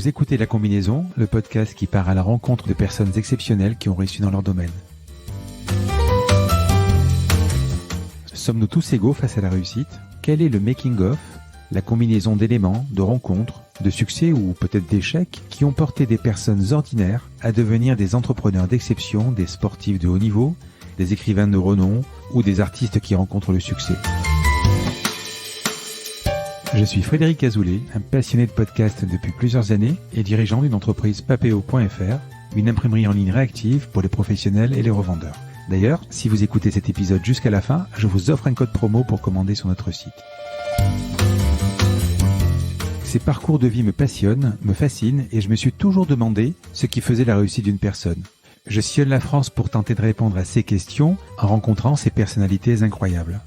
Vous écoutez La Combinaison, le podcast qui part à la rencontre de personnes exceptionnelles qui ont réussi dans leur domaine. Sommes-nous tous égaux face à la réussite ? Quel est le making-of, la combinaison d'éléments, de rencontres, de succès ou peut-être d'échecs qui ont porté des personnes ordinaires à devenir des entrepreneurs d'exception, des sportifs de haut niveau, des écrivains de renom ou des artistes qui rencontrent le succès ? Je suis Frédéric Azoulay, un passionné de podcast depuis plusieurs années et dirigeant d'une entreprise Papéo.fr, une imprimerie en ligne réactive pour les professionnels et les revendeurs. D'ailleurs, si vous écoutez cet épisode jusqu'à la fin, je vous offre un code promo pour commander sur notre site. Ces parcours de vie me passionnent, me fascinent et je me suis toujours demandé ce qui faisait la réussite d'une personne. Je sillonne la France pour tenter de répondre à ces questions en rencontrant ces personnalités incroyables.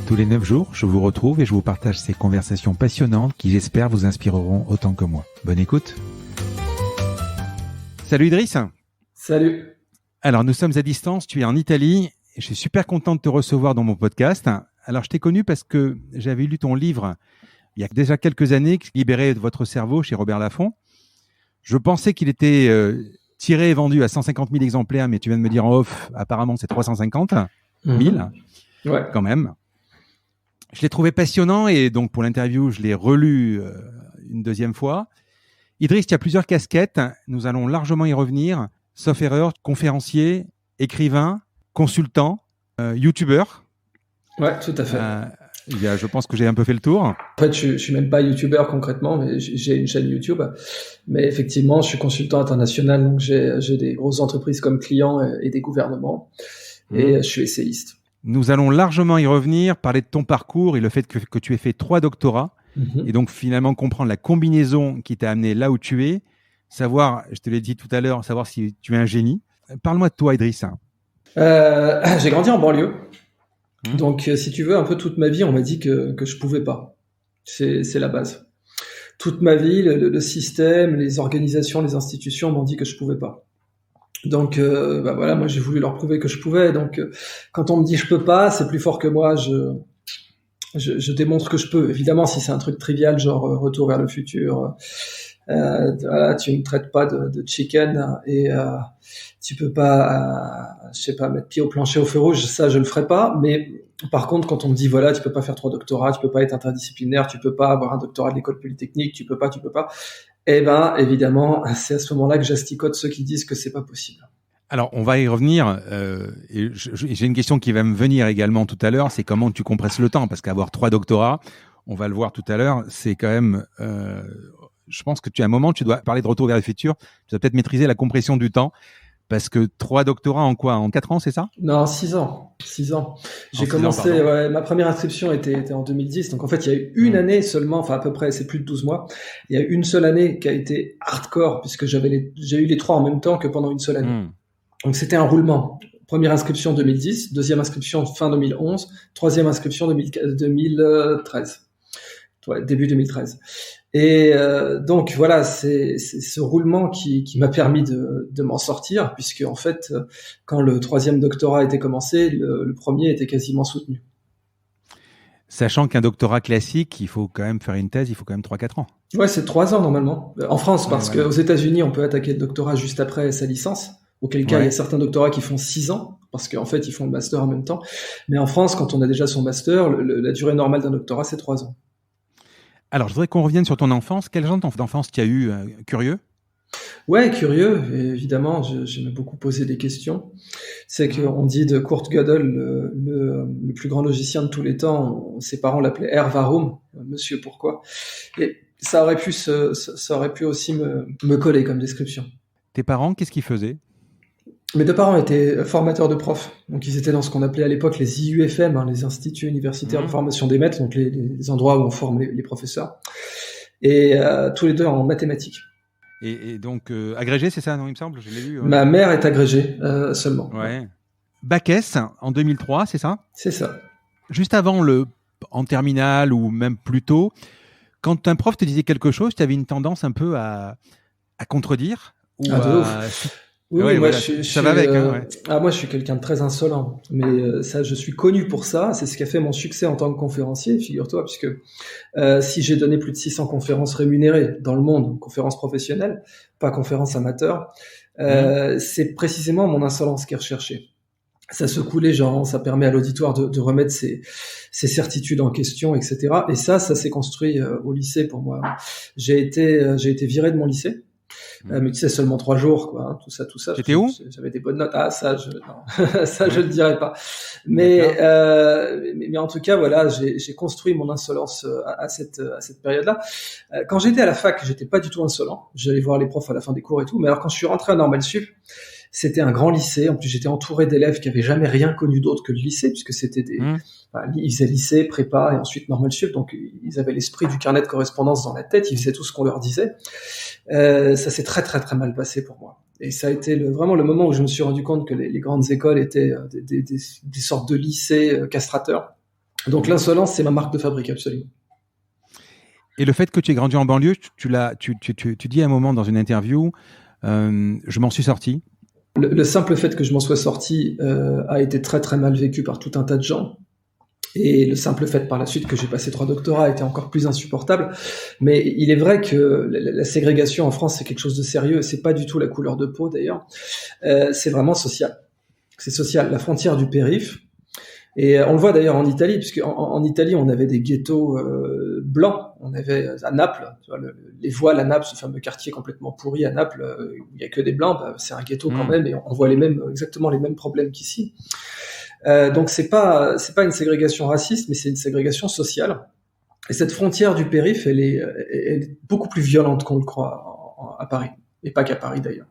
Tous les 9 jours, je vous retrouve et je vous partage ces conversations passionnantes qui, j'espère, vous inspireront autant que moi. Bonne écoute. Salut Idriss. Salut. Alors, nous sommes à distance, tu es en Italie et je suis super content de te recevoir dans mon podcast. Alors, je t'ai connu parce que j'avais lu ton livre il y a déjà quelques années, Libérer votre cerveau chez Robert Laffont. Je pensais qu'il était tiré et vendu à 150 000 exemplaires, mais tu viens de me dire en off, apparemment c'est 350 000 Ouais. quand même. Je l'ai trouvé passionnant et donc pour l'interview, je l'ai relu une deuxième fois. Idriss, tu as plusieurs casquettes. Nous allons largement y revenir. Sauf erreur, conférencier, écrivain, consultant, youtubeur. Ouais, tout à fait. Je pense que j'ai un peu fait le tour. En fait, je suis même pas youtubeur concrètement, mais j'ai une chaîne YouTube. Mais effectivement, je suis consultant international, donc j'ai des grosses entreprises comme clients et des gouvernements. Et je suis essayiste. Nous allons largement y revenir, parler de ton parcours et le fait que tu aies fait 3 doctorats. Et donc finalement comprendre la combinaison qui t'a amené là où tu es. Savoir, je te l'ai dit tout à l'heure, savoir si tu es un génie. Parle-moi de toi, Idriss. J'ai grandi en banlieue. Donc, si tu veux, un peu toute ma vie, on m'a dit que je pouvais pas. C'est la base. Toute ma vie, le système, les organisations, les institutions m'ont dit que je pouvais pas. Donc, voilà, moi j'ai voulu leur prouver que je pouvais. Donc, quand on me dit je peux pas, c'est plus fort que moi. Je démontre que je peux. Évidemment, si c'est un truc trivial, genre retour vers le futur, voilà, tu me traites pas de chicken et tu peux pas, je sais pas, mettre pied au plancher au feu rouge, ça je le ferai pas. Mais par contre, quand on me dit voilà, tu peux pas faire 3 doctorats, tu peux pas être interdisciplinaire, tu peux pas avoir un doctorat de l'école polytechnique, tu peux pas, eh ben évidemment, c'est à ce moment-là que j'asticote ceux qui disent que c'est pas possible. Alors, on va y revenir. Et j'ai une question qui va me venir également tout à l'heure, c'est comment tu compresses le temps, parce qu'avoir 3 doctorats, on va le voir tout à l'heure, c'est quand même. Je pense que à un moment, tu dois parler de retour vers le futur. Tu dois peut-être maîtriser la compression du temps. Parce que 3 doctorats en quoi ? En 4 ans, c'est ça ? Non, 6 ans. 6 ans. J'ai commencé, ma première inscription était en 2010. Donc, en fait, il y a eu une année seulement, enfin, à peu près, c'est plus de 12 mois. Il y a eu une seule année qui a été hardcore, puisque j'ai eu les 3 en même temps que pendant une seule année. Donc, c'était un roulement. Première inscription 2010, deuxième inscription fin 2011, troisième inscription 2013. Ouais, début 2013. Et donc voilà, c'est ce roulement qui m'a permis de m'en sortir, puisque en fait, quand le 3e doctorat était commencé, le premier était quasiment soutenu. Sachant qu'un doctorat classique, il faut quand même faire une thèse, il faut quand même 3-4 ans. Ouais, c'est 3 ans normalement. En France, parce qu'aux États-Unis, on peut attaquer le doctorat juste après sa licence. Auquel cas, il y a certains doctorats qui font 6 ans, parce qu'en fait, ils font le master en même temps. Mais en France, quand on a déjà son master, la durée normale d'un doctorat, c'est 3 ans. Alors, je voudrais qu'on revienne sur ton enfance. Quel genre d'enfance tu as eu ? Curieux ? Ouais, curieux. Et évidemment, j'aime beaucoup poser des questions. C'est qu'on dit de Kurt Gödel, le plus grand logicien de tous les temps, ses parents l'appelaient Herr Warum, Monsieur Pourquoi. Et ça aurait pu aussi me coller comme description. Tes parents, qu'est-ce qu'ils faisaient ? Mes 2 parents étaient formateurs de profs, donc ils étaient dans ce qu'on appelait à l'époque les IUFM, les instituts universitaires de formation des maîtres, donc les endroits où on forme les professeurs, et tous les 2 en mathématiques. Et donc agrégé, c'est ça, non, il me semble, je l'ai lu. Ma mère est agrégée seulement. Ouais. Bac S en 2003, c'est ça ? C'est ça. Juste avant en terminale ou même plus tôt, quand un prof te disait quelque chose, tu avais une tendance un peu à contredire ou de ouf. Oui, Ouais, moi voilà, ça va avec. Hein, ouais. moi je suis quelqu'un de très insolent, mais ça je suis connu pour ça. C'est ce qui a fait mon succès en tant que conférencier, figure-toi, puisque si j'ai donné plus de 600 conférences rémunérées dans le monde, conférences professionnelles, pas conférences amateurs, c'est précisément mon insolence qui est recherchée. Ça secoue les gens, ça permet à l'auditoire de remettre ses certitudes en question, etc. Et ça s'est construit au lycée pour moi. J'ai été viré de mon lycée. Mais tu sais, seulement 3 jours, quoi. Hein, tout ça. T'étais où? J'avais des bonnes notes. Ah, ça, non. Ça, je le dirais pas. Mais en tout cas, voilà, j'ai construit mon insolence à cette période-là. Quand j'étais à la fac, j'étais pas du tout insolent. J'allais voir les profs à la fin des cours et tout. Mais alors, quand je suis rentré à Normal Sup, c'était un grand lycée. En plus, j'étais entouré d'élèves qui avaient jamais rien connu d'autre que le lycée, puisque c'était ils faisaient lycée, prépa et ensuite Normal Sup. Donc, ils avaient l'esprit du carnet de correspondance dans la tête. Ils faisaient tout ce qu'on leur disait. Ça s'est très, très, très mal passé pour moi. Et ça a été vraiment le moment où je me suis rendu compte que les grandes écoles étaient des sortes de lycées castrateurs. Donc, l'insolence, c'est ma marque de fabrique, absolument. Et le fait que tu aies grandi en banlieue, tu dis à un moment dans une interview, je m'en suis sorti. Le simple fait que je m'en sois sorti a été très très mal vécu par tout un tas de gens. Et le simple fait par la suite que j'ai passé 3 doctorats a été encore plus insupportable. Mais il est vrai que la ségrégation en France, c'est quelque chose de sérieux. C'est pas du tout la couleur de peau d'ailleurs. C'est vraiment social. C'est social. La frontière du périph'. Et on le voit d'ailleurs en Italie, puisque en Italie, on avait des ghettos blancs. On avait à Naples, tu vois, les voiles à Naples, ce fameux quartier complètement pourri à Naples, où il y a que des blancs. C'est un ghetto quand même, et on voit exactement les mêmes problèmes qu'ici. Donc c'est pas une ségrégation raciste, mais c'est une ségrégation sociale. Et cette frontière du périph', elle est beaucoup plus violente qu'on le croit à Paris, et pas qu'à Paris d'ailleurs.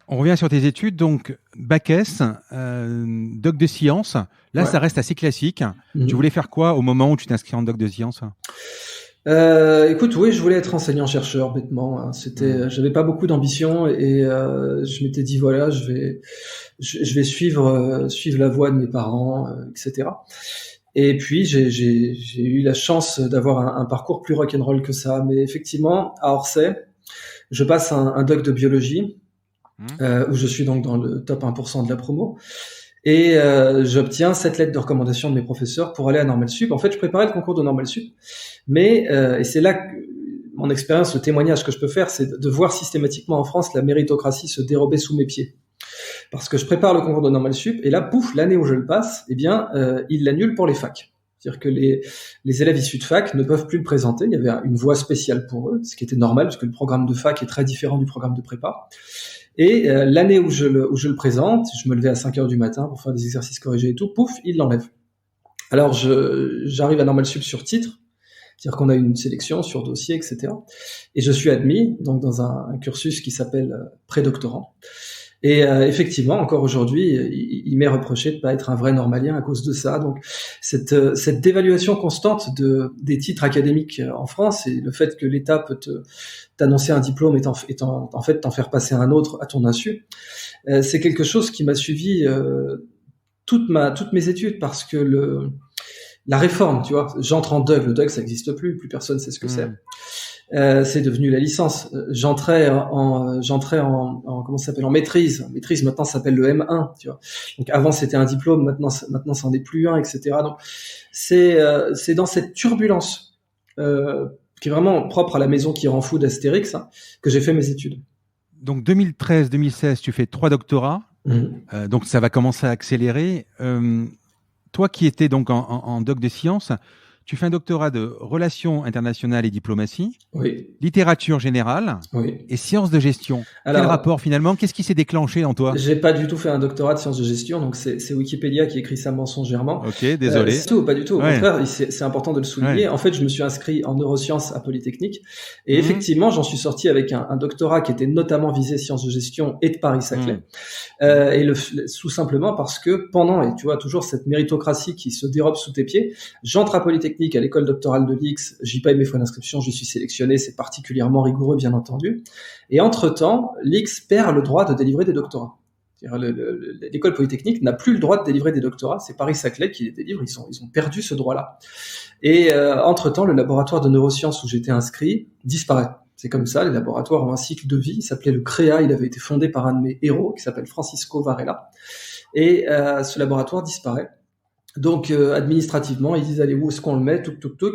On revient sur tes études, donc Bac S, doc de sciences. Là, ça reste assez classique. Tu voulais faire quoi au moment où tu t'inscris en doc de sciences? Écoute, oui, je voulais être enseignant-chercheur, bêtement. Hein. J'avais pas beaucoup d'ambition et je m'étais dit voilà, je vais suivre la voie de mes parents, etc. Et puis j'ai eu la chance d'avoir un parcours plus rock'n'roll que ça. Mais effectivement, à Orsay, je passe un doc de biologie où je suis donc dans le top 1% de la promo. Et j'obtiens 7 lettres de recommandation de mes professeurs pour aller à Normal Sup. En fait, je préparais le concours de Normal Sup, mais et c'est là que mon expérience, le témoignage que je peux faire, c'est de voir systématiquement en France la méritocratie se dérober sous mes pieds. Parce que je prépare le concours de Normal Sup, et là, pouf, l'année où je le passe, eh bien, ils l'annulent pour les facs. C'est-à-dire que les élèves issus de fac ne peuvent plus le présenter. Il y avait une voie spéciale pour eux, ce qui était normal, parce que le programme de fac est très différent du programme de prépa. Et l'année où je le présente, je me levais à 5 heures du matin pour faire des exercices corrigés et tout, pouf, il l'enlève. Alors j'arrive à Normal Sup sur titre, c'est-à-dire qu'on a une sélection sur dossier, etc. Et je suis admis donc dans un cursus qui s'appelle prédoctorant. Et effectivement, encore aujourd'hui, il m'est reproché de pas être un vrai normalien à cause de ça. Donc cette dévaluation constante des titres académiques en France et le fait que l'État peut t'annoncer un diplôme et en fait t'en faire passer un autre à ton insu, c'est quelque chose qui m'a suivi toutes mes études, parce que la réforme, tu vois, j'entre en DUG, le DUG ça n'existe plus personne sait ce que c'est. C'est devenu la licence. J'entrais en comment ça s'appelle, en maîtrise. Maîtrise maintenant ça s'appelle le M1, tu vois. Donc avant c'était un diplôme, maintenant c'en est plus un, etc. Donc c'est dans cette turbulence qui est vraiment propre à la maison qui rend fou d'Astérix, hein, que j'ai fait mes études. Donc 2013-2016, tu fais 3 doctorats. Donc ça va commencer à accélérer. Toi qui étais donc en doc de sciences, tu fais un doctorat de relations internationales et diplomatie, littérature générale et sciences de gestion. Alors, quel rapport finalement? Qu'est-ce qui s'est déclenché en toi? J'ai pas du tout fait un doctorat de sciences de gestion, donc c'est Wikipédia qui écrit ça mensongèrement. Ok, désolé. Pas du tout. Au contraire, c'est important de le souligner. En fait, je me suis inscrit en neurosciences à Polytechnique et effectivement, j'en suis sorti avec un doctorat qui était notamment visé sciences de gestion et de Paris-Saclay. Et tout simplement parce que et tu vois toujours cette méritocratie qui se dérobe sous tes pieds, j'entre à Polytechnique à l'école doctorale de l'X, j'y paye mes frais d'inscription, j'y suis sélectionné, c'est particulièrement rigoureux bien entendu. Et entre-temps, l'X perd le droit de délivrer des doctorats. L'école polytechnique n'a plus le droit de délivrer des doctorats, c'est Paris-Saclay qui les délivre, ils ont perdu ce droit-là. Et entre-temps, le laboratoire de neurosciences où j'étais inscrit disparaît. C'est comme ça, les laboratoires ont un cycle de vie. Il s'appelait le CREA. Il avait été fondé par un de mes héros qui s'appelle Francisco Varela. Et ce laboratoire disparaît. Donc administrativement, ils disent allez, où est-ce qu'on le met? Touc.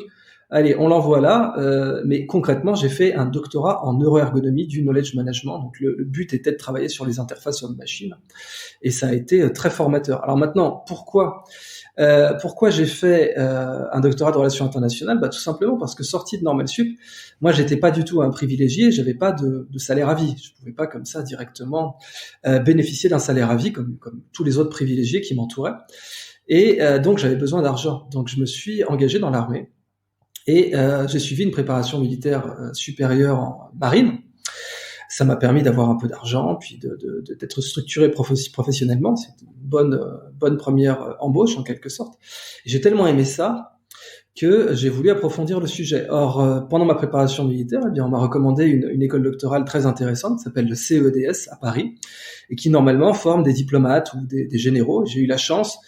Allez, on l'envoie là. Mais concrètement, j'ai fait un doctorat en neuroergonomie du knowledge management. Donc le but était de travailler sur les interfaces homme-machine. Et ça a été très formateur. Alors maintenant, pourquoi j'ai fait un doctorat de relations internationales? Tout simplement parce que sorti de Normal Sup, moi j'étais pas du tout un privilégié, j'avais pas de salaire à vie, je pouvais pas comme ça directement bénéficier d'un salaire à vie comme tous les autres privilégiés qui m'entouraient. Et donc j'avais besoin d'argent, donc je me suis engagé dans l'armée et j'ai suivi une préparation militaire supérieure en marine. Ça m'a permis d'avoir un peu d'argent, puis d'être structuré professionnellement. C'est une bonne première embauche en quelque sorte. Et j'ai tellement aimé ça que j'ai voulu approfondir le sujet. Or, pendant ma préparation militaire, eh bien, on m'a recommandé une école doctorale très intéressante qui s'appelle le CEDS à Paris et qui normalement forme des diplomates ou des généraux. J'ai eu la chance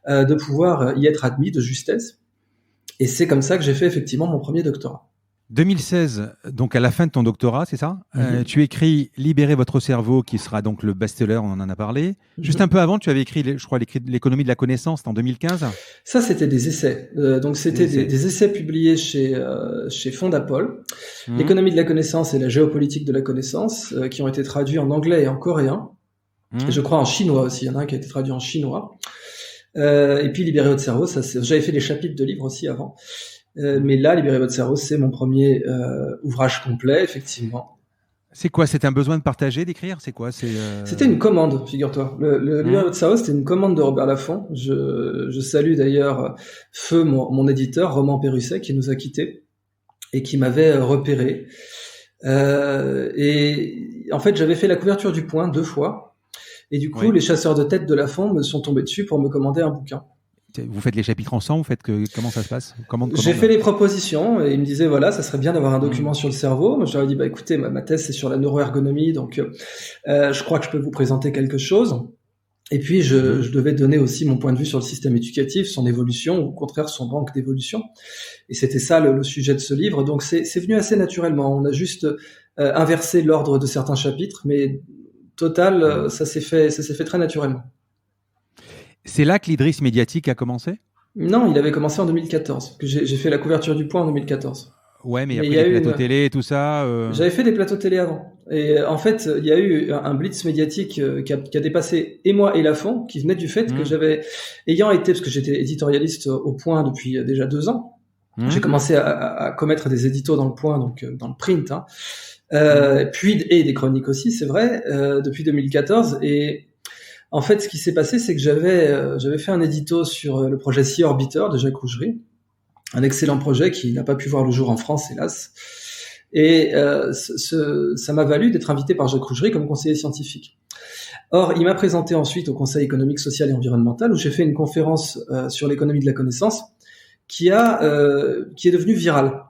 de pouvoir y être admis de justesse. Et c'est comme ça que j'ai fait effectivement mon premier doctorat. 2016, donc à la fin de ton doctorat, c'est ça? Tu écris « Libérez votre cerveau » qui sera donc le best-seller, on en a parlé. Juste un peu avant, tu avais écrit, je crois, l'économie de la connaissance en 2015. Ça, c'était des essais. Donc, c'était des essais publiés chez Fondapol. L'économie de la connaissance et la géopolitique de la connaissance, qui ont été traduits en anglais et en coréen. Et je crois en chinois aussi. Il y en a un qui a été traduit en chinois. Et puis, Libérer votre cerveau, j'avais fait des chapitres de livres aussi avant. Mais là, Libérer votre cerveau, c'est mon premier ouvrage complet, effectivement. C'est quoi? C'est un besoin de partager, d'écrire? C'est quoi? C'était une commande, figure-toi. Le Libérer votre cerveau, c'était une commande de Robert Laffont. Je salue d'ailleurs Feu, mon éditeur, Roman Perusset, qui nous a quittés et qui m'avait repéré. Et en fait, j'avais fait la couverture du Point 2 fois. Et du coup, les chasseurs de tête de Laffont me sont tombés dessus pour me commander un bouquin. Vous faites les chapitres ensemble, comment ça se passe? J'ai fait les propositions et il me disait voilà, ça serait bien d'avoir un document sur le cerveau. Moi, je leur ai dit écoutez, ma thèse c'est sur la neuroergonomie, donc je crois que je peux vous présenter quelque chose. Et puis je devais donner aussi mon point de vue sur le système éducatif, son évolution ou au contraire son manque d'évolution. Et c'était ça le sujet de ce livre. Donc c'est venu assez naturellement. On a juste inversé l'ordre de certains chapitres, mais total, ça s'est fait très naturellement. C'est là que l'Idriss médiatique a commencé? Non, il avait commencé en 2014. J'ai fait la couverture du Point en 2014. Ouais, mais après les plateaux télé et tout ça... J'avais fait des plateaux télé avant. Et en fait, il y a eu un blitz médiatique qui a dépassé et moi et Laffont, qui venait du fait que ayant été, parce que j'étais éditorialiste au Point depuis déjà 2 ans, j'ai commencé à commettre des éditos dans le Point, donc dans le print, et des chroniques aussi, c'est vrai, depuis 2014. Et en fait, ce qui s'est passé, c'est que j'avais fait un édito sur le projet Sea Orbiter de Jacques Rougerie, un excellent projet qui n'a pas pu voir le jour en France, hélas. Et ça m'a valu d'être invité par Jacques Rougerie comme conseiller scientifique. Or, il m'a présenté ensuite au Conseil économique, social et environnemental, où j'ai fait une conférence sur l'économie de la connaissance, qui est devenue virale.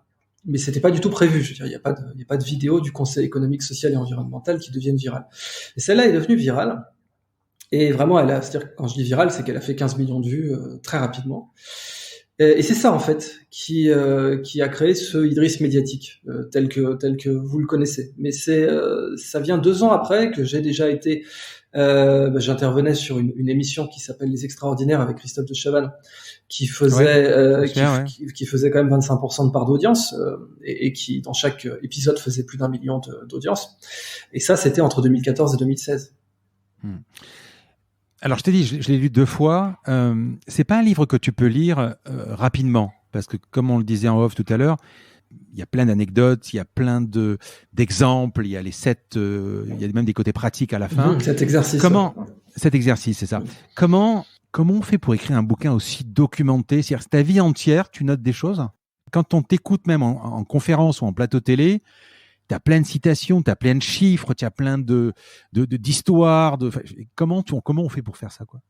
Mais c'était pas du tout prévu. Je veux dire, il y a pas de vidéo du Conseil économique, social et environnemental qui devienne virale. Et celle-là est devenue virale. Et vraiment, c'est-à-dire quand je dis virale, c'est qu'elle a fait 15 millions de vues très rapidement. Et c'est ça en fait qui a créé ce Idriss médiatique tel que vous le connaissez. Mais ça vient 2 ans après que j'ai déjà été. J'intervenais sur une émission qui s'appelle Les Extraordinaires avec Christophe de Chavannes, qui faisait qui faisait quand même 25% de part d'audience et qui dans chaque épisode faisait plus d'1 million d'audience. Et ça, c'était entre 2014 et 2016. Alors, je t'ai dit, je l'ai lu 2 fois. C'est pas un livre que tu peux lire rapidement, parce que comme on le disait en off tout à l'heure, il y a plein d'anecdotes, il y a plein d'exemples, il y a il y a même des côtés pratiques à la fin. Cet exercice. Cet exercice, c'est ça. Comment on fait pour écrire un bouquin aussi documenté? C'est-à-dire, ta vie entière, tu notes des choses? Quand on t'écoute même en conférence ou en plateau télé, tu as plein de citations, tu as plein de chiffres, tu as plein d'histoires. Comment on fait pour faire ça, quoi?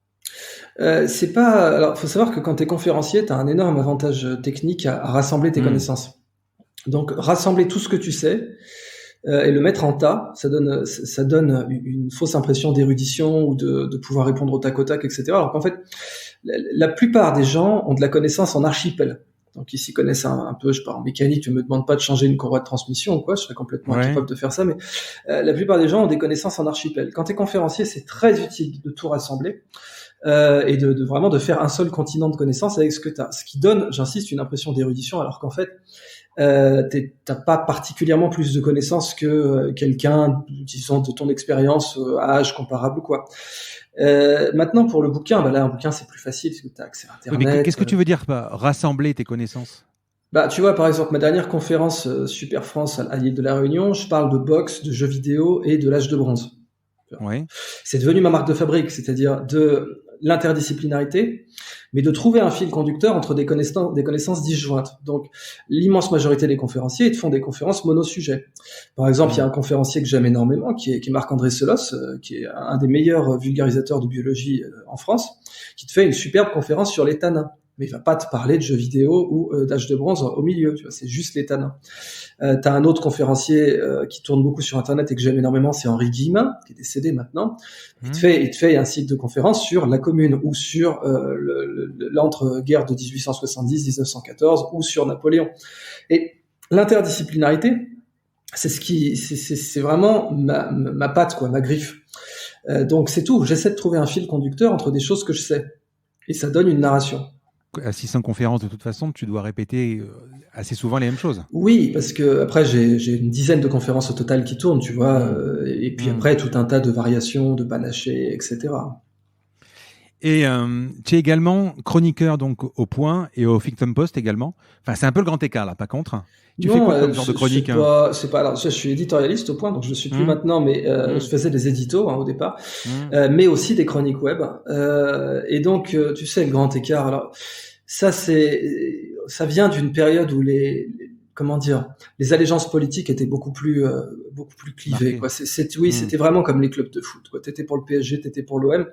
Alors, faut savoir que quand tu es conférencier, tu as un énorme avantage technique à rassembler tes connaissances. Donc, rassembler tout ce que tu sais et le mettre en tas, ça donne une fausse impression d'érudition ou de pouvoir répondre au tac au tac, etc. Alors qu'en fait, la plupart des gens ont de la connaissance en archipel. donc ils s'y connaissent un peu, je sais pas, en mécanique, tu me demandes pas de changer une courroie de transmission ou quoi, je serais complètement incapable de faire ça, mais la plupart des gens ont des connaissances en archipel. Quand t'es conférencier, c'est très utile de tout rassembler. Et de vraiment de faire un seul continent de connaissances avec ce que t'as. Ce qui donne, j'insiste, une impression d'érudition, alors qu'en fait, t'as pas particulièrement plus de connaissances que quelqu'un, disons, de ton expérience à âge comparable ou quoi. Maintenant, pour le bouquin, bah là, un bouquin, c'est plus facile parce que t'as accès à Internet. Oui, mais qu'est-ce que tu veux dire par rassembler tes connaissances? Bah, tu vois, par exemple, ma dernière conférence Super France à l'île de la Réunion, je parle de boxe, de jeux vidéo et de l'âge de bronze. Oui. C'est devenu ma marque de fabrique, c'est-à-dire de l'interdisciplinarité, mais de trouver un fil conducteur entre des connaissances disjointes. Donc, l'immense majorité des conférenciers, ils te font des conférences monosujets. Par exemple, il y a un conférencier que j'aime énormément, qui est Marc-André Selos, qui est un des meilleurs vulgarisateurs de biologie en France, qui te fait une superbe conférence sur les tanins. Mais il va pas te parler de jeux vidéo ou d'âge de bronze au milieu, tu vois, c'est juste les tanins. T'as un autre conférencier qui tourne beaucoup sur Internet et que j'aime énormément, c'est Henri Guillemin, qui est décédé maintenant. Il te fait un cycle de conférences sur la Commune ou sur l'entre-guerre de 1870-1914 ou sur Napoléon. Et l'interdisciplinarité, c'est vraiment ma patte, quoi, ma griffe. Donc c'est tout. J'essaie de trouver un fil conducteur entre des choses que je sais. Et ça donne une narration. À 600 conférences, de toute façon, tu dois répéter assez souvent les mêmes choses. Oui, parce que après j'ai une dizaine de conférences au total qui tournent, tu vois, et puis après tout un tas de variations, de panachés, etc. Et tu es également chroniqueur donc au Point et au Huffington Post également. Enfin, c'est un peu le grand écart là, pas contre. Tu fais quoi comme genre de chronique? C'est pas. Alors, je suis éditorialiste au Point, donc je le suis plus maintenant, mais je faisais des éditos au départ, mais aussi des chroniques web. Et donc, tu sais, le grand écart. Alors, ça vient d'une période où comment dire, les allégeances politiques étaient beaucoup plus clivées. Quoi. C'était vraiment comme les clubs de foot. Quoi. T'étais pour le PSG, t'étais pour l'OM.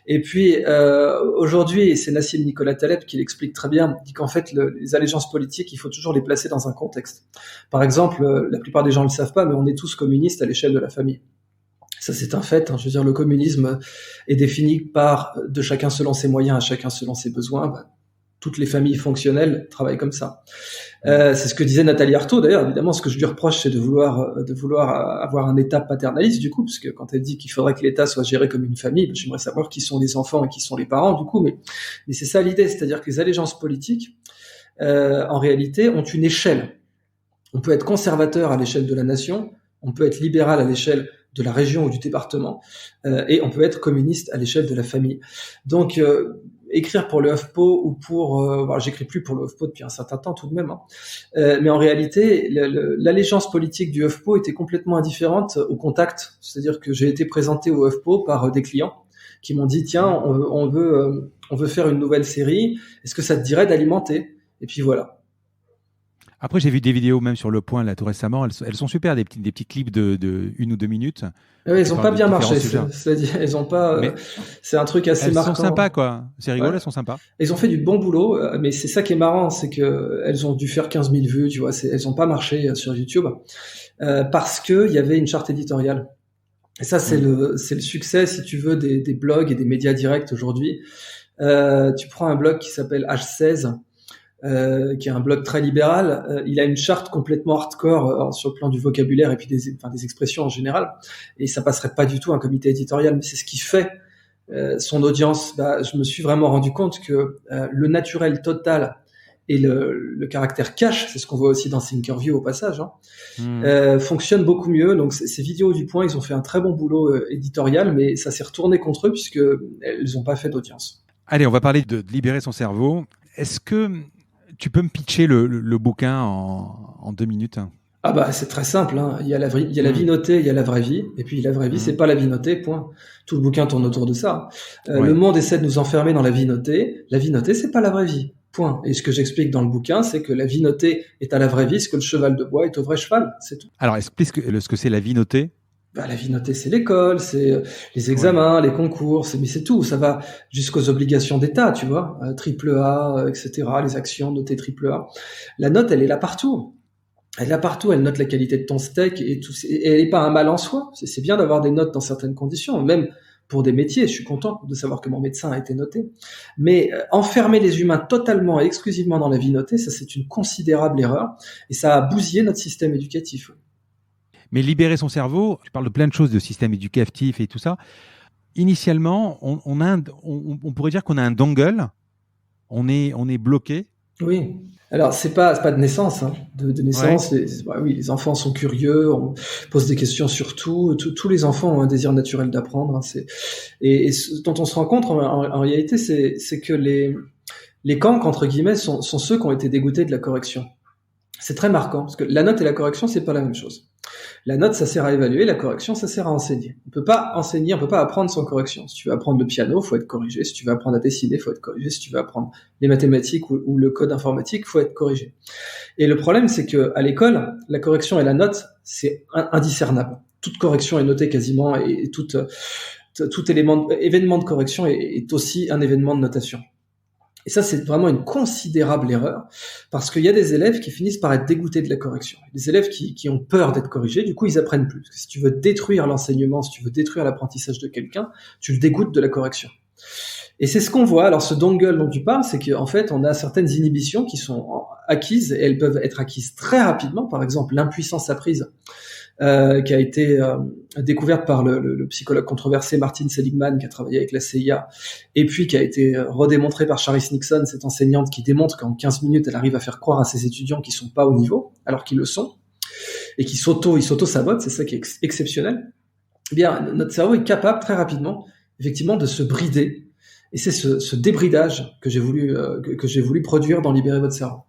Et puis aujourd'hui, c'est Nassim Nicolas Taleb qui l'explique très bien, dit qu'en fait les allégeances politiques, il faut toujours les placer dans un contexte. Par exemple, la plupart des gens ne le savent pas, mais on est tous communistes à l'échelle de la famille. Ça, c'est un fait. Hein. Je veux dire, le communisme est défini par de chacun selon ses moyens, à chacun selon ses besoins. Toutes les familles fonctionnelles travaillent comme ça. C'est ce que disait Nathalie Arthaud, d'ailleurs. Évidemment, ce que je lui reproche, c'est de vouloir avoir un État paternaliste, du coup, parce que quand elle dit qu'il faudrait que l'État soit géré comme une famille, j'aimerais savoir qui sont les enfants et qui sont les parents, du coup. Mais c'est ça l'idée, c'est-à-dire que les allégeances politiques, en réalité, ont une échelle. On peut être conservateur à l'échelle de la nation, on peut être libéral à l'échelle de la région ou du département, et on peut être communiste à l'échelle de la famille. Donc, écrire pour le HuffPo ou pour... j'écris plus pour le HuffPo depuis un certain temps tout de même, hein. Mais en réalité, l'allégeance politique du HuffPo était complètement indifférente au contact. C'est-à-dire que j'ai été présenté au HuffPo par des clients qui m'ont dit « Tiens, on veut faire une nouvelle série, est-ce que ça te dirait d'alimenter ?» Et puis voilà. Après, j'ai vu des vidéos même sur Le Point là tout récemment. Elles sont super, des petits clips de 1 ou 2 minutes. Oui, ils ont pas bien marché. C'est-à-dire, ils ont pas. C'est un truc assez marquant. Elles sont sympas, quoi. C'est rigolo, elles sont sympas. Ils ont fait du bon boulot, mais c'est ça qui est marrant, c'est que elles ont dû faire 15 000 vues, tu vois. Elles ont pas marché sur YouTube parce que il y avait une charte éditoriale. Et ça, c'est le succès, si tu veux, des blogs et des médias directs aujourd'hui. Tu prends un blog qui s'appelle H16. Qui est un blog très libéral, il a une charte complètement hardcore sur le plan du vocabulaire et puis des expressions en général, et ça passerait pas du tout un comité éditorial, mais c'est ce qui fait son audience. Je me suis vraiment rendu compte que le naturel total et le caractère cash, c'est ce qu'on voit aussi dans Thinkerview au passage, fonctionne beaucoup mieux. Donc ces vidéos du Point, ils ont fait un très bon boulot éditorial, mais ça s'est retourné contre eux puisque elles n'ont pas fait d'audience. Allez, on va parler de libérer son cerveau. Est-ce que tu peux me pitcher le bouquin en 2 minutes? C'est très simple, hein. Il y a la vie notée, il y a la vraie vie, et puis la vraie vie, c'est pas la vie notée, point. Tout le bouquin tourne autour de ça. Le monde essaie de nous enfermer dans la vie notée. La vie notée, c'est pas la vraie vie, point. Et ce que j'explique dans le bouquin, c'est que la vie notée est à la vraie vie, ce que le cheval de bois est au vrai cheval, c'est tout. Alors, explique ce que c'est la vie notée. La vie notée, c'est l'école, c'est les examens, les concours, mais c'est tout. Ça va jusqu'aux obligations d'État, tu vois, AAA, etc., les actions notées AAA. La note, elle est là partout. Elle est là partout. Elle note la qualité de ton steak et tout. Et elle n'est pas un mal en soi. C'est bien d'avoir des notes dans certaines conditions. Même pour des métiers. Je suis content de savoir que mon médecin a été noté. Mais enfermer les humains totalement et exclusivement dans la vie notée, ça c'est une considérable erreur et ça a bousillé notre système éducatif. Mais libérer son cerveau, tu parles de plein de choses, de système éducatif et tout ça. Initialement, on pourrait dire qu'on a un dongle, on est bloqué. Oui. Alors c'est pas de naissance, hein. De naissance. Ouais. Les enfants sont curieux, on pose des questions sur tout. Tous les enfants ont un désir naturel d'apprendre. Hein. Et ce dont on se rend compte en réalité, c'est que les cancres entre guillemets sont ceux qui ont été dégoûtés de la correction. C'est très marquant parce que la note et la correction c'est pas la même chose. La note, ça sert à évaluer, la correction, ça sert à enseigner. On peut pas enseigner, on peut pas apprendre sans correction. Si tu veux apprendre le piano, faut être corrigé. Si tu veux apprendre à dessiner, faut être corrigé. Si tu veux apprendre les mathématiques ou le code informatique, faut être corrigé. Et le problème, c'est que à l'école, la correction et la note, c'est indiscernable. Toute correction est notée quasiment et tout événement de correction est aussi un événement de notation. Et ça, c'est vraiment une considérable erreur, parce qu'il y a des élèves qui finissent par être dégoûtés de la correction. Des élèves qui ont peur d'être corrigés, du coup, ils apprennent plus. Parce que si tu veux détruire l'enseignement, si tu veux détruire l'apprentissage de quelqu'un, tu le dégoûtes de la correction. Et c'est ce qu'on voit. Alors, ce dongle dont tu parles, c'est qu'en fait, on a certaines inhibitions qui sont acquises, et elles peuvent être acquises très rapidement. Par exemple, l'impuissance apprise, qui a été découverte par le psychologue controversé Martin Seligman, qui a travaillé avec la CIA, et puis qui a été redémontré par Charis Nixon, cette enseignante qui démontre qu'en 15 minutes, elle arrive à faire croire à ses étudiants qu'ils sont pas au niveau, alors qu'ils le sont, et qu'ils s'auto-sabotent, c'est ça qui est exceptionnel. Eh bien, notre cerveau est capable très rapidement, effectivement, de se brider, et c'est ce débridage que j'ai voulu produire dans Libérer votre cerveau.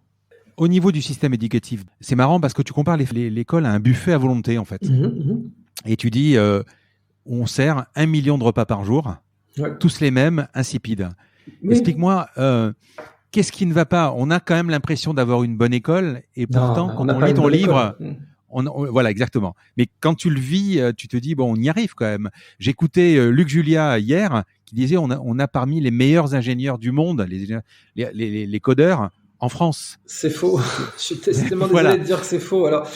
Au niveau du système éducatif, c'est marrant parce que tu compares l'école à un buffet à volonté, en fait. Et tu dis, on sert 1 million de repas par jour, tous les mêmes, insipides. Oui. Explique-moi, qu'est-ce qui ne va pas ? On a quand même l'impression d'avoir une bonne école, et pourtant, quand on lit ton livre, voilà, exactement. Mais quand tu le vis, tu te dis, bon, on y arrive quand même. J'écoutais Luc Julia hier, qui disait, on a parmi les meilleurs ingénieurs du monde, les codeurs, en France. C'est faux. Je suis tellement désolé de dire que c'est faux. Alors,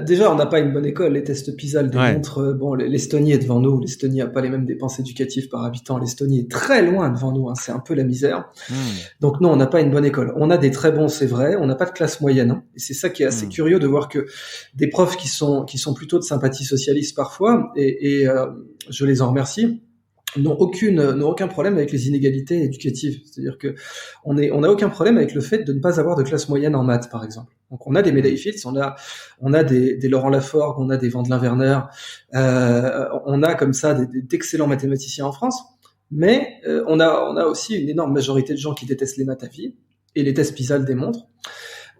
déjà, on n'a pas une bonne école. Les tests PISA le démontrent. Bon, l'Estonie est devant nous. L'Estonie n'a pas les mêmes dépenses éducatives par habitant. L'Estonie est très loin devant nous. Hein. C'est un peu la misère. Donc non, on n'a pas une bonne école. On a des très bons, c'est vrai. On n'a pas de classe moyenne. Hein. Et c'est ça qui est assez curieux de voir que des profs qui sont plutôt de sympathie socialiste parfois, et je les en remercie, n'ont aucun problème avec les inégalités éducatives. C'est-à-dire que on a aucun problème avec le fait de ne pas avoir de classe moyenne en maths, par exemple. Donc, on a des médailles Fields, on a des Laurent Laforgue, on a des Vandelin Werner, on a comme ça d'excellents mathématiciens en France. Mais, on a aussi une énorme majorité de gens qui détestent les maths à vie. Et les tests PISA le démontrent.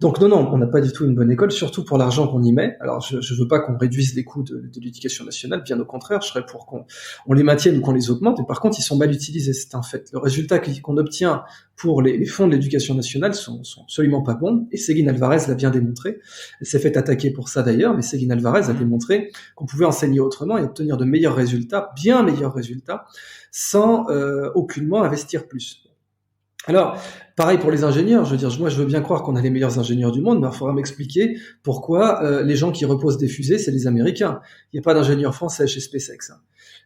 Donc non, on n'a pas du tout une bonne école, surtout pour l'argent qu'on y met. Alors je veux pas qu'on réduise les coûts de l'éducation nationale, bien au contraire, je serais pour qu'on les maintienne ou qu'on les augmente. Et par contre, ils sont mal utilisés, c'est un fait. Le résultat qu'on obtient pour les fonds de l'éducation nationale sont absolument pas bons. Et Séguin Alvarez l'a bien démontré. Elle s'est fait attaquer pour ça d'ailleurs, mais Séguin Alvarez a démontré qu'on pouvait enseigner autrement et obtenir de meilleurs résultats, bien meilleurs résultats, sans aucunement investir plus. Alors, pareil pour les ingénieurs, je veux dire, moi je veux bien croire qu'on a les meilleurs ingénieurs du monde, mais il faudra m'expliquer pourquoi les gens qui reposent des fusées, c'est les Américains. Il n'y a pas d'ingénieurs français chez SpaceX. Hein.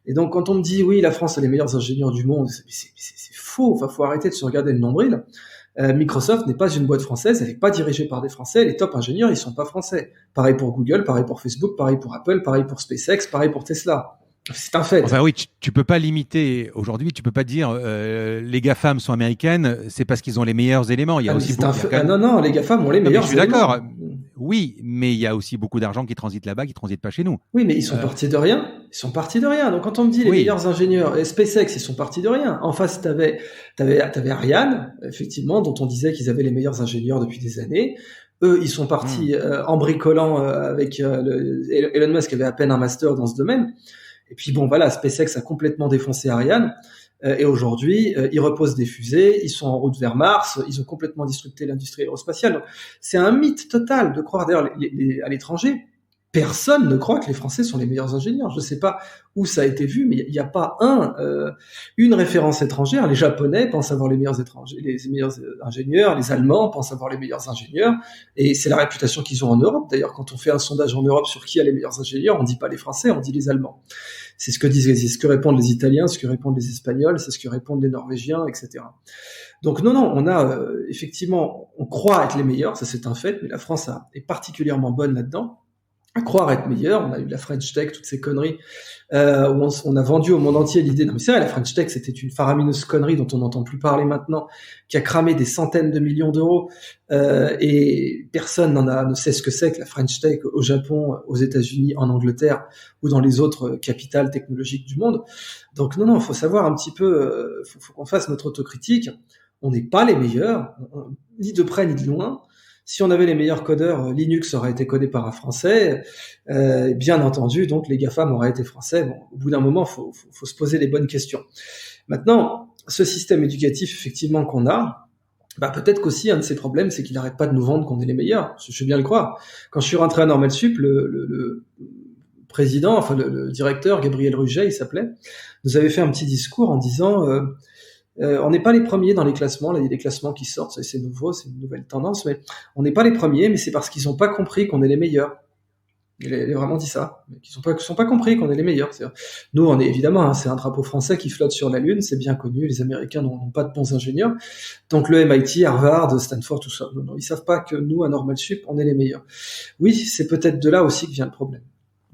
Et donc quand on me dit, oui, la France a les meilleurs ingénieurs du monde, c'est faux, enfin, faut arrêter de se regarder le nombril. Microsoft n'est pas une boîte française, elle n'est pas dirigée par des Français, les top ingénieurs, ils sont pas français. Pareil pour Google, pareil pour Facebook, pareil pour Apple, pareil pour SpaceX, pareil pour Tesla. C'est un fait. Enfin oui, tu peux pas limiter aujourd'hui. Tu peux pas dire les GAFAM sont américaines, c'est parce qu'ils ont les meilleurs éléments. Il y a aussi non, les GAFAM ont les meilleurs. Je suis d'accord. Oui, mais il y a aussi beaucoup d'argent qui transite là-bas, qui transite pas chez nous. Oui, mais ils sont partis de rien. Ils sont partis de rien. Donc quand on me dit les meilleurs ingénieurs, SpaceX, ils sont partis de rien. En face, t'avais Ariane, effectivement, dont on disait qu'ils avaient les meilleurs ingénieurs depuis des années. Eux, ils sont partis en bricolant avec Elon Musk avait à peine un master dans ce domaine. Et puis bon, voilà, SpaceX a complètement défoncé Ariane. Et aujourd'hui, ils reposent des fusées, ils sont en route vers Mars, ils ont complètement disrupté l'industrie aérospatiale. Donc, c'est un mythe total de croire, d'ailleurs, à l'étranger, personne ne croit que les Français sont les meilleurs ingénieurs. Je ne sais pas où ça a été vu, mais il n'y a pas une référence étrangère. Les Japonais pensent avoir les meilleurs ingénieurs, les Allemands pensent avoir les meilleurs ingénieurs, et c'est la réputation qu'ils ont en Europe. D'ailleurs, quand on fait un sondage en Europe sur qui a les meilleurs ingénieurs, on ne dit pas les Français, on dit les Allemands. C'est ce que répondent les Italiens, ce que répondent les Espagnols, c'est ce que répondent les Norvégiens, etc. Donc non, on a effectivement, on croit être les meilleurs, ça c'est un fait, mais la France est particulièrement bonne là-dedans. À croire être meilleur, on a eu la French Tech, toutes ces conneries, où on a vendu au monde entier l'idée. Non mais c'est vrai, la French Tech, c'était une faramineuse connerie dont on n'entend plus parler maintenant, qui a cramé des centaines de millions d'euros, et personne ne sait ce que c'est que la French Tech au Japon, aux États-Unis, en Angleterre ou dans les autres capitales technologiques du monde. Donc non, faut savoir un petit peu, faut qu'on fasse notre autocritique. On n'est pas les meilleurs, ni de près ni de loin. Si on avait les meilleurs codeurs, Linux aurait été codé par un Français. Bien entendu, donc les GAFAM auraient été français. Bon, au bout d'un moment, faut se poser les bonnes questions. Maintenant, ce système éducatif, effectivement, qu'on a, peut-être qu'aussi un de ses problèmes, c'est qu'il n'arrête pas de nous vendre qu'on est les meilleurs. Je veux bien le croire. Quand je suis rentré à Normal Sup, le président, enfin le directeur, Gabriel Ruget, il s'appelait, nous avait fait un petit discours en disant on n'est pas les premiers dans les classements. Là, il y a des classements qui sortent, c'est nouveau, c'est une nouvelle tendance, mais on n'est pas les premiers, mais c'est parce qu'ils n'ont pas compris qu'on est les meilleurs. Il a vraiment dit ça, mais qu'ils sont pas compris qu'on est les meilleurs. Nous, on est évidemment, c'est un drapeau français qui flotte sur la Lune, c'est bien connu. Les Américains n'ont pas de bons ingénieurs, donc le MIT, Harvard, Stanford, tout ça, non, ils savent pas que nous, à Normal Sup, on est les meilleurs. Oui, c'est peut-être de là aussi que vient le problème.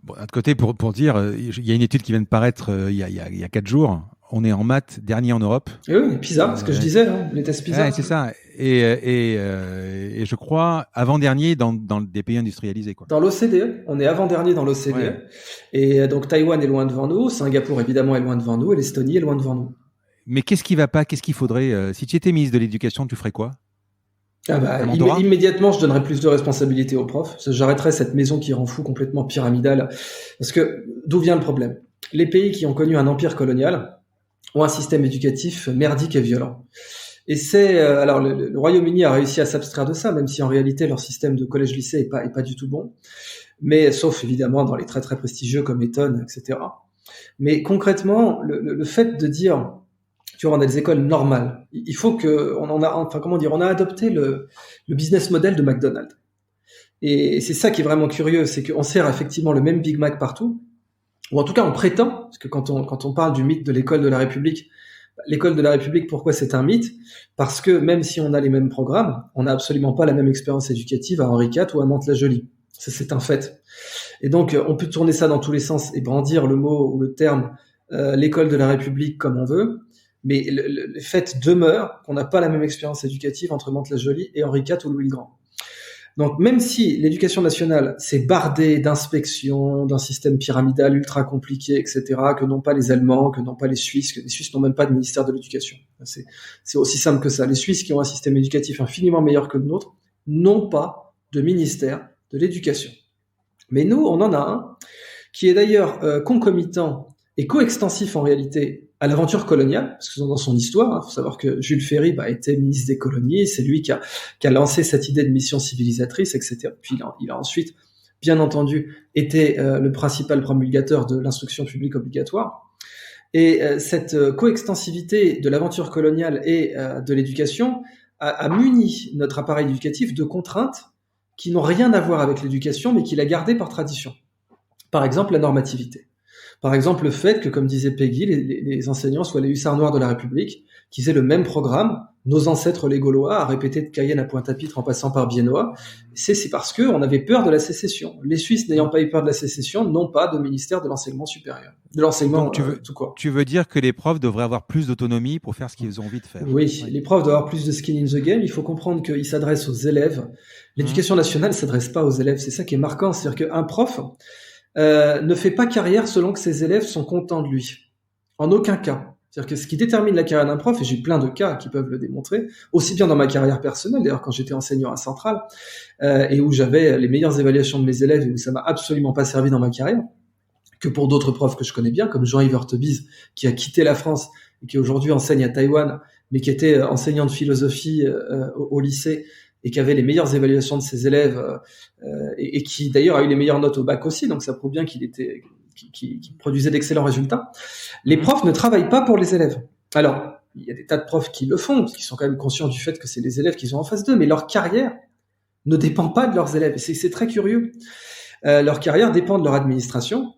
Bon, d'un côté, pour dire, il y a une étude qui vient de paraître il y a 4 jours. On est en maths dernier en Europe. Et oui, PISA, ce que je disais, les tests PISA. Ouais, c'est ça. Et je crois avant-dernier dans des pays industrialisés, quoi. Dans l'OCDE, on est avant-dernier dans l'OCDE. Ouais. Et donc Taïwan est loin devant nous, Singapour évidemment est loin devant nous, et l'Estonie est loin devant nous. Mais qu'est-ce qui va pas? Qu'est-ce qu'il faudrait si tu étais ministre de l'Éducation, tu ferais quoi? Immédiatement, je donnerais plus de responsabilités aux profs. J'arrêterais cette maison qui rend fou, complètement pyramidale. Parce que d'où vient le problème? Les pays qui ont connu un empire colonial ont un système éducatif merdique et violent. Et alors le Royaume-Uni a réussi à s'abstraire de ça, même si en réalité leur système de collège-lycée est pas du tout bon. Mais sauf évidemment dans les très très prestigieux comme Eton, etc. Mais concrètement, le fait de dire, tu vois, on a des écoles normales. Il faut que on a adopté le business model de McDonald's. Et c'est ça qui est vraiment curieux, c'est qu'on sert effectivement le même Big Mac partout. Ou en tout cas on prétend, parce que quand on parle du mythe de l'école de la République, pourquoi c'est un mythe? Parce que même si on a les mêmes programmes, on n'a absolument pas la même expérience éducative à Henri IV ou à Mantes-la-Jolie. Ça, c'est un fait. Et donc on peut tourner ça dans tous les sens et brandir le mot ou le terme l'école de la République comme on veut, mais le fait demeure qu'on n'a pas la même expérience éducative entre Mantes-la-Jolie et Henri IV ou Louis le Grand. Donc, même si l'éducation nationale s'est bardée d'inspections, d'un système pyramidal ultra compliqué, etc., que n'ont pas les Allemands, que n'ont pas les Suisses, que les Suisses n'ont même pas de ministère de l'éducation. C'est aussi simple que ça. Les Suisses, qui ont un système éducatif infiniment meilleur que le nôtre, n'ont pas de ministère de l'éducation. Mais nous, on en a un, qui est d'ailleurs concomitant et coextensif en réalité à l'aventure coloniale, parce que dans son histoire, faut savoir que Jules Ferry était ministre des colonies, c'est lui qui a lancé cette idée de mission civilisatrice, etc. Puis il a ensuite, bien entendu, été le principal promulgateur de l'instruction publique obligatoire. Et cette coextensivité de l'aventure coloniale et de l'éducation a muni notre appareil éducatif de contraintes qui n'ont rien à voir avec l'éducation, mais qu'il a gardées par tradition. Par exemple, la normativité. Par exemple, le fait que, comme disait Peggy, les enseignants soient les hussards noirs de la République, qu'ils aient le même programme, nos ancêtres les Gaulois, à répéter de Cayenne à Pointe-à-Pitre en passant par Biennois, c'est parce que on avait peur de la sécession. Les Suisses, n'ayant pas eu peur de la sécession, n'ont pas de ministère de l'enseignement supérieur. De l'enseignement, tout quoi. Tu veux dire que les profs devraient avoir plus d'autonomie pour faire ce qu'ils ont envie de faire? Oui, les profs doivent avoir plus de skin in the game. Il faut comprendre qu'ils s'adressent aux élèves. L'éducation nationale ne s'adresse pas aux élèves. C'est ça qui est marquant. C'est-à-dire qu'un prof ne fait pas carrière selon que ses élèves sont contents de lui. En aucun cas. C'est-à-dire que ce qui détermine la carrière d'un prof, et j'ai plein de cas qui peuvent le démontrer, aussi bien dans ma carrière personnelle, d'ailleurs quand j'étais enseignant à Centrale, et où j'avais les meilleures évaluations de mes élèves et où ça m'a absolument pas servi dans ma carrière, que pour d'autres profs que je connais bien, comme Jean-Yves Heurtebise, qui a quitté la France et qui aujourd'hui enseigne à Taïwan, mais qui était enseignant de philosophie au lycée, et qui avait les meilleures évaluations de ses élèves, et qui d'ailleurs a eu les meilleures notes au bac aussi, donc ça prouve bien qu'il produisait d'excellents résultats. Les profs ne travaillent pas pour les élèves. Alors, il y a des tas de profs qui le font, qui sont quand même conscients du fait que c'est les élèves qu'ils ont en face d'eux, mais leur carrière ne dépend pas de leurs élèves. C'est très curieux. Leur carrière dépend de leur administration,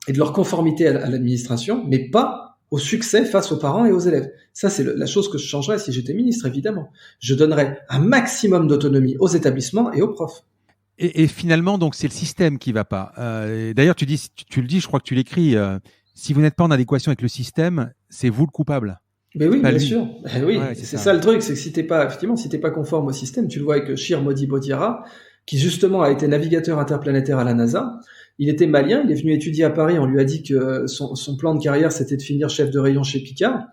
et de leur conformité à l'administration, mais pas au succès face aux parents et aux élèves. Ça, c'est la chose que je changerais si j'étais ministre, évidemment. Je donnerais un maximum d'autonomie aux établissements et aux profs. Et finalement, donc, c'est le système qui va pas. D'ailleurs, tu le dis, je crois que tu l'écris, si vous n'êtes pas en adéquation avec le système, c'est vous le coupable. Mais oui, bien sûr. Oui, ouais, c'est ça le truc, c'est que si t'es pas conforme au système, tu le vois avec Shir Modi-Bodiara, qui justement a été navigateur interplanétaire à la NASA. Il était malien, il est venu étudier à Paris, on lui a dit que son plan de carrière c'était de finir chef de rayon chez Picard.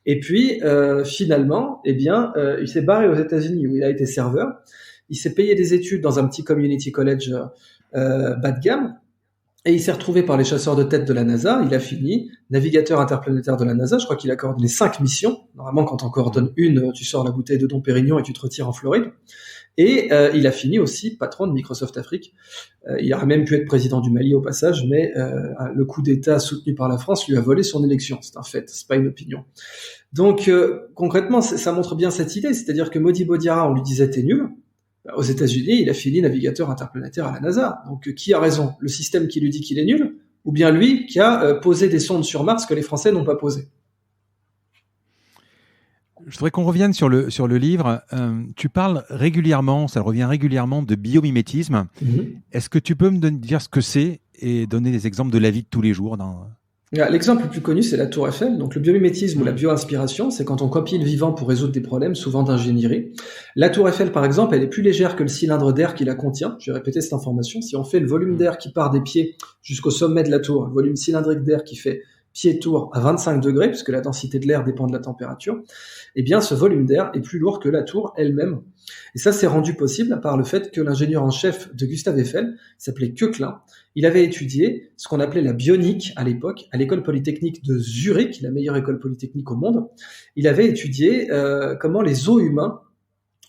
Et puis finalement, il s'est barré aux États-Unis où il a été serveur. Il s'est payé des études dans un petit community college bas de gamme. Et il s'est retrouvé par les chasseurs de tête de la NASA. Il a fini navigateur interplanétaire de la NASA. Je crois qu'il a coordonné 5 missions. Normalement, quand on coordonne une, tu sors la bouteille de Dom Pérignon et tu te retires en Floride. Et il a fini aussi patron de Microsoft Afrique. Il aurait même pu être président du Mali au passage, mais le coup d'État soutenu par la France lui a volé son élection. C'est un fait, c'est pas une opinion. Donc concrètement, ça montre bien cette idée. C'est-à-dire que Modi-Bodiara, on lui disait t'es nul. Aux États-Unis, il a fini navigateur interplanétaire à la NASA. Donc, qui a raison? Le système qui lui dit qu'il est nul, ou bien lui qui a posé des sondes sur Mars que les Français n'ont pas posées? Je voudrais qu'on revienne sur le livre. Tu parles régulièrement, ça revient régulièrement, de biomimétisme. Est-ce que tu peux me dire ce que c'est et donner des exemples de la vie de tous les jours L'exemple le plus connu, c'est la tour Eiffel. Donc le biomimétisme ou la bioinspiration, c'est quand on copie le vivant pour résoudre des problèmes, souvent d'ingénierie. La tour Eiffel, par exemple, elle est plus légère que le cylindre d'air qui la contient. Je vais répéter cette information. Si on fait le volume d'air qui part des pieds jusqu'au sommet de la tour, le volume cylindrique d'air qui fait pied-tour à 25 degrés, puisque la densité de l'air dépend de la température, eh bien ce volume d'air est plus lourd que la tour elle-même. Et ça, c'est rendu possible par le fait que l'ingénieur en chef de Gustave Eiffel s'appelait Koechlin. Il avait étudié ce qu'on appelait la bionique à l'époque, à l'école polytechnique de Zurich, la meilleure école polytechnique au monde. Il avait étudié comment les os humains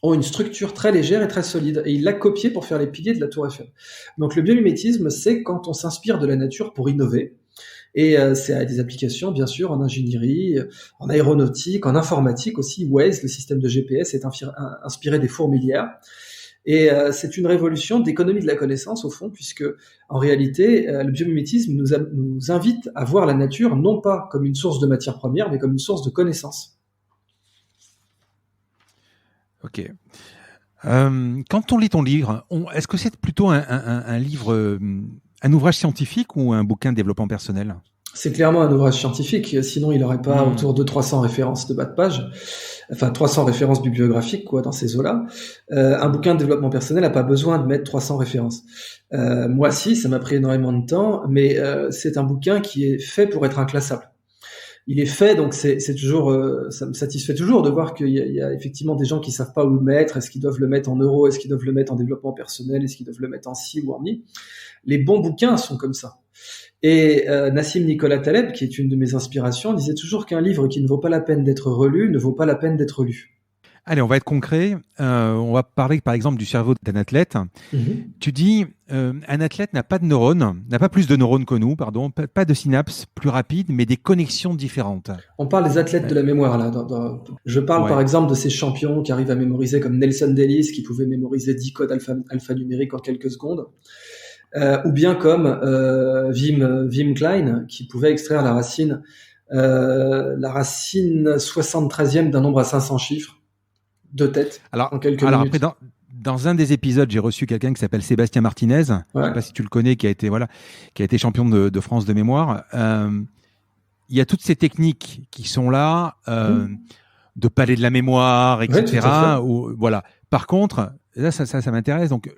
ont une structure très légère et très solide. Et il l'a copié pour faire les piliers de la tour Eiffel. Donc le biomimétisme, c'est quand on s'inspire de la nature pour innover. Et c'est à des applications, bien sûr, en ingénierie, en aéronautique, en informatique aussi. Waze, le système de GPS, est inspiré des fourmilières. Et c'est une révolution d'économie de la connaissance, au fond, puisque en réalité, le biomimétisme nous invite à voir la nature non pas comme une source de matière première, mais comme une source de connaissance. Ok. Quand on lit ton livre, est-ce que c'est plutôt un livre, un ouvrage scientifique ou un bouquin de développement personnel? C'est clairement un ouvrage scientifique, sinon il n'aurait pas autour de 300 références de bas de page, enfin 300 références bibliographiques quoi dans ces eaux-là. Un bouquin de développement personnel n'a pas besoin de mettre 300 références. Moi si, ça m'a pris énormément de temps, mais c'est un bouquin qui est fait pour être inclassable. Il est fait, donc c'est toujours, ça me satisfait toujours de voir qu'il y a effectivement des gens qui savent pas où le mettre. Est-ce qu'ils doivent le mettre en euros? Est-ce qu'ils doivent le mettre en développement personnel? Est-ce qu'ils doivent le mettre en ci ou en mi? Les bons bouquins sont comme ça. Et Nassim Nicolas Taleb, qui est une de mes inspirations, disait toujours qu'un livre qui ne vaut pas la peine d'être relu ne vaut pas la peine d'être lu. Allez, on va être concret. On va parler par exemple du cerveau d'un athlète. Tu dis, un athlète n'a pas plus de neurones que nous, pas de synapses plus rapides, mais des connexions différentes. On parle des athlètes de la mémoire là. Je parle par exemple de ces champions qui arrivent à mémoriser comme Nelson Dellis, qui pouvait mémoriser 10 codes alphanumériques en quelques secondes. Ou bien comme Wim Klein, qui pouvait extraire la racine 73e d'un nombre à 500 chiffres de tête en quelques minutes. Après, dans un des épisodes, j'ai reçu quelqu'un qui s'appelle Sébastien Martinez. Je ne sais pas si tu le connais, qui a été champion de France de mémoire. Il y a toutes ces techniques qui sont là, de palais de la mémoire, etc. Voilà. Par contre, là, ça m'intéresse. Donc,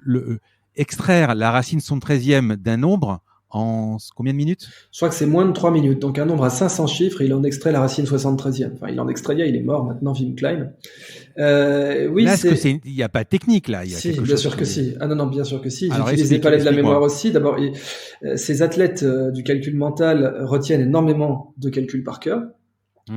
extraire la racine 73e d'un nombre en combien de minutes? Je crois que c'est moins de 3 minutes. Donc un nombre à 500 chiffres, il en extrait la racine 73e. Enfin, il en extrayait, il est mort maintenant, Wim Klein. Oui, là, il n'y a pas de technique, là. Si, bien sûr que si. Ah non, bien sûr que si. J'utilise les palais de la mémoire aussi. D'abord, ces athlètes du calcul mental retiennent énormément de calculs par cœur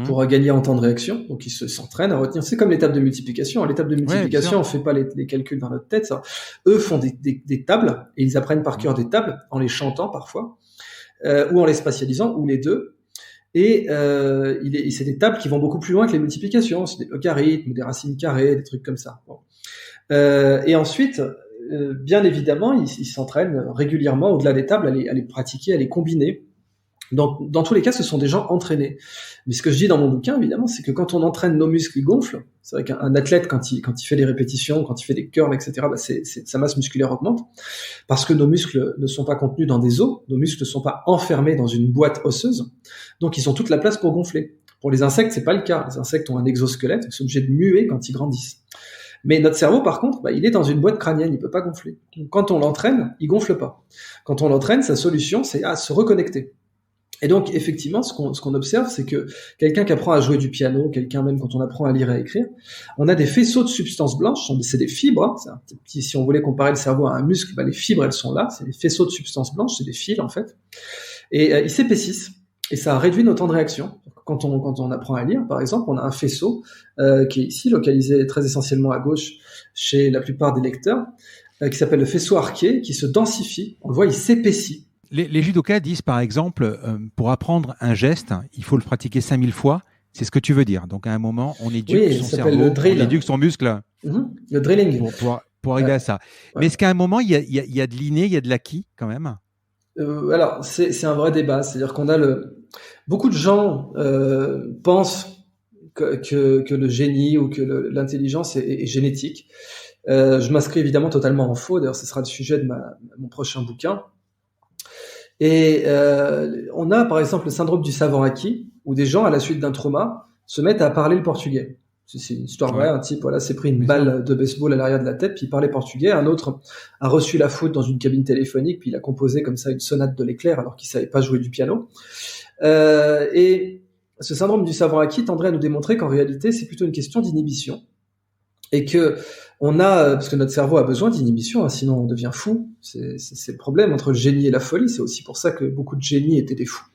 pour gagner en temps de réaction. Donc, ils s'entraînent à retenir. C'est comme l'étape de multiplication. À l'étape de multiplication, on fait pas les calculs dans notre tête. Ça. Eux font des tables et ils apprennent par cœur des tables en les chantant parfois ou en les spatialisant ou les deux. Et c'est des tables qui vont beaucoup plus loin que les multiplications. C'est des logarithmes, des racines carrées, des trucs comme ça. Bon. Et ensuite, bien évidemment, ils s'entraînent régulièrement au-delà des tables à les pratiquer, à les combiner. Dans tous les cas, ce sont des gens entraînés. Mais ce que je dis dans mon bouquin, évidemment, c'est que quand on entraîne nos muscles, ils gonflent. C'est vrai qu'un athlète, quand il fait des répétitions, quand il fait des curls, etc., sa masse musculaire augmente. Parce que nos muscles ne sont pas contenus dans des os, nos muscles ne sont pas enfermés dans une boîte osseuse. Donc, ils ont toute la place pour gonfler. Pour les insectes, c'est pas le cas. Les insectes ont un exosquelette, ils sont obligés de muer quand ils grandissent. Mais notre cerveau, par contre, il est dans une boîte crânienne, il peut pas gonfler. Donc, quand on l'entraîne, il gonfle pas. Quand on l'entraîne, sa solution, c'est à se reconnecter. Et donc, effectivement, ce qu'on observe, c'est que quelqu'un qui apprend à jouer du piano, quelqu'un même quand on apprend à lire et à écrire, on a des faisceaux de substances blanches, c'est des fibres, hein, c'est un petit, si on voulait comparer le cerveau à un muscle, les fibres, elles sont là, c'est des faisceaux de substances blanches, c'est des fils, en fait. Et ils s'épaississent, et ça réduit nos temps de réaction. Quand on apprend à lire, par exemple, on a un faisceau qui est ici, localisé très essentiellement à gauche chez la plupart des lecteurs, qui s'appelle le faisceau arqué, qui se densifie, on le voit, il s'épaissit. Les judokas disent par exemple, pour apprendre un geste, il faut le pratiquer 5000 fois. C'est ce que tu veux dire. Donc à un moment, on éduque son cerveau, on éduque son muscle. Le drilling. Pour arriver à ça. Ouais. Mais est-ce qu'à un moment, il y a de l'inné, il y a de l'acquis quand même? Alors, c'est un vrai débat. C'est-à-dire qu'on a beaucoup de gens pensent que le génie ou que l'intelligence est génétique. Je m'inscris évidemment totalement en faux. D'ailleurs, ce sera le sujet de mon prochain bouquin. Et on a par exemple le syndrome du savant acquis, où des gens, à la suite d'un trauma, se mettent à parler le portugais. C'est une histoire vraie, un type s'est pris une balle de baseball à l'arrière de la tête, puis il parlait portugais. Un autre a reçu la foudre dans une cabine téléphonique, puis il a composé comme ça une sonate de l'éclair alors qu'il savait pas jouer du piano. Et ce syndrome du savant acquis tendrait à nous démontrer qu'en réalité, c'est plutôt une question d'inhibition. Et que parce que notre cerveau a besoin d'inhibition, sinon on devient fou. C'est le problème entre le génie et la folie. C'est aussi pour ça que beaucoup de génies étaient des fous.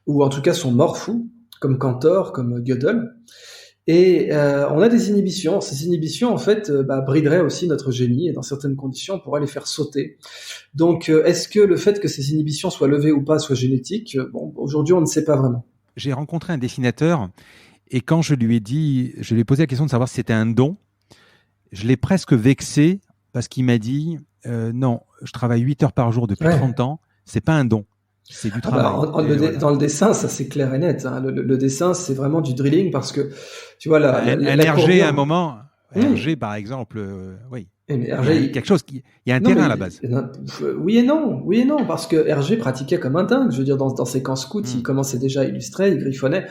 Ou en tout cas sont morts fous, comme Cantor, comme Gödel. Et on a des inhibitions. Ces inhibitions, en fait, brideraient aussi notre génie, et dans certaines conditions, on pourrait les faire sauter. Donc, est-ce que le fait que ces inhibitions soient levées ou pas soit génétique? Aujourd'hui, on ne sait pas vraiment. J'ai rencontré un dessinateur, et quand je lui ai posé la question de savoir si c'était un don, je l'ai presque vexé, parce qu'il m'a dit non, je travaille 8 heures par jour depuis 30 ans, c'est pas un don. C'est du travail. Dans le dessin, ça c'est clair et net. Hein. Le dessin, c'est vraiment du drilling parce que, tu vois, un RG à un moment, RG par exemple, oui. Mais RG, quelque chose il y a un terrain à la base. Oui et non, parce que RG pratiquait comme un dingue. Je veux dire, dans ses camps scouts, il commençait déjà à illustrer, il griffonnait.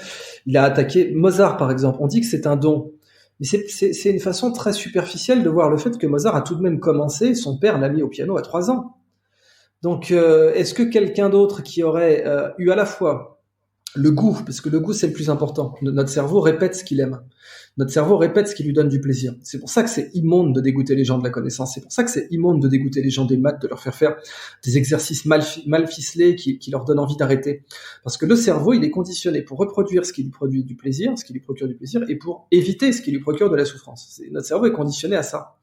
Il a attaqué Mozart, par exemple. On dit que c'est un don. Mais c'est une façon très superficielle de voir le fait que Mozart a tout de même commencé. Son père l'a mis au piano à 3 ans. Donc, est-ce que quelqu'un d'autre qui aurait eu à la fois le goût, parce que le goût c'est le plus important, notre cerveau répète ce qu'il aime, notre cerveau répète ce qui lui donne du plaisir. C'est pour ça que c'est immonde de dégoûter les gens de la connaissance, c'est pour ça que c'est immonde de dégoûter les gens des maths, de leur faire des exercices mal ficelés qui leur donnent envie d'arrêter. Parce que le cerveau, il est conditionné pour reproduire ce qui lui produit du plaisir, ce qui lui procure du plaisir, et pour éviter ce qui lui procure de la souffrance. Notre cerveau est conditionné à ça.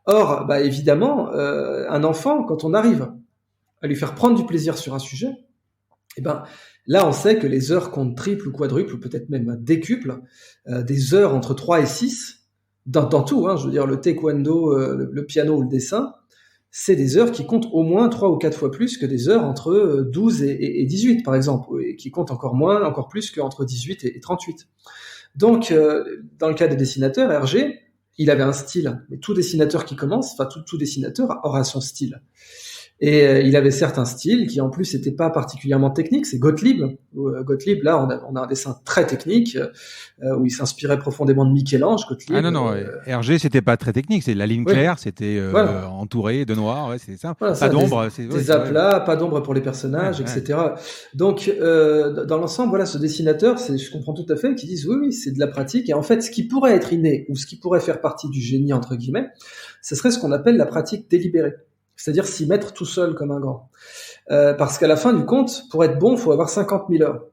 Or, évidemment, un enfant, quand on arrive à lui faire prendre du plaisir sur un sujet, là, on sait que les heures comptent triple ou quadruple, ou peut-être même décuple, des heures entre 3 et 6, dans tout, je veux dire, le taekwondo, le piano ou le dessin, c'est des heures qui comptent au moins 3 ou 4 fois plus que des heures entre 12 et 18, par exemple, et qui comptent encore plus qu'entre 18 et 38. Donc, dans le cas des dessinateurs, Hergé, il avait un style, mais tout dessinateur qui commence, tout dessinateur aura son style. Et il avait certes un style qui en plus n'était pas particulièrement technique, c'est Gottlieb. Gottlieb, là, on a un dessin très technique où il s'inspirait profondément de Michel-Ange. Gottlieb, Hergé, c'était pas très technique, c'est la ligne claire, c'était entouré de noir, c'est ça. Voilà, pas d'ombre, des aplats, pas d'ombre pour les personnages, etc. Donc, dans l'ensemble, ce dessinateur, je comprends tout à fait qu'ils disent oui, c'est de la pratique. Et en fait, ce qui pourrait être inné ou ce qui pourrait faire partie du génie entre guillemets, ce serait ce qu'on appelle la pratique délibérée. C'est-à-dire s'y mettre tout seul comme un grand. Parce qu'à la fin du compte, pour être bon, il faut avoir 50 000 heures.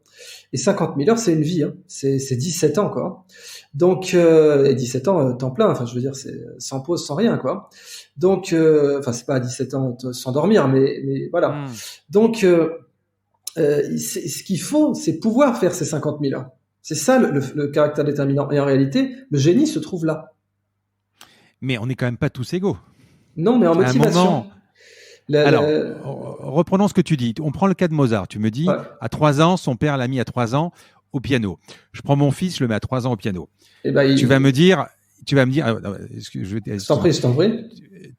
Et 50 000 heures, c'est une vie. C'est 17 ans, quoi. Donc, et 17 ans, temps plein. Enfin, je veux dire, c'est sans pause, sans rien, quoi. Donc, c'est pas à 17 ans sans dormir, mais voilà. Donc, ce qu'il faut, c'est pouvoir faire ces 50 000 heures. C'est ça le caractère déterminant. Et en réalité, le génie se trouve là. Mais on n'est quand même pas tous égaux. Non, mais en motivation. Alors, reprenons ce que tu dis. On prend le cas de Mozart. Tu me dis, Ouais. à 3 ans, son père l'a mis à 3 ans au piano. Je prends mon fils, je le mets à 3 ans au piano. Et ben, Tu vas me dire, je t'en prie, je t'en prie.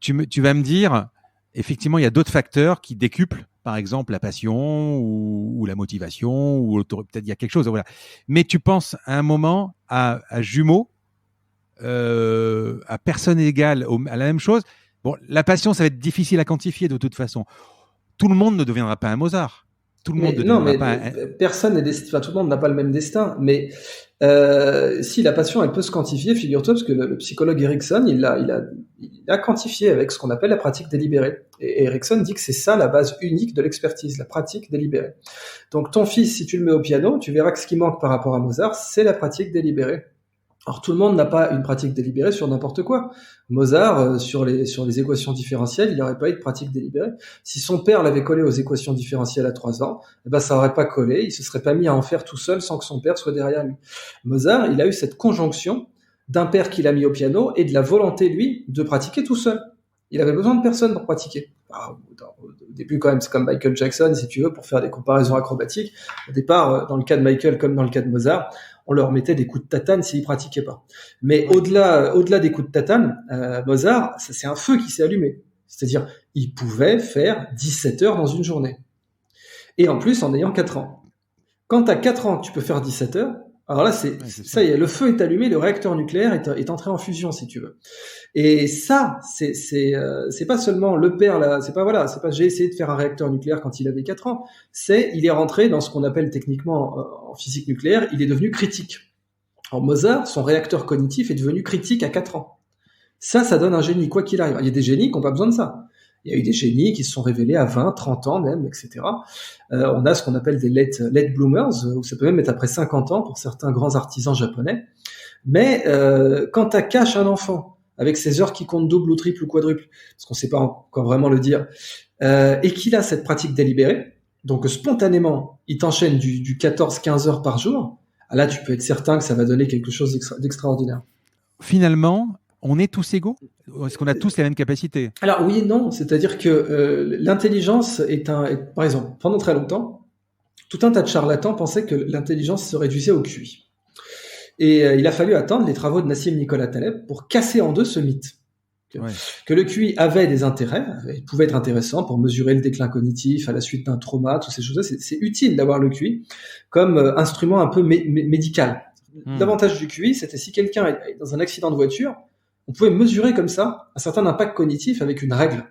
tu vas me dire, effectivement, il y a d'autres facteurs qui décuplent, par exemple la passion ou la motivation, ou peut-être il y a quelque chose. Voilà. Mais tu penses à un moment à jumeaux, à personne égale, à la même chose. Bon, la passion, ça va être difficile à quantifier de toute façon. Tout le monde ne deviendra pas un Mozart. Tout le monde ne deviendra pas personne n'est destiné. Enfin, tout le monde n'a pas le même destin. Mais si la passion, elle peut se quantifier, figure-toi, parce que le psychologue Erikson, il a quantifié avec ce qu'on appelle la pratique délibérée. Et Erikson dit que c'est ça la base unique de l'expertise, la pratique délibérée. Donc ton fils, si tu le mets au piano, tu verras que ce qui manque par rapport à Mozart, c'est la pratique délibérée. Alors tout le monde n'a pas une pratique délibérée sur n'importe quoi. Mozart, sur les équations différentielles, il n'aurait pas eu de pratique délibérée. Si son père l'avait collé aux équations différentielles à 3 ans, eh ben ça n'aurait pas collé, il se serait pas mis à en faire tout seul sans que son père soit derrière lui. Mozart, il a eu cette conjonction d'un père qui l'a mis au piano et de la volonté, lui, de pratiquer tout seul. Il avait besoin de personne pour pratiquer. Alors, au début, quand même, c'est comme Michael Jackson, si tu veux, pour faire des comparaisons acrobatiques. Au départ, dans le cas de Michael comme dans le cas de Mozart, on leur mettait des coups de tatane s'ils pratiquaient pas. Mais au-delà des coups de tatane, Mozart, ça, c'est un feu qui s'est allumé. C'est-à-dire, il pouvait faire 17 heures dans une journée. Et en plus, en ayant 4 ans. Quand t'as 4 ans, tu peux faire 17 heures. Alors là, ça y est, le feu est allumé, le réacteur nucléaire est entré en fusion, si tu veux. Et ça, c'est pas seulement le père là, c'est pas j'ai essayé de faire un réacteur nucléaire quand il avait 4 ans. Il est rentré dans ce qu'on appelle techniquement en physique nucléaire, il est devenu critique. Alors Mozart, son réacteur cognitif est devenu critique à 4 ans. Ça donne un génie, quoi qu'il arrive. Il y a des génies qui n'ont pas besoin de ça. Il y a eu des génies qui se sont révélés à 20, 30 ans même, etc. On a ce qu'on appelle des late bloomers, où ça peut même être après 50 ans pour certains grands artisans japonais. Mais quand tu caches un enfant avec ses heures qui comptent double ou triple ou quadruple, parce qu'on ne sait pas encore vraiment le dire, et qu'il a cette pratique délibérée, donc spontanément, il t'enchaîne du 14-15 heures par jour, là tu peux être certain que ça va donner quelque chose d'extraordinaire. Finalement, on est tous égaux ? Est-ce qu'on a tous les mêmes capacités ? Alors oui et non, c'est-à-dire que l'intelligence par exemple, pendant très longtemps, tout un tas de charlatans pensaient que l'intelligence se réduisait au QI. Et il a fallu attendre les travaux de Nassim Nicolas Taleb pour casser en deux ce mythe. Que le QI avait des intérêts, il pouvait être intéressant pour mesurer le déclin cognitif à la suite d'un trauma, toutes ces choses-là. C'est utile d'avoir le QI comme instrument un peu médical. L'avantage du QI, c'était si quelqu'un est dans un accident de voiture, on pouvait mesurer comme ça un certain impact cognitif avec une règle.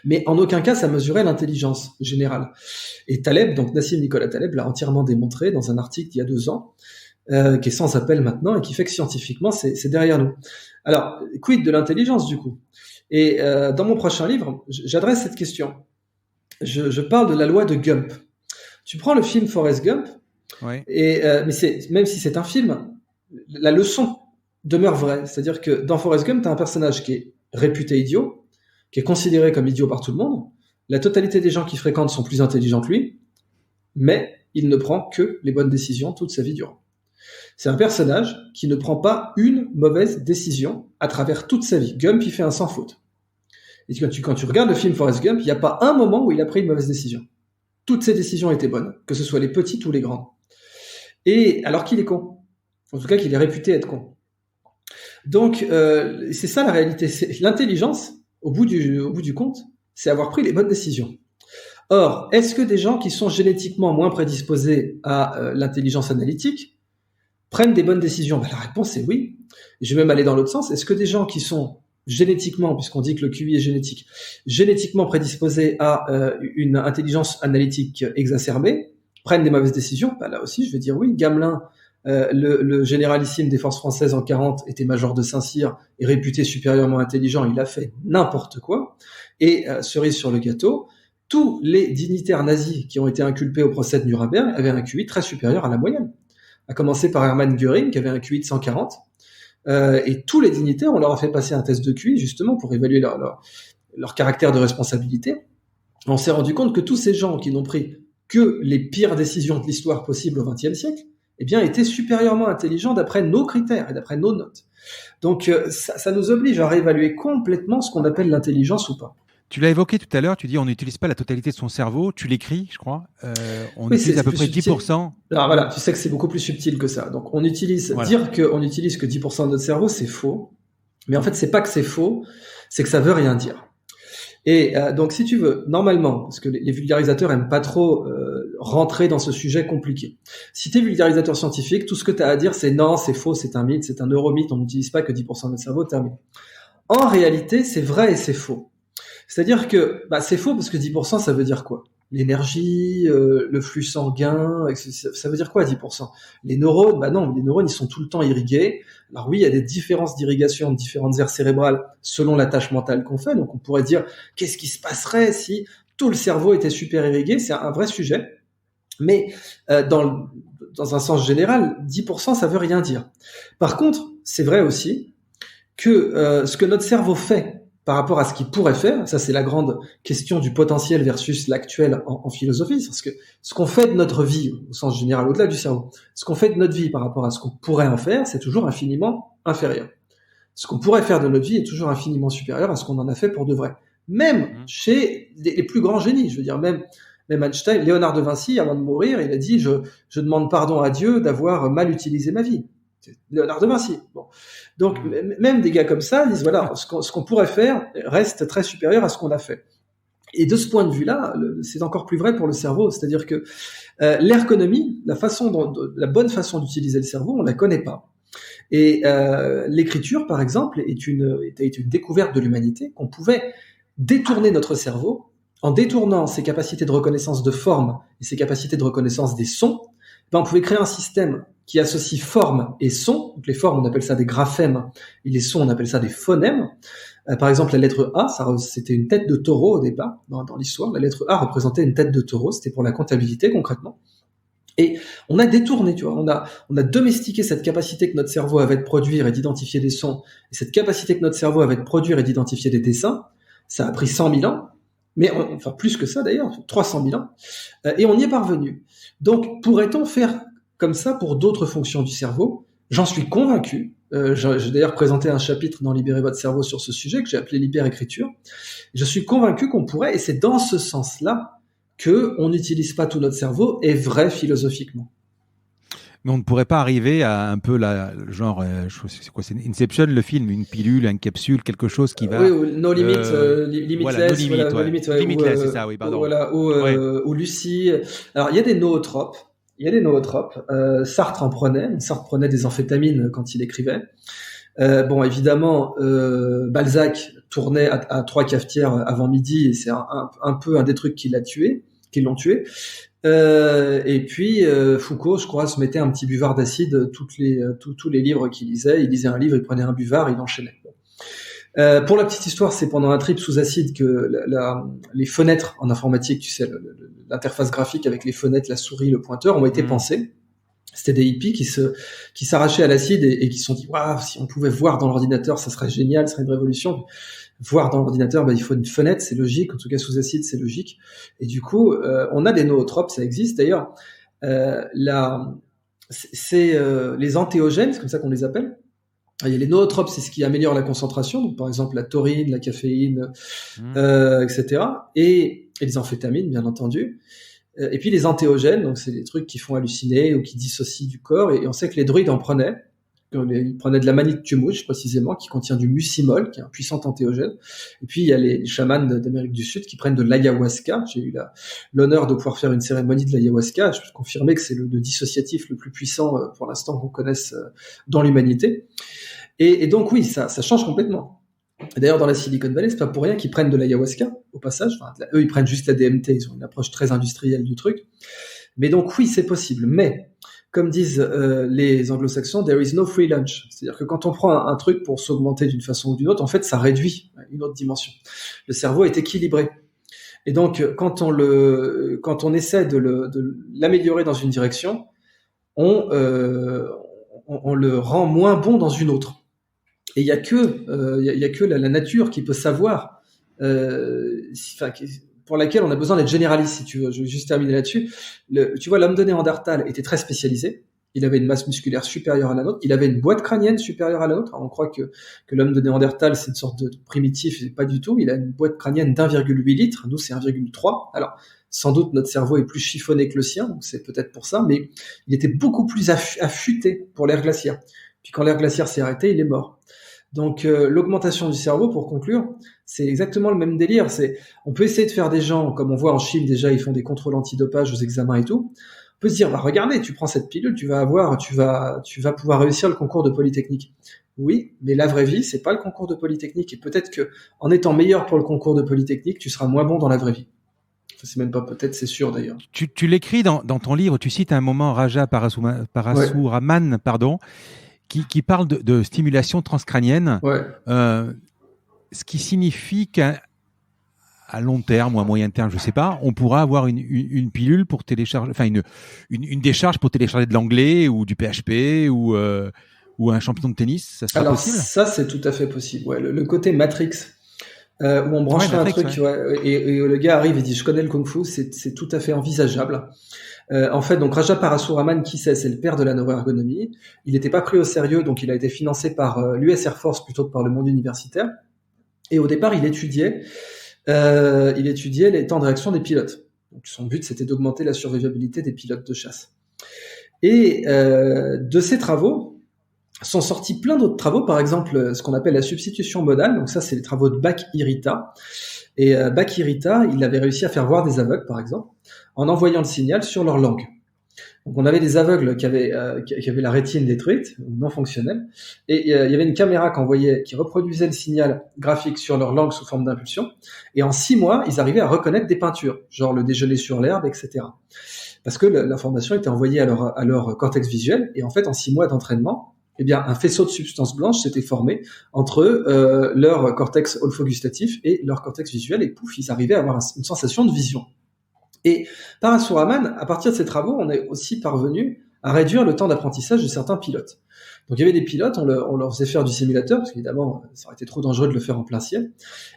Mais en aucun cas, ça mesurait l'intelligence générale. Et Taleb, donc Nassim Nicolas Taleb, l'a entièrement démontré dans un article d'il y a 2 ans, qui est sans appel maintenant et qui fait que scientifiquement, c'est derrière nous. Alors, quid de l'intelligence du coup ? Et dans mon prochain livre, j'adresse cette question. Je parle de la loi de Gump. Tu prends le film Forrest Gump, et mais même si c'est un film, la leçon demeure vraie. C'est-à-dire que dans Forrest Gump, tu as un personnage qui est réputé idiot, qui est considéré comme idiot par tout le monde. La totalité des gens qui fréquentent sont plus intelligents que lui, mais il ne prend que les bonnes décisions toute sa vie durant. C'est un personnage qui ne prend pas une mauvaise décision à travers toute sa vie. Gump, il fait un sans faute. Et quand tu regardes le film Forrest Gump, il n'y a pas un moment où il a pris une mauvaise décision. Toutes ses décisions étaient bonnes, que ce soit les petites ou les grandes. Et alors qu'il est con. En tout cas, qu'il est réputé être con. Donc, c'est ça la réalité. L'intelligence, au bout du compte, c'est avoir pris les bonnes décisions. Or, est-ce que des gens qui sont génétiquement moins prédisposés à l'intelligence analytique prennent des bonnes décisions ? La réponse est oui. Et je vais même aller dans l'autre sens. Est-ce que des gens qui sont génétiquement, puisqu'on dit que le QI est génétique, génétiquement prédisposés à une intelligence analytique exacerbée, prennent des mauvaises décisions ? Là aussi, je vais dire oui. Gamelin, le généralissime des forces françaises en 40, était major de Saint-Cyr et réputé supérieurement intelligent. Il a fait n'importe quoi. Et cerise sur le gâteau, tous les dignitaires nazis qui ont été inculpés au procès de Nuremberg avaient un QI très supérieur à la moyenne. À commencer par Hermann Göring, qui avait un QI de 140. Et tous les dignitaires, on leur a fait passer un test de QI, justement, pour évaluer leur caractère de responsabilité. On s'est rendu compte que tous ces gens qui n'ont pris que les pires décisions de l'histoire possible au XXe siècle, eh bien, étaient supérieurement intelligents d'après nos critères et d'après nos notes. Donc, ça nous oblige à réévaluer complètement ce qu'on appelle l'intelligence ou pas. Tu l'as évoqué tout à l'heure, tu dis on n'utilise pas la totalité de son cerveau, tu l'écris, je crois. On Oui, utilise à peu près subtil. 10%. Alors voilà, tu sais que c'est beaucoup plus subtil que ça. Donc dire qu'on utilise que 10% de notre cerveau, c'est faux. Mais en fait, c'est pas que c'est faux, c'est que ça veut rien dire. Et donc, si tu veux, normalement, parce que les vulgarisateurs aiment pas trop rentrer dans ce sujet compliqué. Si tu es vulgarisateur scientifique, tout ce que tu as à dire, c'est non, c'est faux, c'est un mythe, c'est un neuromythe, on n'utilise pas que 10% de notre cerveau, terminé. En réalité, c'est vrai et c'est faux. C'est-à-dire que c'est faux parce que 10%, ça veut dire quoi? L'énergie, le flux sanguin, ça veut dire quoi 10%? Les neurones, non, les neurones, ils sont tout le temps irrigués. Alors oui, il y a des différences d'irrigation de différentes aires cérébrales selon la tâche mentale qu'on fait. Donc on pourrait dire, qu'est-ce qui se passerait si tout le cerveau était super irrigué? C'est un vrai sujet. Mais dans un sens général, 10%, ça veut rien dire. Par contre, c'est vrai aussi que ce que notre cerveau fait par rapport à ce qu'il pourrait faire, ça c'est la grande question du potentiel versus l'actuel en philosophie, parce que ce qu'on fait de notre vie, au sens général, au-delà du cerveau, ce qu'on fait de notre vie par rapport à ce qu'on pourrait en faire, c'est toujours infiniment inférieur. Ce qu'on pourrait faire de notre vie est toujours infiniment supérieur à ce qu'on en a fait pour de vrai. Même chez les plus grands génies, je veux dire, même Einstein, Léonard de Vinci, avant de mourir, il a dit « je demande pardon à Dieu d'avoir mal utilisé ma vie ». Léonard de Vinci. Bon. Donc, même des gars comme ça disent, voilà, ce qu'on pourrait faire reste très supérieur à ce qu'on a fait. Et de ce point de vue-là, c'est encore plus vrai pour le cerveau. C'est-à-dire que l'ergonomie, la bonne façon d'utiliser le cerveau, on la connaît pas. Et l'écriture, par exemple, est une découverte de l'humanité, qu'on pouvait détourner notre cerveau en détournant ses capacités de reconnaissance de forme et ses capacités de reconnaissance des sons. On pouvait créer un système qui associe forme et son. Donc les formes, on appelle ça des graphèmes, et les sons, on appelle ça des phonèmes. Par exemple, la lettre A, c'était une tête de taureau au départ, dans l'histoire. La lettre A représentait une tête de taureau, c'était pour la comptabilité concrètement. Et on a détourné, tu vois, on a domestiqué cette capacité que notre cerveau avait de produire et d'identifier des sons, et cette capacité que notre cerveau avait de produire et d'identifier des dessins. Ça a pris 100 000 ans, mais enfin plus que ça d'ailleurs, 300 000 ans, et on y est parvenu. Donc, pourrait-on faire comme ça pour d'autres fonctions du cerveau? J'en suis convaincu. J'ai d'ailleurs présenté un chapitre dans Libérer votre cerveau sur ce sujet que j'ai appelé Libère-écriture. Je suis convaincu qu'on pourrait, et c'est dans ce sens-là qu'on n'utilise pas tout notre cerveau, est vrai philosophiquement. Mais on ne pourrait pas arriver à un peu genre, c'est quoi, c'est Inception, le film, une pilule, une capsule, quelque chose qui va... Oui, No Limit, Limitless, Limitless, c'est ça, oui, pardon. Voilà, ou Lucie. Alors, il y a des nootropes. Sartre en prenait. Sartre prenait des amphétamines quand il écrivait. Bon, évidemment, Balzac tournait à 3 cafetières avant midi, et c'est un peu un des trucs qui l'ont tué. Et puis Foucault, je crois, se mettait un petit buvard d'acide tous les livres qu'il lisait. Il lisait un livre, il prenait un buvard, il enchaînait. Pour la petite histoire, c'est pendant un trip sous acide que les fenêtres en informatique, tu sais, l'interface graphique avec les fenêtres, la souris, le pointeur, ont été pensées. C'était des hippies qui s'arrachaient à l'acide et qui se sont dit, waouh, si on pouvait voir dans l'ordinateur, ça serait génial, ça serait une révolution. Voir dans l'ordinateur, il faut une fenêtre, c'est logique. En tout cas, sous acide, c'est logique. Et du coup, on a des nootropes, ça existe. D'ailleurs, les antéogènes, c'est comme ça qu'on les appelle. Il y a les nootropes, c'est ce qui améliore la concentration. Donc, par exemple, la taurine, la caféine, etc. Et les amphétamines, bien entendu. Et puis les antéogènes, donc c'est des trucs qui font halluciner ou qui dissocient du corps. Et on sait que les druides en prenaient. Ils prenaient de la manite tumouche, précisément, qui contient du mucimol, qui est un puissant antéogène. Et puis, il y a les chamans d'Amérique du Sud qui prennent de l'ayahuasca. J'ai eu l'honneur de pouvoir faire une cérémonie de l'ayahuasca. Je peux confirmer que c'est le dissociatif le plus puissant, pour l'instant, qu'on connaisse dans l'humanité. Et donc, oui, ça change complètement. D'ailleurs, dans la Silicon Valley, c'est pas pour rien qu'ils prennent de l'ayahuasca, au passage. Enfin, eux, ils prennent juste la DMT. Ils ont une approche très industrielle du truc. Mais donc, oui, c'est possible. Mais, comme disent les anglo-saxons, there is no free lunch. C'est-à-dire que quand on prend un truc pour s'augmenter d'une façon ou d'une autre, en fait, ça réduit une autre dimension. Le cerveau est équilibré. Et donc, quand on essaie de l'améliorer dans une direction, on le rend moins bon dans une autre. Et il y a que la nature qui peut savoir, pour laquelle on a besoin d'être généraliste, si tu veux. Je vais juste terminer là-dessus. Tu vois, l'homme de Néandertal était très spécialisé. il avait une masse musculaire supérieure à la nôtre, il avait une boîte crânienne supérieure à la nôtre. Alors, on croit que l'homme de Néandertal, c'est une sorte de primitif, pas du tout. Il a une boîte crânienne d'1,8 litre, nous c'est 1,3. Alors, sans doute notre cerveau est plus chiffonné que le sien, donc c'est peut-être pour ça, mais il était beaucoup plus affûté pour l'ère glaciaire. Puis quand l'ère glaciaire s'est arrêtée, il est mort. Donc l'augmentation du cerveau, pour conclure, c'est exactement le même délire. On peut essayer de faire des gens, comme on voit en Chine déjà, ils font des contrôles antidopage aux examens et tout. On peut se dire, bah regardez, tu prends cette pilule, tu vas pouvoir réussir le concours de Polytechnique. Oui, mais la vraie vie, c'est pas le concours de Polytechnique. Et peut-être que en étant meilleur pour le concours de Polytechnique, tu seras moins bon dans la vraie vie. C'est même pas peut-être, c'est sûr d'ailleurs. Tu l'écris dans ton livre, tu cites à un moment Raja Parasuraman, pardon, qui parle de stimulation transcrânienne, ouais. Ce qui signifie qu'à long terme ou à moyen terme, je sais pas, on pourra avoir une pilule pour télécharger, enfin une décharge pour télécharger de l'anglais ou du PHP ou un champion de tennis, ça sera possible ? Alors ça, c'est tout à fait possible. Ouais, le côté Matrix, où on brancherait un truc, et le gars arrive et dit je connais le kung-fu, c'est tout à fait envisageable. En fait, donc Raja Parasuraman, qui c'est le père de la neuroergonomie. Il n'était pas pris au sérieux, donc il a été financé par l'US Air Force plutôt que par le monde universitaire. Et au départ, il étudiait les temps de réaction des pilotes. Donc son but, c'était d'augmenter la survivabilité des pilotes de chasse. Et de ces travaux sont sortis plein d'autres travaux, par exemple ce qu'on appelle la substitution modale. Donc ça, c'est les travaux de Bach-Hirita. Et Bach-Hirita, il avait réussi à faire voir des aveugles, par exemple, en envoyant le signal sur leur langue. Donc on avait des aveugles qui avaient la rétine détruite, non fonctionnelle, et il y avait une caméra qui reproduisait le signal graphique sur leur langue sous forme d'impulsion. Et en 6 mois, ils arrivaient à reconnaître des peintures, genre le déjeuner sur l'herbe, etc. Parce que l'information était envoyée à leur cortex visuel. Et en fait, en 6 mois d'entraînement, eh bien, un faisceau de substances blanches s'était formé entre leur cortex olfagustatif et leur cortex visuel, et pouf, ils arrivaient à avoir une sensation de vision. Et Parasuraman, à partir de ces travaux, on est aussi parvenu à réduire le temps d'apprentissage de certains pilotes. Donc il y avait des pilotes, on leur faisait faire du simulateur, parce qu'évidemment, ça aurait été trop dangereux de le faire en plein ciel,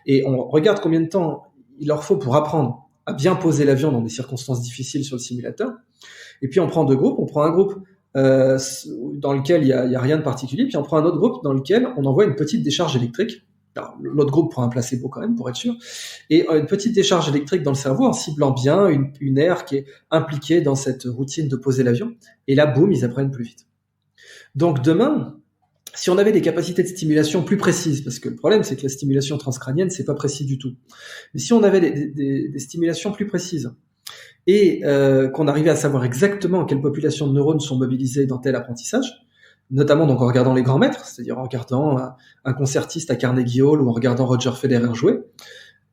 et on regarde combien de temps il leur faut pour apprendre à bien poser l'avion dans des circonstances difficiles sur le simulateur, et puis on prend 2 groupes, on prend un groupe dans lequel il y a rien de particulier, puis on prend un autre groupe dans lequel on envoie une petite décharge électrique. Alors, l'autre groupe prend un placebo quand même pour être sûr, et une petite décharge électrique dans le cerveau en ciblant bien une aire qui est impliquée dans cette routine de poser l'avion, et là, boum, ils apprennent plus vite. Donc demain, si on avait des capacités de stimulation plus précises, parce que le problème c'est que la stimulation transcrânienne c'est pas précis du tout, mais si on avait des stimulations plus précises, et qu'on arrivait à savoir exactement quelles populations de neurones sont mobilisées dans tel apprentissage, notamment donc en regardant les grands maîtres, c'est-à-dire en regardant un concertiste à Carnegie Hall ou en regardant Roger Federer jouer,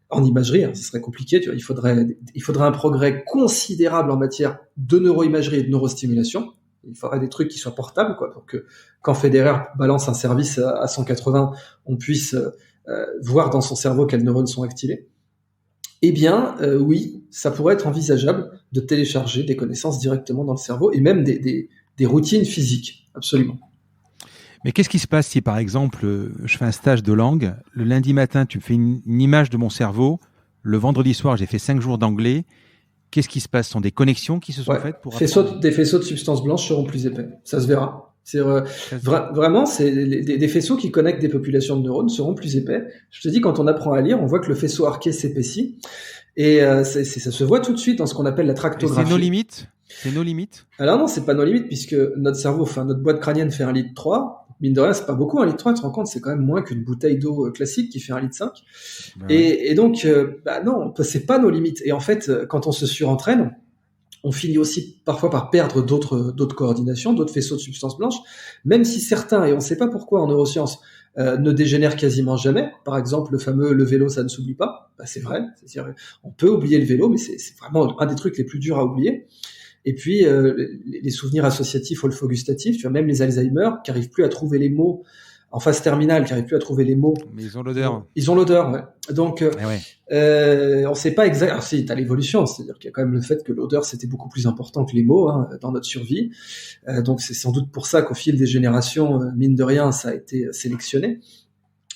en imagerie, ce serait compliqué, tu vois, il faudrait un progrès considérable en matière de neuroimagerie et de neurostimulation. Il faudrait des trucs qui soient portables, quoi, pour que quand Federer balance un service à 180, on puisse voir dans son cerveau quels neurones sont activés. Eh bien, oui, ça pourrait être envisageable de télécharger des connaissances directement dans le cerveau et même des routines physiques, absolument. Mais qu'est-ce qui se passe si, par exemple, je fais un stage de langue, le lundi matin, tu me fais une image de mon cerveau, le vendredi soir, j'ai fait 5 jours d'anglais, qu'est-ce qui se passe ? Ce sont des connexions qui se sont faites pour des faisceaux de substances blanches seront plus épais, ça se verra. C'est vraiment, c'est des faisceaux qui connectent des populations de neurones seront plus épais. Je te dis, quand on apprend à lire, on voit que le faisceau arqué s'épaissit, et ça se voit tout de suite dans ce qu'on appelle la tractographie. Et c'est nos limites ? C'est nos limites ? Alors non, c'est pas nos limites, puisque notre cerveau, notre boîte crânienne fait 1,3 litre. Mine de rien, c'est pas beaucoup, 1,3 litre, tu te rends compte, c'est quand même moins qu'une bouteille d'eau classique qui fait 1,5 litre. Et donc, non, c'est pas nos limites. Et en fait, quand on se surentraîne, on finit aussi parfois par perdre d'autres coordinations, d'autres faisceaux de substances blanches, même si certains, et on ne sait pas pourquoi en neurosciences, ne dégénèrent quasiment jamais. Par exemple, le vélo, ça ne s'oublie pas. C'est vrai. C'est-à-dire, on peut oublier le vélo, mais c'est vraiment un des trucs les plus durs à oublier. Et puis, les souvenirs associatifs olfagustatifs, tu vois, même les Alzheimer, qui n'arrivent plus à trouver les mots en phase terminale, qui n'arrivent plus à trouver les mots. Mais ils ont l'odeur. Ils ont l'odeur, ouais. Donc, on ne sait pas exactement. Alors, si, tu as l'évolution, c'est-à-dire qu'il y a quand même le fait que l'odeur, c'était beaucoup plus important que les mots dans notre survie. Donc, c'est sans doute pour ça qu'au fil des générations, mine de rien, ça a été sélectionné.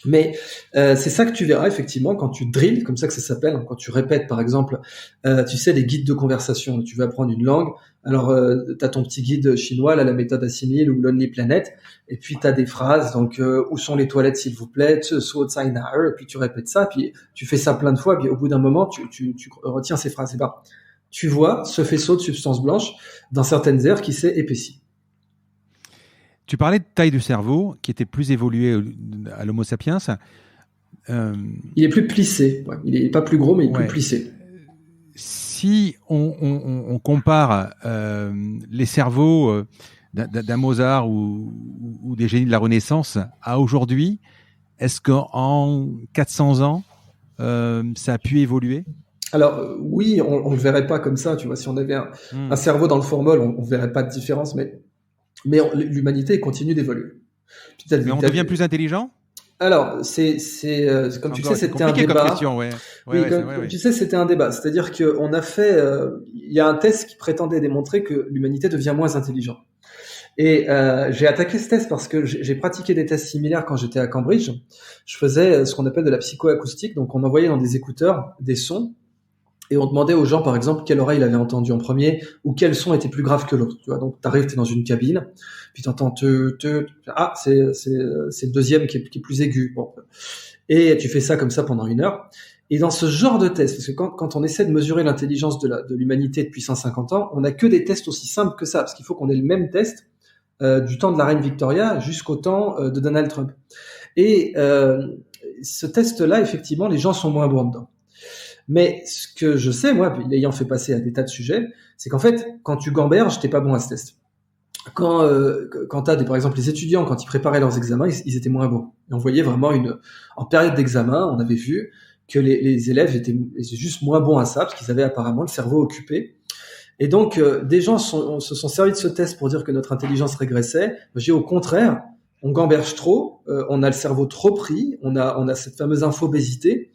Mais c'est ça que tu verras effectivement quand tu drills, comme ça que ça s'appelle, quand tu répètes par exemple, tu sais, les guides de conversation, tu veux apprendre une langue, alors tu as ton petit guide chinois, là, la méthode Assimil ou Lonely Planet, et puis tu as des phrases, donc où sont les toilettes s'il vous plaît, et puis tu répètes ça, puis tu fais ça plein de fois, et puis au bout d'un moment tu retiens ces phrases. Et ben, tu vois ce faisceau de substance blanche dans certaines aires qui s'est épaissi. Tu parlais de taille du cerveau qui était plus évoluée à l'Homo sapiens. Il est plus plissé. Ouais. Il est pas plus gros, mais il est plus plissé. Si on compare les cerveaux d'un Mozart ou des génies de la Renaissance à aujourd'hui, est-ce qu'en 400 ans, ça a pu évoluer? Alors oui, on le verrait pas comme ça. Tu vois, si on avait un cerveau dans le formol, on verrait pas de différence, mais l'humanité continue d'évoluer. Mais on devient plus intelligent? Alors, comme tu sais, c'était un débat. Comme question, ouais. Tu sais, c'était un débat. C'est-à-dire qu'on a fait, il y a un test qui prétendait démontrer que l'humanité devient moins intelligente. Et j'ai attaqué ce test parce que j'ai pratiqué des tests similaires quand j'étais à Cambridge. Je faisais ce qu'on appelle de la psychoacoustique, donc on envoyait dans des écouteurs des sons. Et on demandait aux gens, par exemple, quelle oreille il avait entendu en premier, ou quel son était plus grave que l'autre. Tu vois, donc t'arrives, t'es dans une cabine, puis t'entends c'est le deuxième qui est plus aigu. Bon. Et tu fais ça comme ça pendant 1 heure. Et dans ce genre de test, parce que quand on essaie de mesurer l'intelligence de l'humanité depuis 150 ans, on n'a que des tests aussi simples que ça, parce qu'il faut qu'on ait le même test du temps de la reine Victoria jusqu'au temps de Donald Trump. Et ce test-là, effectivement, les gens sont moins bons dedans. Mais ce que je sais, moi, l'ayant fait passer à des tas de sujets, c'est qu'en fait, quand tu gamberges, t'es pas bon à ce test. Quand t'as par exemple, les étudiants, quand ils préparaient leurs examens, ils étaient moins bons. Et on voyait vraiment en période d'examen, on avait vu que les élèves étaient juste moins bons à ça, parce qu'ils avaient apparemment le cerveau occupé. Et donc, des gens se sont servis de ce test pour dire que notre intelligence régressait. J'ai au contraire, on gamberge trop, on a le cerveau trop pris, on a cette fameuse infobésité.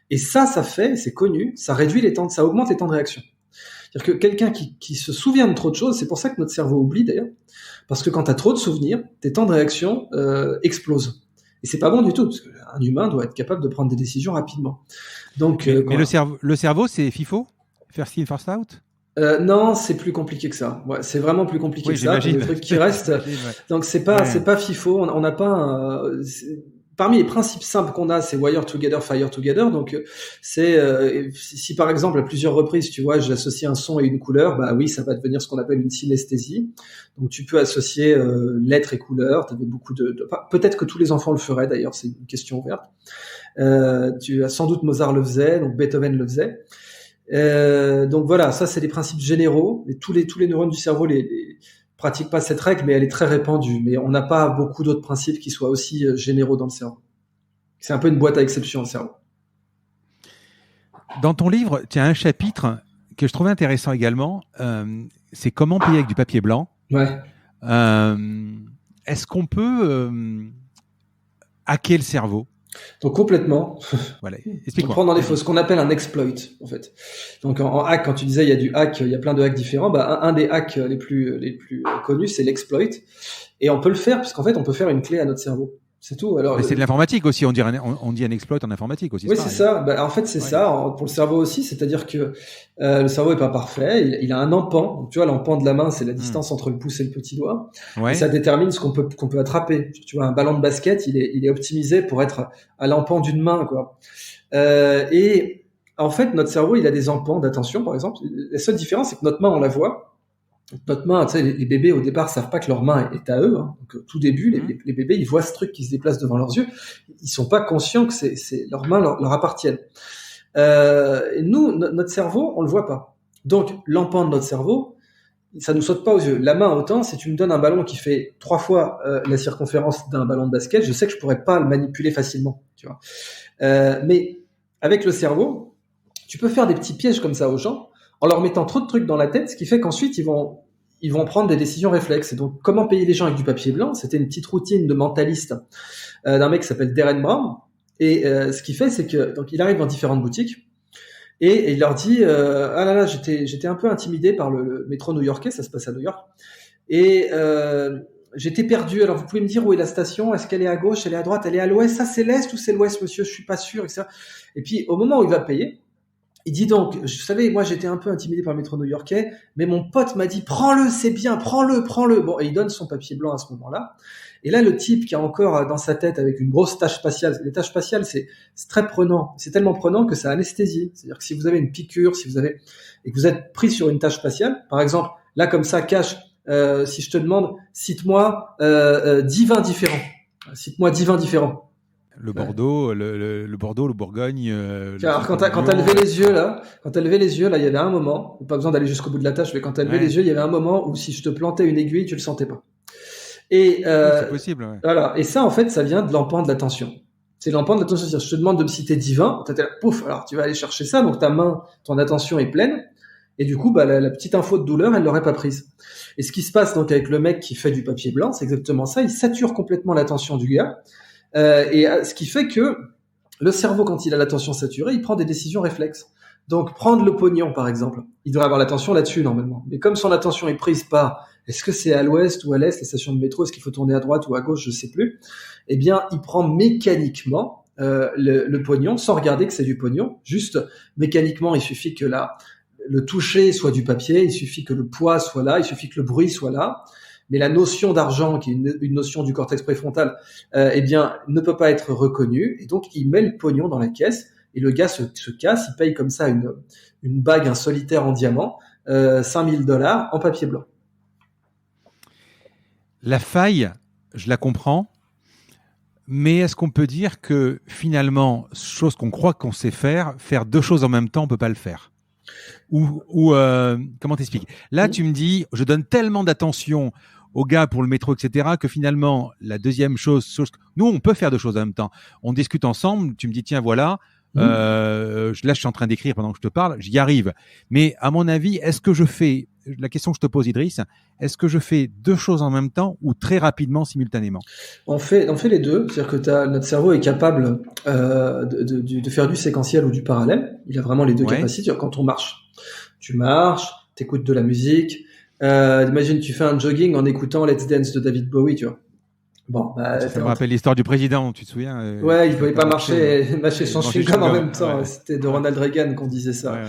Et ça fait, c'est connu, ça augmente les temps de réaction. C'est-à-dire que quelqu'un qui se souvient de trop de choses, c'est pour ça que notre cerveau oublie d'ailleurs, parce que quand tu as trop de souvenirs, tes temps de réaction explosent. Et c'est pas bon du tout, parce qu'un humain doit être capable de prendre des décisions rapidement. Donc, mais le cerveau, c'est FIFO? First in, first out? Non, c'est plus compliqué que ça. Ouais, c'est vraiment plus compliqué que ça. Il y a des trucs qui restent. Donc c'est pas FIFO. On n'a pas parmi les principes simples qu'on a, c'est wire together, fire together. Donc c'est si par exemple à plusieurs reprises, tu vois, j'associe un son et une couleur, bah oui, ça va devenir ce qu'on appelle une synesthésie. Donc tu peux associer lettres et couleurs. T'avais beaucoup peut-être que tous les enfants le feraient d'ailleurs, c'est une question ouverte. Tu as sans doute Mozart le faisait, donc Beethoven le faisait. Donc voilà, ça c'est des principes généraux. Mais tous les neurones du cerveau les pratiquent pas cette règle, mais elle est très répandue. Mais on n'a pas beaucoup d'autres principes qui soient aussi généraux dans le cerveau. C'est un peu une boîte à exception, le cerveau. Dans ton livre, tu as un chapitre que je trouvais intéressant également. C'est comment payer avec du papier blanc. Ouais. Est-ce qu'on peut hacker le cerveau? Donc complètement. Voilà. On prend dans ce qu'on appelle un exploit, en fait. Donc en hack, quand tu disais il y a du hack, il y a plein de hacks différents. Bah un des hacks les plus connus, c'est l'exploit. Et on peut le faire puisqu'en fait, on peut faire une clé à notre cerveau. C'est tout. Alors, mais c'est de l'informatique aussi. On dit un exploit en informatique aussi. Oui, c'est ça. Bah, en fait, c'est ça. Pour le cerveau aussi, c'est-à-dire que le cerveau est pas parfait. Il a un empan. Donc, tu vois, l'empan de la main, c'est la distance entre le pouce et le petit doigt. Ouais. Et ça détermine ce qu'on peut attraper. Tu vois, un ballon de basket, il est optimisé pour être à l'empan d'une main, quoi. Et en fait, notre cerveau, il a des empans d'attention, par exemple. La seule différence, c'est que notre main, on la voit. Notre main, tu sais, les bébés au départ savent pas que leur main est à eux. Hein. Donc, tout début, les bébés, ils voient ce truc qui se déplace devant leurs yeux. Ils sont pas conscients que leurs mains leur appartiennent. Et nous, notre cerveau, on le voit pas. Donc, l'empan de notre cerveau, ça nous saute pas aux yeux. La main, autant, si tu me donnes un ballon qui fait 3 fois la circonférence d'un ballon de basket, je sais que je pourrais pas le manipuler facilement, tu vois. Mais avec le cerveau, tu peux faire des petits pièges comme ça aux gens, en leur mettant trop de trucs dans la tête, ce qui fait qu'ensuite, ils vont prendre des décisions réflexes. Et donc, comment payer les gens avec du papier blanc? C'était une petite routine de mentaliste d'un mec qui s'appelle Darren Brown. Et ce qu'il fait, c'est que donc il arrive dans différentes boutiques et il leur dit ah là là, j'étais un peu intimidé par le métro new-yorkais, ça se passe à New York. Et j'étais perdu. Alors vous pouvez me dire où est la station? Est-ce qu'elle est à gauche? Elle est à droite? Elle est à l'ouest? Ça c'est l'est ou c'est l'ouest, monsieur? Je suis pas sûr, etc. Et puis au moment où il va payer, il dit donc, vous savez, moi j'étais un peu intimidé par le métro new-yorkais, mais mon pote m'a dit prends-le, c'est bien, prends-le. Bon, et il donne son papier blanc à ce moment-là. Et là, le type qui a encore dans sa tête avec une grosse tache spatiale, les taches spatiales, c'est très prenant. C'est tellement prenant que ça anesthésie. C'est-à-dire que si vous avez une piqûre, et que vous êtes pris sur une tache spatiale, par exemple, là comme ça, cache, si je te demande, cite-moi 10 vins différents. Cite-moi 10 vins différents. Le Bordeaux, le Bordeaux, le Bourgogne. Alors, quand t'as levé les yeux là, il y avait un moment, pas besoin d'aller jusqu'au bout de la tâche, mais quand t'as levé les yeux, il y avait un moment où si je te plantais une aiguille, tu le sentais pas. Et c'est possible. Ouais. Voilà. Et ça, en fait, ça vient de l'empan de l'attention. C'est l'empan de l'attention. C'est-à-dire, je te demande de me citer 10 vins, pouf, alors tu vas aller chercher ça, donc ta main, ton attention est pleine, et du coup, la petite info de douleur, elle l'aurait pas prise. Et ce qui se passe donc avec le mec qui fait du papier blanc, c'est exactement ça. Il sature complètement l'attention du gars. Ce qui fait que le cerveau, quand il a l'attention saturée, il prend des décisions réflexes. Donc, prendre le pognon, par exemple, il devrait avoir l'attention là-dessus, normalement. Mais comme son attention est prise par est-ce que c'est à l'ouest ou à l'est, la station de métro, est-ce qu'il faut tourner à droite ou à gauche, je sais plus, eh bien, il prend mécaniquement le pognon, sans regarder que c'est du pognon. Juste, mécaniquement, il suffit que le toucher soit du papier, il suffit que le poids soit là, il suffit que le bruit soit là. Mais la notion d'argent, qui est une notion du cortex préfrontal, eh bien, ne peut pas être reconnue. Et donc, il met le pognon dans la caisse et le gars se casse. Il paye comme ça une bague, un solitaire en diamant, $5,000 en papier blanc. La faille, je la comprends. Mais est-ce qu'on peut dire que finalement, chose qu'on croit qu'on sait faire deux choses en même temps, on peut pas le faire? Comment t'expliques? Là, tu me dis, je donne tellement d'attention aux gars pour le métro, etc., que finalement, la deuxième chose, nous, on peut faire deux choses en même temps. On discute ensemble, tu me dis, tiens, voilà, là, je suis en train d'écrire pendant que je te parle, j'y arrive. Mais à mon avis, la question que je te pose, Idriss, est-ce que je fais deux choses en même temps ou très rapidement, simultanément? On fait les deux, c'est-à-dire que notre cerveau est capable de faire du séquentiel ou du parallèle. Il a vraiment les deux capacités. Quand on marche, tu marches, t'écoutes de la musique. Imagine, tu fais un jogging en écoutant Let's Dance de David Bowie, tu vois. Bon, ça me rappelle l'histoire du président, tu te souviens? Ouais, il pouvait pas mâcher son chewing-gum en même temps. Ouais. C'était de Ronald Reagan qu'on disait ça.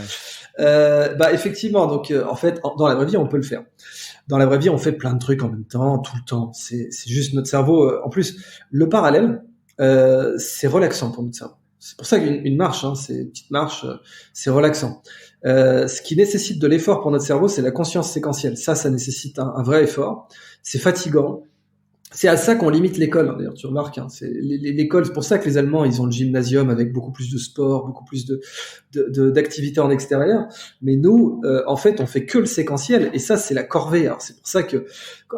Effectivement, donc en fait, dans la vraie vie, on peut le faire. Dans la vraie vie, on fait plein de trucs en même temps, tout le temps. C'est juste notre cerveau. En plus, le parallèle, c'est relaxant pour notre cerveau. C'est pour ça qu'une marche, c'est une petite marche, c'est relaxant. Ce qui nécessite de l'effort pour notre cerveau, c'est la conscience séquentielle. Ça nécessite un vrai effort. C'est fatigant. C'est à ça qu'on limite l'école, d'ailleurs, tu remarques. L'école, c'est pour ça que les Allemands, ils ont le gymnasium avec beaucoup plus de sport, beaucoup plus d'activités en extérieur. Mais nous, en fait, on fait que le séquentiel, et ça, c'est la corvée. Alors, c'est pour ça que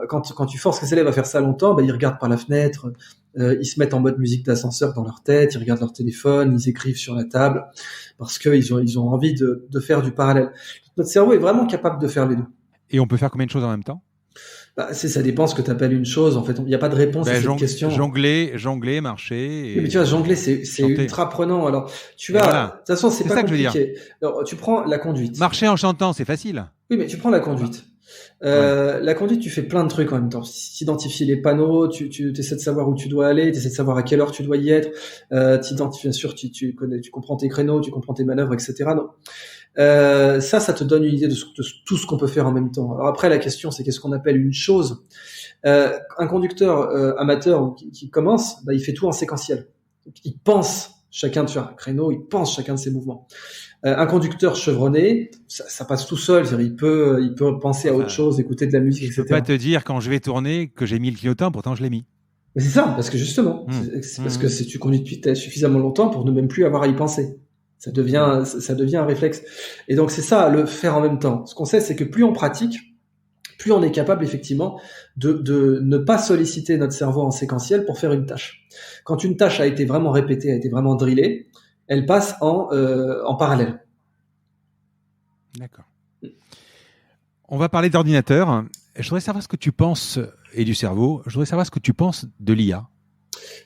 quand tu forces les élèves à faire ça longtemps, ils regardent par la fenêtre, ils se mettent en mode musique d'ascenseur dans leur tête, ils regardent leur téléphone, ils écrivent sur la table, parce qu'ils ont envie de faire du parallèle. Notre cerveau est vraiment capable de faire les deux. Et on peut faire combien de choses en même temps? Ça dépend ce que tu appelles une chose. En fait, il n'y a pas de réponse à cette question. Jongler, marcher. Mais tu vois, jongler, c'est ultra prenant. Alors, de toute façon, c'est pas compliqué. Alors, tu prends la conduite. Marcher en chantant, c'est facile. Oui, mais tu prends la conduite. La conduite, tu fais plein de trucs en même temps. Tu identifies les panneaux, tu essaies de savoir où tu dois aller, tu essaies de savoir à quelle heure tu dois y être. Bien sûr, tu comprends tes créneaux, tu comprends tes manœuvres, etc. Donc, ça te donne une idée de tout ce qu'on peut faire en même temps. Alors après, la question, c'est qu'est-ce qu'on appelle une chose. Un conducteur amateur qui commence, il fait tout en séquentiel. Donc, il pense chacun de un créneau, il pense chacun de ses mouvements. Un conducteur chevronné, ça passe tout seul. Il peut penser à autre chose, écouter de la musique, etc. Je peux pas te dire quand je vais tourner que j'ai mis le clignotant, pourtant je l'ai mis. Mais c'est ça, parce que justement, parce que tu conduis depuis suffisamment longtemps pour ne même plus avoir à y penser. Ça devient un réflexe. Et donc c'est ça, le faire en même temps. Ce qu'on sait, c'est que plus on pratique, plus on est capable effectivement de ne pas solliciter notre cerveau en séquentiel pour faire une tâche. Quand une tâche a été vraiment répétée, a été vraiment drillée, elle passe en parallèle. D'accord. On va parler d'ordinateur. Je voudrais savoir ce que tu penses, et du cerveau, je voudrais savoir ce que tu penses de l'IA.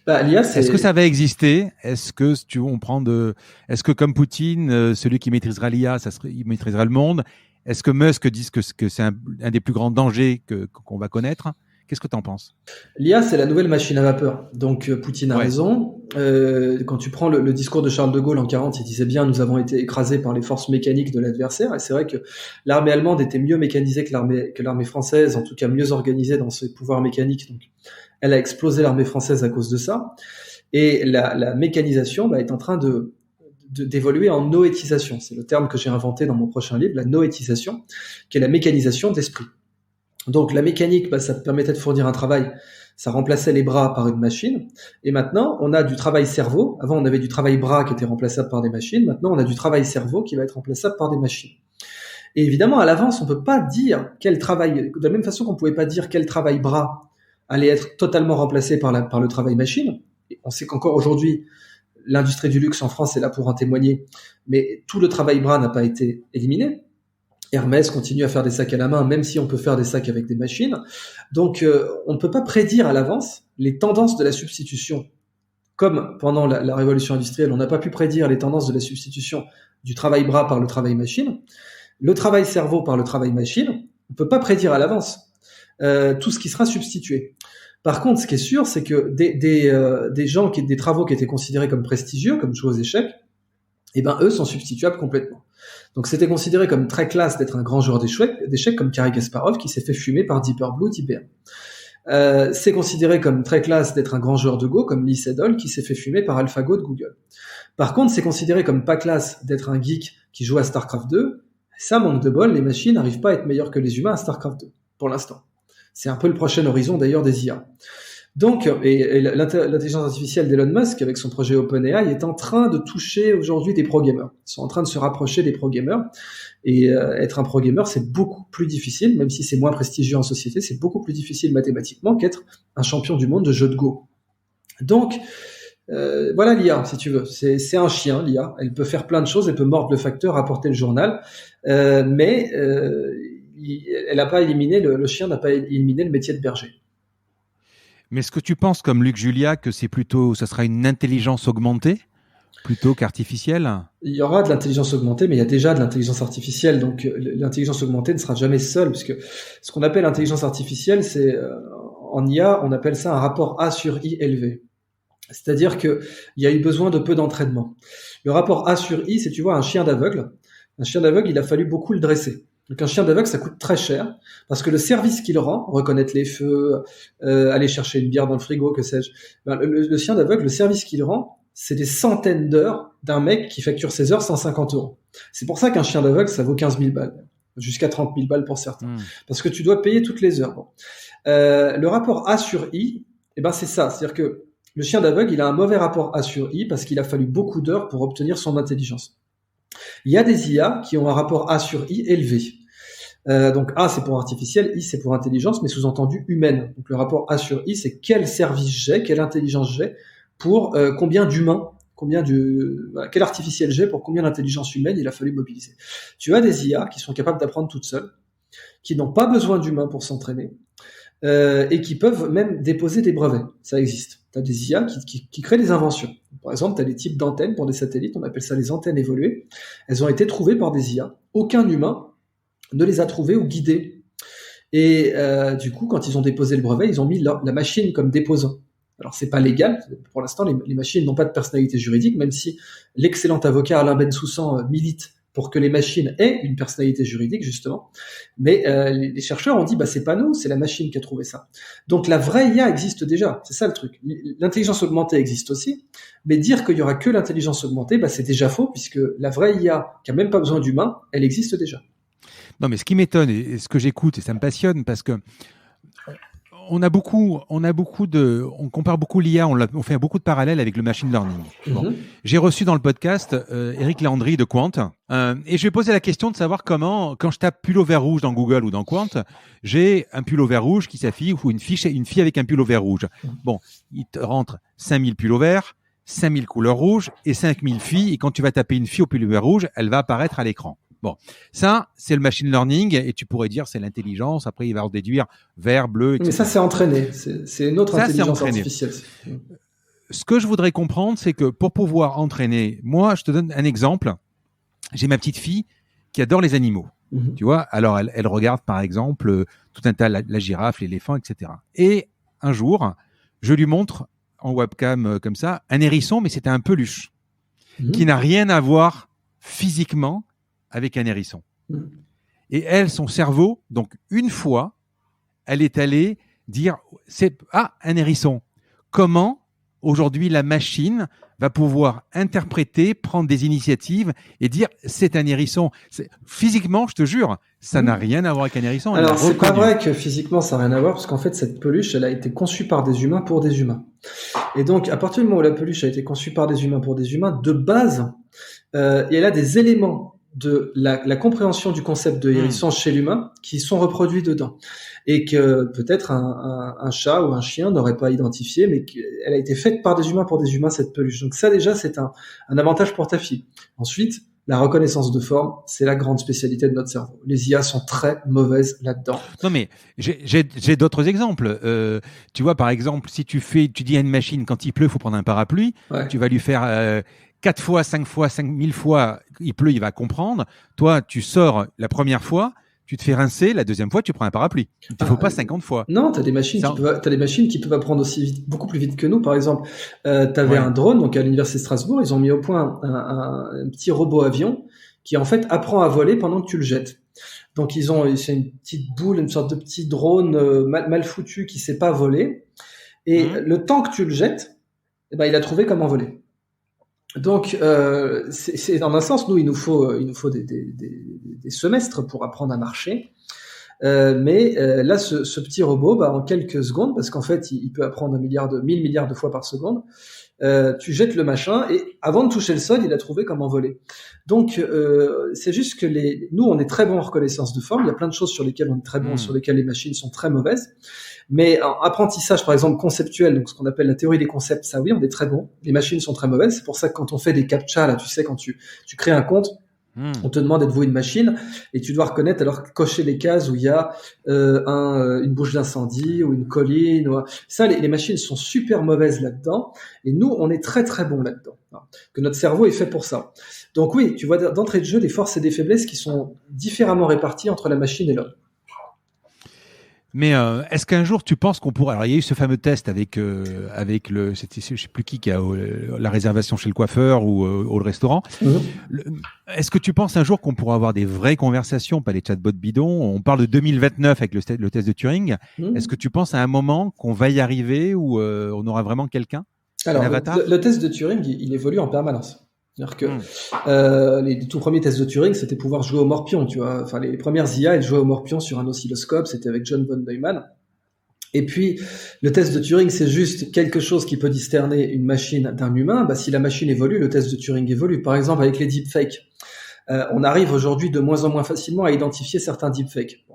L'IA, Est-ce que ça va exister? Est-ce que est-ce que comme Poutine, celui qui maîtrisera l'IA, il maîtrisera le monde? Est-ce que Musk dit que c'est un des plus grands dangers qu'on va connaître? Qu'est-ce que tu en penses? L'IA, c'est la nouvelle machine à vapeur. Donc, Poutine a raison. Quand tu prends le discours de Charles de Gaulle en 40, il disait bien, nous avons été écrasés par les forces mécaniques de l'adversaire. Et c'est vrai que l'armée allemande était mieux mécanisée que l'armée française, en tout cas mieux organisée dans ses pouvoirs mécaniques. Donc, elle a explosé l'armée française à cause de ça. Et la mécanisation est en train d'évoluer en noétisation. C'est le terme que j'ai inventé dans mon prochain livre, la noétisation, qui est la mécanisation de l'esprit. Donc la mécanique, ça permettait de fournir un travail, ça remplaçait les bras par une machine, et maintenant on a du travail cerveau. Avant on avait du travail bras qui était remplaçable par des machines, maintenant on a du travail cerveau qui va être remplaçable par des machines. Et évidemment à l'avance on peut pas dire quel travail, de la même façon qu'on pouvait pas dire quel travail bras allait être totalement remplacé par le travail machine. Et on sait qu'encore aujourd'hui l'industrie du luxe en France est là pour en témoigner, mais tout le travail bras n'a pas été éliminé. Hermès continue à faire des sacs à la main, même si on peut faire des sacs avec des machines. Donc, on ne peut pas prédire à l'avance les tendances de la substitution. Comme pendant la révolution industrielle, on n'a pas pu prédire les tendances de la substitution du travail bras par le travail machine, le travail cerveau par le travail machine, on ne peut pas prédire à l'avance tout ce qui sera substitué. Par contre, ce qui est sûr, c'est que des travaux qui étaient considérés comme prestigieux, comme jouer aux échecs, eux sont substituables complètement. Donc c'était considéré comme très classe d'être un grand joueur d'échecs comme Garry Kasparov qui s'est fait fumer par Deep Blue d'IBM. C'est considéré comme très classe d'être un grand joueur de Go comme Lee Sedol qui s'est fait fumer par AlphaGo de Google. Par contre, c'est considéré comme pas classe d'être un geek qui joue à StarCraft 2. Ça, manque de bol, les machines n'arrivent pas à être meilleures que les humains à StarCraft 2, pour l'instant. C'est un peu le prochain horizon d'ailleurs des IA. Donc, et l'intelligence artificielle d'Elon Musk, avec son projet OpenAI, est en train de toucher aujourd'hui des pro-gamers. Ils sont en train de se rapprocher des pro-gamers. Et être un pro-gamer, c'est beaucoup plus difficile, même si c'est moins prestigieux en société, c'est beaucoup plus difficile mathématiquement qu'être un champion du monde de jeux de Go. Donc, voilà l'IA, si tu veux. C'est un chien, l'IA. Elle peut faire plein de choses, elle peut mordre le facteur, apporter le journal, mais elle n'a pas éliminé, le chien n'a pas éliminé le métier de berger. Mais est-ce que tu penses, comme Luc Julia, que ça sera une intelligence augmentée plutôt qu'artificielle? Il y aura de l'intelligence augmentée, mais il y a déjà de l'intelligence artificielle. Donc, l'intelligence augmentée ne sera jamais seule, puisque ce qu'on appelle intelligence artificielle, c'est en IA, on appelle ça un rapport A sur I élevé. C'est-à-dire que il y a eu besoin de peu d'entraînement. Le rapport A sur I, c'est, tu vois, un chien d'aveugle. Un chien d'aveugle, il a fallu beaucoup le dresser. Donc un chien d'aveugle, ça coûte très cher, parce que le service qu'il rend, reconnaître les feux, aller chercher une bière dans le frigo, que sais-je, le chien d'aveugle, le service qu'il rend, c'est des centaines d'heures d'un mec qui facture ses heures 150 €. C'est pour ça qu'un chien d'aveugle, ça vaut 15 000 balles, jusqu'à 30 000 balles pour certains, parce que tu dois payer toutes les heures. Bon. Le rapport A sur I, c'est ça, c'est-à-dire que le chien d'aveugle, il a un mauvais rapport A sur I, parce qu'il a fallu beaucoup d'heures pour obtenir son intelligence. Il y a des IA qui ont un rapport A sur I élevé. Donc A c'est pour artificiel, I c'est pour intelligence, mais sous-entendu humaine. Donc le rapport A sur I, c'est quel service j'ai, quelle intelligence j'ai pour combien d'humains, quel artificiel j'ai pour combien d'intelligence humaine il a fallu mobiliser. Tu as des IA qui sont capables d'apprendre toutes seules, qui n'ont pas besoin d'humains pour s'entraîner, et qui peuvent même déposer des brevets. Ça existe. Tu as des IA qui créent des inventions. Par exemple, tu as des types d'antennes pour des satellites, on appelle ça les antennes évoluées. Elles ont été trouvées par des IA. Aucun humain ne les a trouvées ou guidées. Et du coup, quand ils ont déposé le brevet, ils ont mis la machine comme déposant. Alors, c'est pas légal. Pour l'instant, les machines n'ont pas de personnalité juridique, même si l'excellent avocat Alain Bensoussan milite pour que les machines aient une personnalité juridique, justement. Mais les chercheurs ont dit, c'est pas nous, c'est la machine qui a trouvé ça. Donc la vraie IA existe déjà, c'est ça le truc. L'intelligence augmentée existe aussi, mais dire qu'il y aura que l'intelligence augmentée, c'est déjà faux, puisque la vraie IA, qui a même pas besoin d'humains, elle existe déjà. Non, mais ce qui m'étonne, et ce que j'écoute, et ça me passionne, parce que on compare beaucoup l'IA, on fait beaucoup de parallèles avec le machine learning. Bon. J'ai reçu dans le podcast Eric Landry de Quant, et je vais poser la question de savoir comment, quand je tape pull au vert rouge dans Google ou dans Quant, j'ai un pull au vert rouge qui s'affiche, ou une fille avec un pull au vert rouge. Bon, il te rentre 5000 pulls au vert, 5000 couleurs rouges et 5000 filles, et quand tu vas taper une fille au pull au vert rouge, elle va apparaître à l'écran. Bon, ça, c'est le machine learning, et tu pourrais dire c'est l'intelligence. Après, il va en déduire vert, bleu, etc. Mais ça, c'est entraîné. C'est une autre intelligence artificielle. Ce que je voudrais comprendre, c'est que pour pouvoir entraîner, moi, je te donne un exemple. J'ai ma petite fille qui adore les animaux. Tu vois, alors elle regarde par exemple tout un tas, la girafe, l'éléphant, etc. Et un jour, je lui montre en webcam comme ça un hérisson, mais c'était un peluche qui n'a rien à voir physiquement avec un hérisson. Et elle, son cerveau, donc une fois, elle est allée dire un hérisson. Comment aujourd'hui la machine va pouvoir interpréter, prendre des initiatives et dire c'est un hérisson. Physiquement, je te jure, ça n'a rien à voir avec un hérisson. Alors, c'est pas vrai que physiquement ça n'a rien à voir, parce qu'en fait, cette peluche, elle a été conçue par des humains pour des humains. Et donc, à partir du moment où la peluche a été conçue par des humains pour des humains, de base, elle a des éléments de la compréhension du concept de hérisson chez l'humain qui sont reproduits dedans. Et que peut-être un chat ou un chien n'aurait pas identifié, mais qu'elle a été faite par des humains pour des humains, cette peluche. Donc ça, déjà, c'est un avantage pour ta fille. Ensuite, la reconnaissance de forme, c'est la grande spécialité de notre cerveau. Les IA sont très mauvaises là-dedans. Non, mais j'ai d'autres exemples. Tu vois, par exemple, si tu dis à une machine, quand il pleut, il faut prendre un parapluie, tu vas lui faire 4 fois, 5 fois, 5000 fois, il pleut, il va comprendre. Toi, tu sors la première fois, tu te fais rincer, la deuxième fois, tu prends un parapluie. Il ne faut pas 50 fois. Non, t'as des machines qui peuvent apprendre aussi vite, beaucoup plus vite que nous. Par exemple, t'avais un drone, donc à l'université de Strasbourg, ils ont mis au point un petit robot avion qui en fait apprend à voler pendant que tu le jettes. Donc c'est une petite boule, une sorte de petit drone mal foutu qui sait pas voler. Et le temps que tu le jettes, il a trouvé comment voler. Donc, c'est dans un sens, nous, il nous faut des semestres pour apprendre à marcher. Mais là, ce petit robot, en quelques secondes, parce qu'en fait, il peut apprendre 1000 milliards de fois par seconde, tu jettes le machin et avant de toucher le sol, il a trouvé comment voler. Donc, c'est juste que nous, on est très bons en reconnaissance de forme. Il y a plein de choses sur lesquelles on est très bon, sur lesquelles les machines sont très mauvaises. Mais en apprentissage, par exemple, conceptuel, donc ce qu'on appelle la théorie des concepts, ça oui, on est très bon. Les machines sont très mauvaises. C'est pour ça que quand on fait des captcha, là, tu sais, quand tu crées un compte, on te demande êtes-vous une machine et tu dois reconnaître, alors cocher les cases où il y a une bouche d'incendie ou une colline. Ça, les machines sont super mauvaises là-dedans et nous, on est très très bons là-dedans. Que notre cerveau est fait pour ça. Donc oui, tu vois d'entrée de jeu des forces et des faiblesses qui sont différemment réparties entre la machine et l'homme. Mais est-ce qu'un jour tu penses qu'on pourrait... Alors il y a eu ce fameux test avec je sais plus qui a la réservation chez le coiffeur ou au restaurant. Est-ce que tu penses un jour qu'on pourra avoir des vraies conversations, pas les chatbots bidons? On parle de 2029 avec le test de Turing. Est-ce que tu penses à un moment qu'on va y arriver où on aura vraiment quelqu'un? Alors le test de Turing, il évolue en permanence. C'est-à-dire que les tout premiers tests de Turing, c'était pouvoir jouer au morpion, tu vois. Enfin, les premières IA, elles jouaient au morpion sur un oscilloscope, c'était avec John von Neumann. Et puis, le test de Turing, c'est juste quelque chose qui peut discerner une machine d'un humain. Si la machine évolue, le test de Turing évolue. Par exemple, avec les deepfakes, on arrive aujourd'hui de moins en moins facilement à identifier certains deepfakes.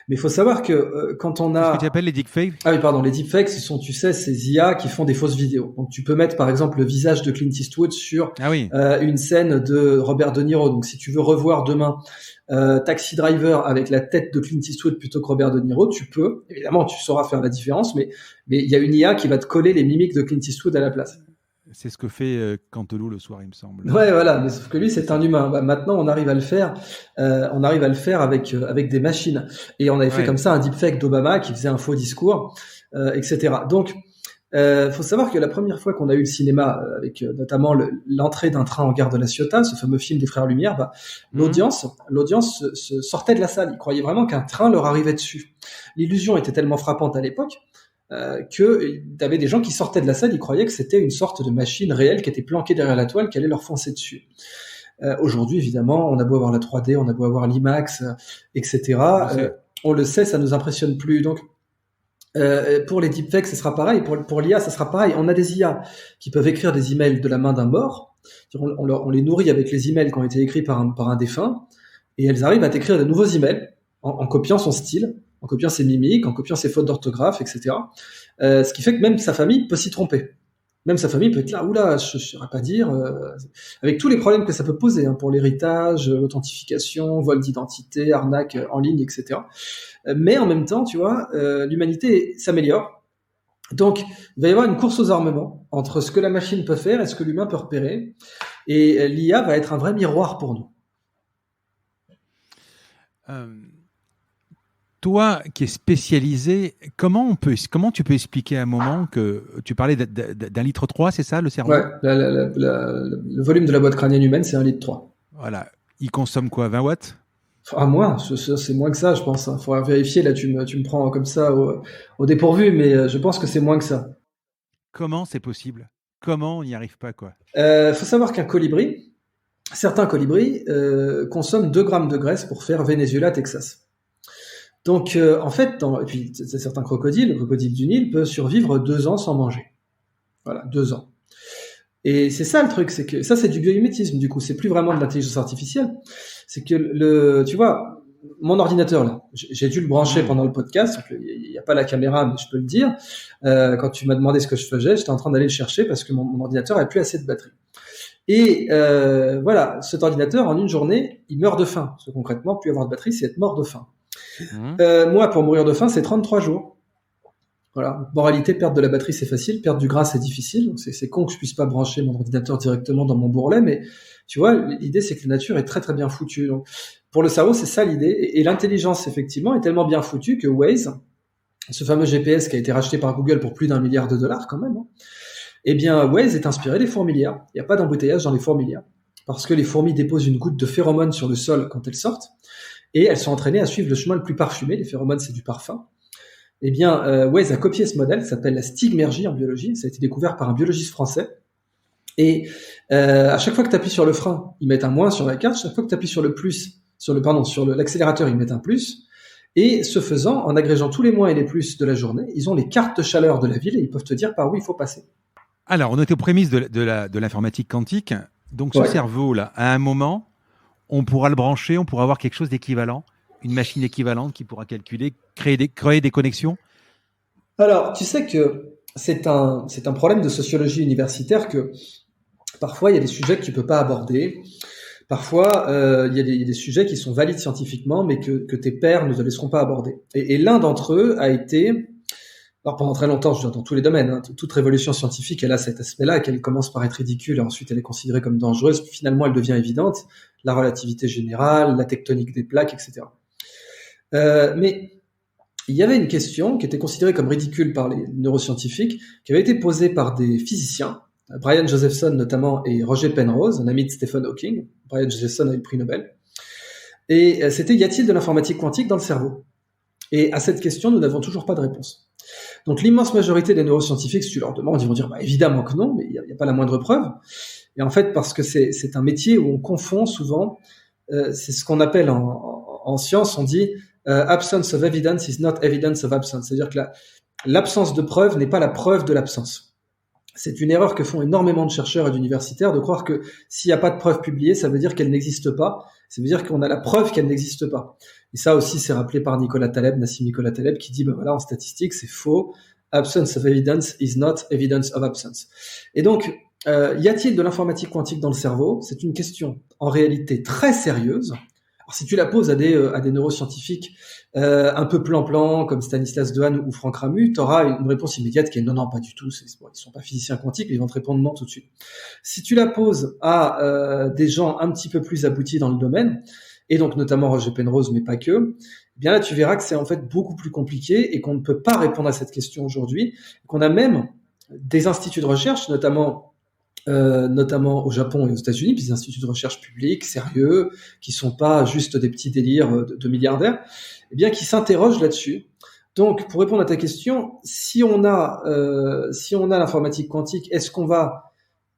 Mais il faut savoir que quand on a... Qu'est-ce que tu appelles les deepfakes? Ah oui, pardon, les deepfakes, ce sont, tu sais, ces IA qui font des fausses vidéos. Donc tu peux mettre par exemple le visage de Clint Eastwood sur une scène de Robert De Niro. Donc si tu veux revoir demain Taxi Driver avec la tête de Clint Eastwood plutôt que Robert De Niro, tu peux. Évidemment, tu sauras faire la différence, mais il y a une IA qui va te coller les mimiques de Clint Eastwood à la place. C'est ce que fait Canteloup le soir, il me semble. Ouais, voilà, mais sauf que lui, c'est un humain. Maintenant, on arrive à le faire. On arrive à le faire avec des machines. Et on avait fait comme ça un deepfake d'Obama qui faisait un faux discours, etc. Donc, faut savoir que la première fois qu'on a eu le cinéma, avec notamment l'entrée d'un train en gare de La Ciotat, ce fameux film des Frères Lumière, l'audience se sortait de la salle. Ils croyaient vraiment qu'un train leur arrivait dessus. L'illusion était tellement frappante à l'époque que t'avais des gens qui sortaient de la salle, ils croyaient que c'était une sorte de machine réelle qui était planquée derrière la toile, qui allait leur foncer dessus. Aujourd'hui, évidemment, on a beau avoir la 3D, on a beau avoir l'IMAX, etc. On le sait, ça nous impressionne plus. Donc, pour les deepfakes, ce sera pareil. Pour l'IA, ça sera pareil. On a des IA qui peuvent écrire des emails de la main d'un mort. On les nourrit avec les emails qui ont été écrits par un défunt, et elles arrivent à t'écrire de nouveaux emails en copiant son style, en copiant ses mimiques, en copiant ses fautes d'orthographe, etc. Ce qui fait que même sa famille peut s'y tromper. Même sa famille peut être là, oula, je ne saurais pas dire, avec tous les problèmes que ça peut poser pour l'héritage, l'authentification, vol d'identité, arnaque en ligne, etc. Mais en même temps, tu vois, l'humanité s'améliore. Donc, il va y avoir une course aux armements entre ce que la machine peut faire et ce que l'humain peut repérer. Et l'IA va être un vrai miroir pour nous. Toi qui es spécialisé, comment tu peux expliquer à un moment que tu parlais d'un litre 3, c'est ça, le cerveau? Ouais, le volume de la boîte crânienne humaine, c'est 1,3 litre. Voilà. Il consomme quoi, 20 watts? Ah, moins, c'est moins que ça, je pense. Il faudra vérifier, là, tu me prends comme ça au dépourvu, mais je pense que c'est moins que ça. Comment c'est possible? Comment on n'y arrive pas, quoi? Faut savoir qu'un colibri, certains colibris, consomment 2 grammes de graisse pour faire Venezuela, Texas. Donc, en fait, et puis certains crocodiles, le crocodile du Nil peut survivre 2 ans sans manger. Voilà, 2 ans. Et c'est ça le truc, c'est que ça c'est du biomimétisme, du coup, c'est plus vraiment de l'intelligence artificielle. C'est que tu vois, mon ordinateur là, j'ai dû le brancher pendant le podcast, donc il n'y a pas la caméra, mais je peux le dire. Quand tu m'as demandé ce que je faisais, j'étais en train d'aller le chercher parce que mon ordinateur n'a plus assez de batterie. Et voilà, cet ordinateur, en une journée, il meurt de faim. Parce que concrètement, plus avoir de batterie, c'est être mort de faim. Moi, pour mourir de faim, c'est 33 jours. Voilà. Moralité, perdre de la batterie, c'est facile. Perdre du gras, c'est difficile. Donc c'est con que je puisse pas brancher mon ordinateur directement dans mon bourrelet, mais tu vois, l'idée, c'est que la nature est très très bien foutue. Donc, pour le cerveau, c'est ça l'idée. Et l'intelligence, effectivement, est tellement bien foutue que Waze, ce fameux GPS qui a été racheté par Google pour plus d'1 milliard de dollars quand même, hein, eh bien, Waze est inspiré des fourmilières. Il n'y a pas d'embouteillage dans les fourmilières. Parce que les fourmis déposent une goutte de phéromone sur le sol quand elles sortent, et elles sont entraînées à suivre le chemin le plus parfumé. Les phéromones, c'est du parfum. Eh bien, Waze a copié ce modèle, ça s'appelle la stigmergie en biologie. Ça a été découvert par un biologiste français. Et à chaque fois que tu appuies sur le frein, ils mettent un moins sur la carte. Chaque fois que tu appuies sur l'accélérateur, ils mettent un plus. Et ce faisant, en agrégeant tous les moins et les plus de la journée, ils ont les cartes de chaleur de la ville et ils peuvent te dire par où il faut passer. Alors, on était aux prémices de l'informatique quantique. Donc, ce cerveau-là, à un moment, on pourra le brancher, on pourra avoir quelque chose d'équivalent, une machine équivalente qui pourra calculer, créer des connexions. Alors, tu sais que c'est un problème de sociologie universitaire que parfois, il y a des sujets que tu peux pas aborder. Parfois, il y a des sujets qui sont valides scientifiquement, mais que tes pairs ne te laisseront pas aborder. Et l'un d'entre eux a été... Alors pendant très longtemps, je veux dire, dans tous les domaines, hein, toute révolution scientifique, elle a cet aspect-là, qu'elle commence par être ridicule, et ensuite elle est considérée comme dangereuse, puis finalement elle devient évidente, la relativité générale, la tectonique des plaques, etc. Mais il y avait une question qui était considérée comme ridicule par les neuroscientifiques, qui avait été posée par des physiciens, Brian Josephson notamment et Roger Penrose, un ami de Stephen Hawking. Brian Josephson a eu le prix Nobel. Et c'était, y a-t-il de l'informatique quantique dans le cerveau? Et à cette question, nous n'avons toujours pas de réponse. Donc l'immense majorité des neuroscientifiques, si tu leur demandes, ils vont dire évidemment que non, mais il n'y a pas la moindre preuve. Et en fait, parce que c'est un métier où on confond souvent, c'est ce qu'on appelle en science, on dit absence of evidence is not evidence of absence. C'est-à-dire que l'absence de preuve n'est pas la preuve de l'absence. C'est une erreur que font énormément de chercheurs et d'universitaires de croire que s'il n'y a pas de preuve publiée, ça veut dire qu'elle n'existe pas. Ça veut dire qu'on a la preuve qu'elle n'existe pas. Et ça aussi, c'est rappelé par Nassim Nicolas Taleb, qui dit, voilà, en statistique, c'est faux. Absence of evidence is not evidence of absence. Et donc, y a-t-il de l'informatique quantique dans le cerveau? C'est une question, en réalité, très sérieuse. Alors, si tu la poses à des neuroscientifiques un peu plan-plan, comme Stanislas Dehaene ou Franck Ramu, tu auras une réponse immédiate qui est non, pas du tout. Ils sont pas physiciens quantiques, mais ils vont te répondre non tout de suite. Si tu la poses à des gens un petit peu plus aboutis dans le domaine, et donc notamment Roger Penrose, mais pas que, eh bien là, tu verras que c'est en fait beaucoup plus compliqué et qu'on ne peut pas répondre à cette question aujourd'hui, qu'on a même des instituts de recherche, notamment au Japon et aux États-Unis, puis des instituts de recherche publics, sérieux, qui sont pas juste des petits délires de milliardaires, eh bien, qui s'interrogent là-dessus. Donc, pour répondre à ta question, si on a l'informatique quantique, est-ce qu'on va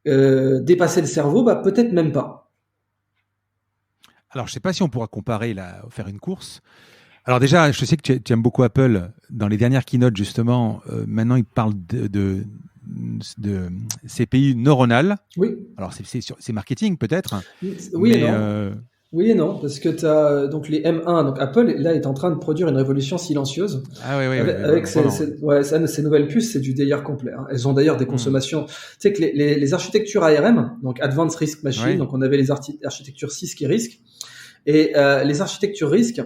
dépasser le cerveau? Peut-être même pas. Alors, je sais pas si on pourra comparer, faire une course. Alors déjà, je sais que tu aimes beaucoup Apple. Dans les dernières keynotes, justement, maintenant, ils parlent de CPU neuronales. Oui. Alors, c'est marketing, peut-être. Oui, mais non. Oui et non, parce que tu as donc les M1, donc Apple là est en train de produire une révolution silencieuse. Ah oui, avec ces nouvelles puces, c'est du délire complet. Hein. Elles ont d'ailleurs des consommations. Tu sais que les architectures ARM, donc Advanced Risk Machine, donc on avait les architectures CISC et RISC, et les architectures RISC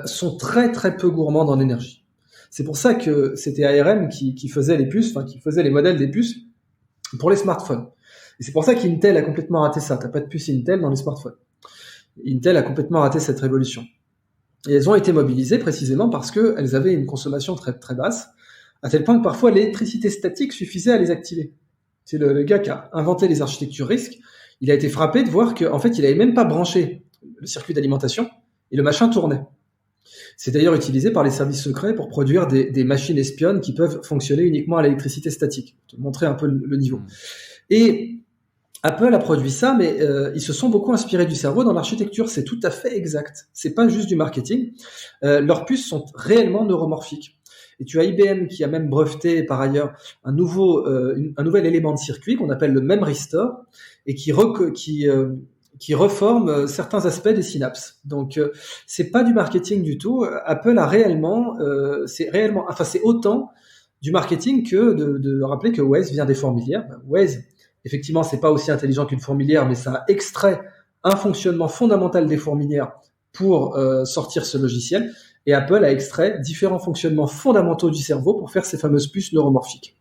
sont très très peu gourmandes en énergie. C'est pour ça que c'était ARM qui faisait les puces, qui faisait les modèles des puces pour les smartphones. Et c'est pour ça qu'Intel a complètement raté ça. T'as pas de puce Intel dans les smartphones. Intel a complètement raté cette révolution. Et elles ont été mobilisées précisément parce qu'elles avaient une consommation très, très basse, à tel point que parfois l'électricité statique suffisait à les activer. C'est le gars qui a inventé les architectures risques. Il a été frappé de voir qu'en fait, il n'avait même pas branché le circuit d'alimentation et le machin tournait. C'est d'ailleurs utilisé par les services secrets pour produire des machines espionnes qui peuvent fonctionner uniquement à l'électricité statique. Pour te montrer un peu le niveau. Et Apple a produit ça, mais ils se sont beaucoup inspirés du cerveau dans l'architecture. C'est tout à fait exact. C'est pas juste du marketing. Leurs puces sont réellement neuromorphiques. Et tu as IBM qui a même breveté par ailleurs un nouvel élément de circuit qu'on appelle le Memristor et qui reforme certains aspects des synapses. Donc c'est pas du marketing du tout. Apple a réellement, c'est autant du marketing que de rappeler que Waze vient des fourmilières. Waze, effectivement, c'est pas aussi intelligent qu'une fourmilière, mais ça a extrait un fonctionnement fondamental des fourmilières pour sortir ce logiciel. Et Apple a extrait différents fonctionnements fondamentaux du cerveau pour faire ces fameuses puces neuromorphiques.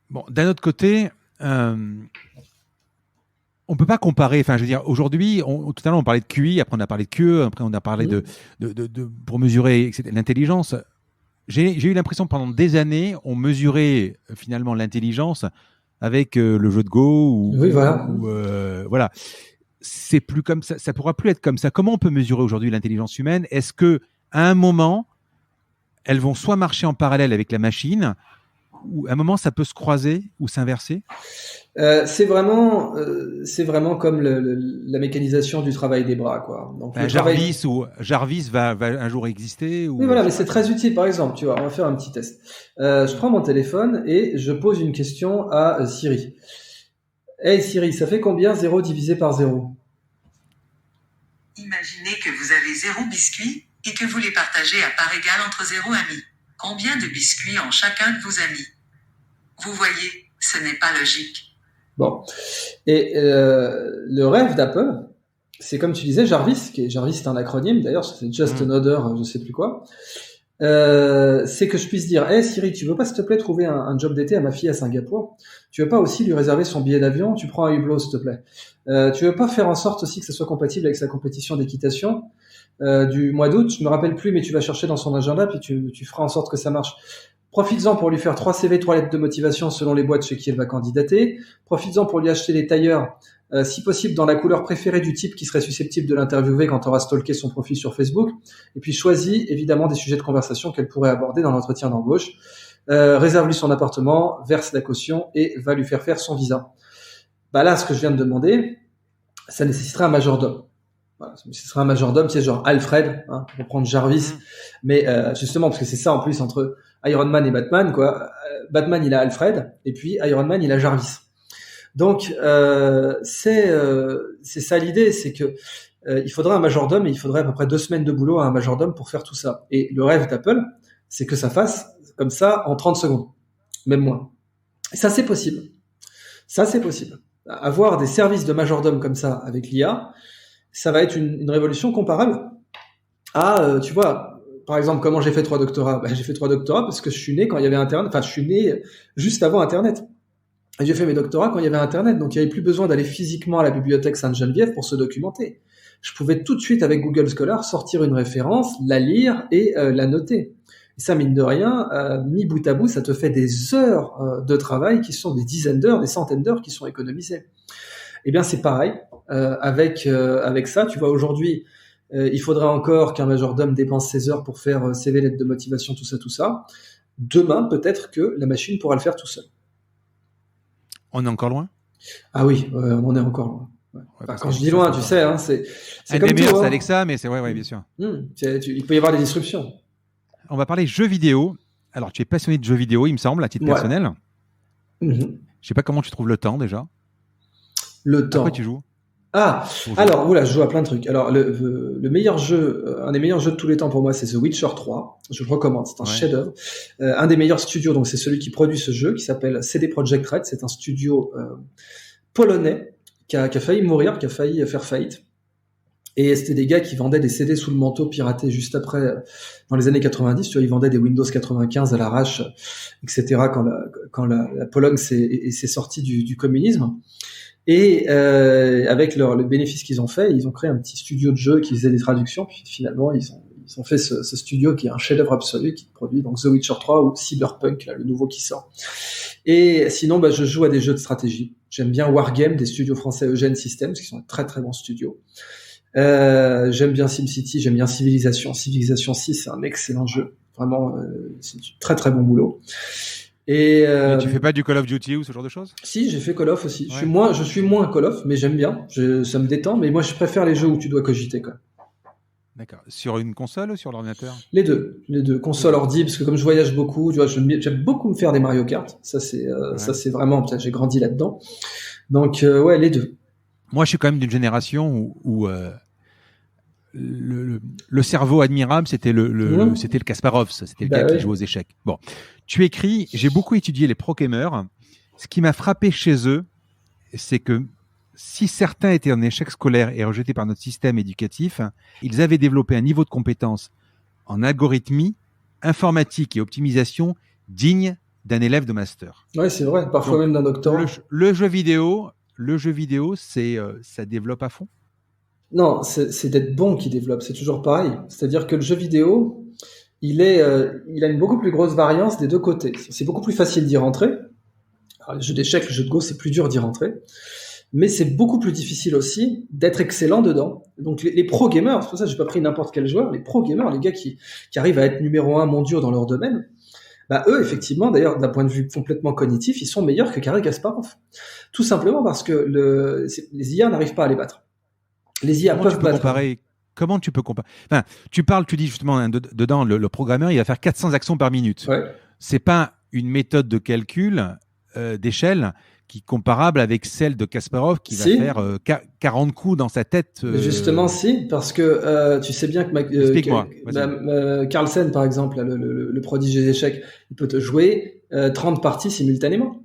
Bon, d'un autre côté, on peut pas comparer. Enfin, je veux dire, aujourd'hui, tout à l'heure on parlait de QI, après on a parlé de QE, après on a parlé de pour mesurer l'intelligence. J'ai eu l'impression que pendant des années, on mesurait finalement l'intelligence avec le jeu de Go voilà. C'est plus comme ça. Ça pourra plus être comme ça. Comment on peut mesurer aujourd'hui l'intelligence humaine? Est-ce que à un moment, elles vont soit marcher en parallèle avec la machine, ou à un moment ça peut se croiser ou s'inverser? C'est vraiment comme la mécanisation du travail des bras, quoi. Donc Jarvis va un jour exister. Oui, voilà, mais c'est très utile. Par exemple, tu vois, on va faire un petit test. Je prends mon téléphone et je pose une question à Siri. Hey Siri, ça fait combien 0 divisé par 0? Imaginez que vous avez 0 biscuits et que vous les partagez à part égale entre 0 amis. Combien de biscuits ont chacun de vos amis? Vous voyez, ce n'est pas logique. Bon. Et le rêve d'Apple, c'est comme tu disais, Jarvis, Jarvis c'est un acronyme, d'ailleurs, c'est Just Another, je sais plus quoi. C'est que je puisse dire, hey Siri, tu veux pas s'il te plaît trouver un job d'été à ma fille à Singapour? Tu veux pas aussi lui réserver son billet d'avion? Tu prends un Hublot s'il te plaît. Tu veux pas faire en sorte aussi que ça soit compatible avec sa compétition d'équitation du mois d'août? Je me rappelle plus, mais tu vas chercher dans son agenda puis tu feras en sorte que ça marche. Profites-en pour lui faire 3 CV, 3 lettres de motivation selon les boîtes chez qui elle va candidater. Profites-en pour lui acheter des tailleurs, si possible dans la couleur préférée du type qui serait susceptible de l'interviewer quand tu auras stalké son profil sur Facebook. Et puis choisis évidemment des sujets de conversation qu'elle pourrait aborder dans l'entretien d'embauche. Réserve-lui son appartement, verse la caution et va lui faire son visa. Bah là, ce que je viens de demander, ça nécessiterait un majordome. Voilà, ce sera un majordome, c'est genre Alfred, hein, pour prendre Jarvis. Mais justement, parce que c'est ça en plus entre Iron Man et Batman, quoi. Batman, il a Alfred, et puis Iron Man, il a Jarvis. Donc, c'est ça l'idée, c'est que il faudrait un majordome et il faudrait à peu près 2 semaines de boulot à un majordome pour faire tout ça. Et le rêve d'Apple, c'est que ça fasse comme ça en 30 secondes, même moins. Et ça, c'est possible. Ça, c'est possible. Avoir des services de majordome comme ça avec l'IA, ça va être une révolution comparable à, tu vois, par exemple, comment j'ai fait 3 doctorats? J'ai fait 3 doctorats parce que je suis né quand il y avait Internet. Enfin, je suis né juste avant Internet. Et j'ai fait mes doctorats quand il y avait Internet. Donc, il n'y avait plus besoin d'aller physiquement à la bibliothèque Sainte-Geneviève pour se documenter. Je pouvais tout de suite, avec Google Scholar, sortir une référence, la lire et la noter. Et ça, mine de rien, mis bout à bout, ça te fait des heures de travail qui sont des dizaines d'heures, des centaines d'heures qui sont économisées. Eh bien, c'est pareil avec ça. Tu vois, aujourd'hui, il faudrait encore qu'un majordome dépense ses heures pour faire CV, lettre de motivation, tout ça. Demain, peut-être que la machine pourra le faire tout seul. On est encore loin? Ah oui, on en est encore loin. Ouais. Enfin, quand je dis loin, tu sais, hein, c'est comme tout. C'est Alexa, mais c'est ouais, bien sûr. Il peut y avoir des disruptions. On va parler jeux vidéo. Alors, tu es passionné de jeux vidéo, il me semble, à titre personnel. Je sais pas comment tu trouves le temps déjà. Le temps. Pourquoi tu joues? Alors, voilà, je joue à plein de trucs. Alors, le meilleur jeu, un des meilleurs jeux de tous les temps pour moi, c'est The Witcher 3. Je le recommande, c'est un chef-d'œuvre. Un des meilleurs studios, donc c'est celui qui produit ce jeu, qui s'appelle CD Projekt Red. C'est un studio polonais qui a failli mourir, qui a failli faire faillite. Et c'était des gars qui vendaient des CD sous le manteau piratés juste après, dans les années 90. Tu vois, ils vendaient des Windows 95 à l'arrache, etc. Quand la Pologne s'est sortie du communisme. Et avec le bénéfice qu'ils ont fait, ils ont créé un petit studio de jeu qui faisait des traductions. Puis finalement, ils ont fait ce studio qui est un chef-d'œuvre absolu, qui produit donc The Witcher 3 ou Cyberpunk, là, le nouveau qui sort. Et sinon, je joue à des jeux de stratégie. J'aime bien Wargame, des studios français Eugène Systems, qui sont de très très bons studios. J'aime bien SimCity, j'aime bien Civilization. Civilization 6, c'est un excellent jeu. Vraiment, c'est du très très bon boulot. Et tu fais pas du Call of Duty ou ce genre de choses? Si, j'ai fait Call of aussi. Ouais. Je suis moins Call of, mais j'aime bien. Ça me détend. Mais moi, je préfère les jeux où tu dois cogiter, quoi. D'accord. Sur une console ou sur l'ordinateur? Les deux. Console, ordi, parce que comme je voyage beaucoup, tu vois, j'aime beaucoup me faire des Mario Kart. Ça, c'est vraiment, peut-être, j'ai grandi là-dedans. Donc, ouais, les deux. Moi, je suis quand même d'une génération où le cerveau admirable, c'était c'était le Kasparov, c'était le gars qui jouait aux échecs. Bon, tu écris, j'ai beaucoup étudié les pro-gamers. Ce qui m'a frappé chez eux, c'est que si certains étaient en échec scolaire et rejetés par notre système éducatif, ils avaient développé un niveau de compétence en algorithmie, informatique et optimisation digne d'un élève de master. Ouais, c'est vrai, parfois donc, même d'un doctorat. Le jeu vidéo, ça développe à fond? Non, c'est d'être bon qui développe, c'est toujours pareil. C'est-à-dire que le jeu vidéo, il a une beaucoup plus grosse variance des deux côtés. C'est beaucoup plus facile d'y rentrer. Alors, les jeux d'échecs, le jeu de Go, c'est plus dur d'y rentrer. Mais c'est beaucoup plus difficile aussi d'être excellent dedans. Donc les pro-gamers, c'est pour ça que j'ai pas pris n'importe quel joueur, les pro-gamers, les gars qui arrivent à être numéro 1 mondiaux dans leur domaine, eux, effectivement, d'ailleurs, d'un point de vue complètement cognitif, ils sont meilleurs que Garry Kasparov. Tout simplement parce que les IA n'arrivent pas à les battre. Les IA peuvent battre. Comment tu peux comparer? Enfin, tu dis justement dedans, le programmeur, il va faire 400 actions par minute. Ouais. C'est pas une méthode de calcul d'échelle qui est comparable avec celle de Kasparov qui va faire 40 coups dans sa tête. Justement, si, parce que tu sais bien que explique-moi. Carlsen, par exemple, le prodige des échecs, il peut te jouer 30 parties simultanément.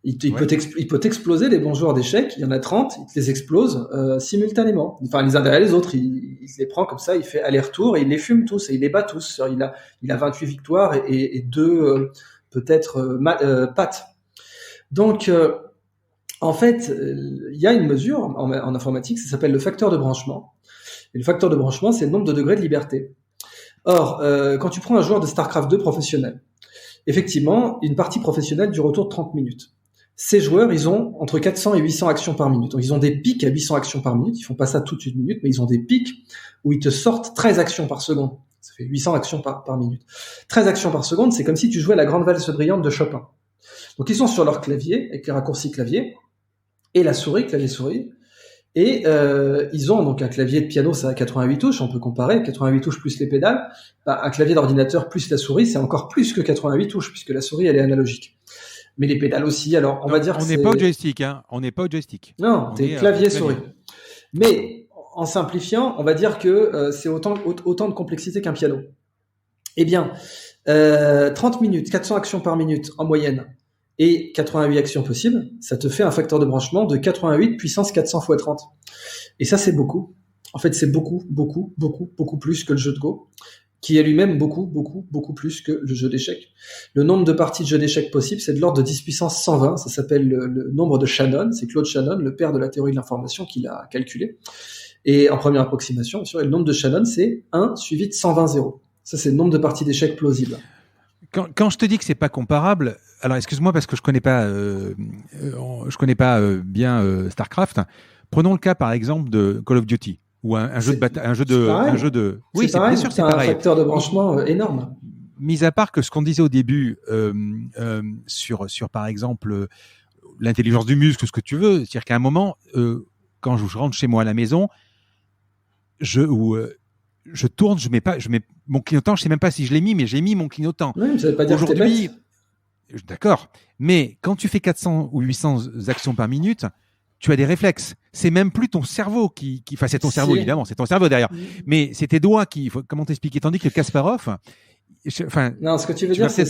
Il peut t'exploser les bons joueurs d'échecs, il y en a 30, il te les explose simultanément. Enfin, les uns derrière les autres, il les prend comme ça, il fait aller-retour et il les fume tous et il les bat tous. Il a 28 victoires et 2 peut-être pattes. Donc, en fait, il y a une mesure en informatique, ça s'appelle le facteur de branchement. Et le facteur de branchement, c'est le nombre de degrés de liberté. Or, quand tu prends un joueur de StarCraft 2 professionnel, effectivement, une partie professionnelle dure autour de 30 minutes. Ces joueurs, ils ont entre 400 et 800 actions par minute. Donc, ils ont des pics à 800 actions par minute. Ils font pas ça toute une minute, mais ils ont des pics où ils te sortent 13 actions par seconde. Ça fait 800 actions par minute. 13 actions par seconde, c'est comme si tu jouais la grande valse brillante de Chopin. Donc, ils sont sur leur clavier, avec les raccourcis clavier, et la souris, clavier-souris. Et ils ont donc un clavier de piano, ça a 88 touches, on peut comparer, 88 touches plus les pédales. Un clavier d'ordinateur plus la souris, c'est encore plus que 88 touches, puisque la souris, elle est analogique. Mais les pédales aussi, alors on va dire on n'est pas au joystick, hein. On n'est pas au joystick. Non, t'es clavier-souris. Mais en simplifiant, on va dire que c'est autant de complexité qu'un piano. Eh bien, 30 minutes, 400 actions par minute en moyenne, et 88 actions possibles, ça te fait un facteur de branchement de 88 puissance 400 x 30. Et ça, c'est beaucoup. En fait, c'est beaucoup plus que le jeu de Go, qui est lui-même beaucoup plus que le jeu d'échecs. Le nombre de parties de jeu d'échecs possibles, c'est de l'ordre de 10 puissance 120. Ça s'appelle le nombre de Shannon. C'est Claude Shannon, le père de la théorie de l'information, qui l'a calculé. Et en première approximation, bien sûr, et le nombre de Shannon, c'est 1 suivi de 120 zéros. Ça, c'est le nombre de parties d'échecs plausibles. Quand je te dis que c'est pas comparable, alors excuse-moi parce que je connais pas bien Starcraft. Prenons le cas par exemple de Call of Duty ou un jeu de. Oui, c'est bien sûr, c'est pareil. Un facteur de branchement énorme. Mis à part que ce qu'on disait au début sur par exemple l'intelligence du muscle, ce que tu veux, c'est-à-dire qu'à un moment, quand je rentre chez moi à la maison, je tourne, je mets mon clignotant, je sais même pas si je l'ai mis, mais j'ai mis mon clignotant. Oui, ça veut pas dire aujourd'hui. D'accord, mais quand tu fais 400 ou 800 actions par minute, tu as des réflexes. C'est même plus ton cerveau enfin, c'est ton cerveau évidemment, c'est ton cerveau derrière. Mais c'est tes doigts comment t'expliquer? Tandis que Kasparov, non, ce que tu veux dire, c'est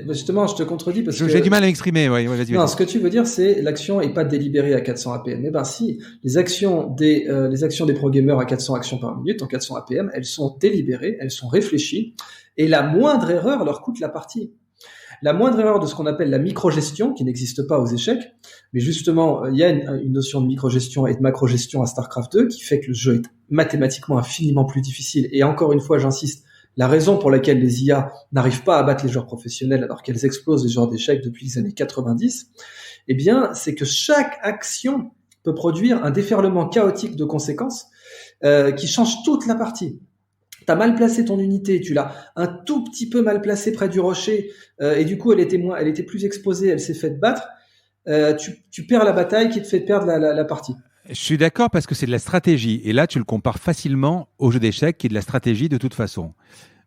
justement, je te contredis parce que j'ai du mal à m'exprimer. Ouais, vas-y. Non, ce que tu veux dire, c'est l'action est pas délibérée à 400 APM. Mais si, les actions des pro-gamers à 400 actions par minute, en 400 APM, elles sont délibérées, elles sont réfléchies, et la moindre erreur leur coûte la partie. La moindre erreur de ce qu'on appelle la microgestion, qui n'existe pas aux échecs, mais justement, il y a une notion de microgestion et de macrogestion à StarCraft 2 qui fait que le jeu est mathématiquement infiniment plus difficile. Et encore une fois, j'insiste, la raison pour laquelle les IA n'arrivent pas à battre les joueurs professionnels alors qu'elles explosent les joueurs d'échecs depuis les années 90, eh bien, c'est que chaque action peut produire un déferlement chaotique de conséquences qui change toute la partie. T'as mal placé ton unité, tu l'as un tout petit peu mal placé près du rocher, et du coup elle était plus exposée, elle s'est faite battre. Tu perds la bataille qui te fait perdre la partie. Je suis d'accord parce que c'est de la stratégie. Et là, tu le compares facilement au jeu d'échecs qui est de la stratégie de toute façon.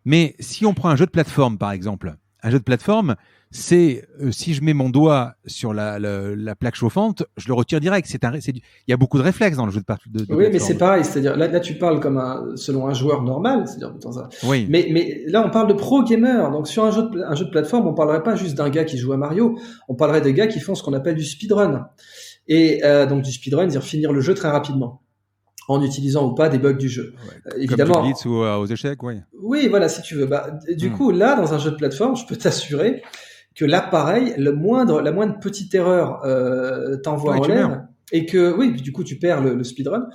Mais si on prend un jeu de plateforme, par exemple, un jeu de plateforme, c'est si je mets mon doigt sur la plaque chauffante, je le retire direct. Il y a beaucoup de réflexes dans le jeu de plateforme. Oui, mais c'est pareil. C'est-à-dire là tu parles comme selon un joueur normal. C'est-à-dire dans un... Oui. Mais là, on parle de pro gamer. Donc sur un jeu de plateforme, on parlerait pas juste d'un gars qui joue à Mario. On parlerait des gars qui font ce qu'on appelle du speedrun. Et donc du speedrun, c'est-à-dire finir le jeu très rapidement, en utilisant ou pas des bugs du jeu. Évidemment. Comme tu ou aux échecs, oui. Oui, voilà, si tu veux. Du coup, là, dans un jeu de plateforme, je peux t'assurer que là, pareil, la moindre petite erreur t'envoie en l'air. Et que, oui, du coup, tu perds le speedrun.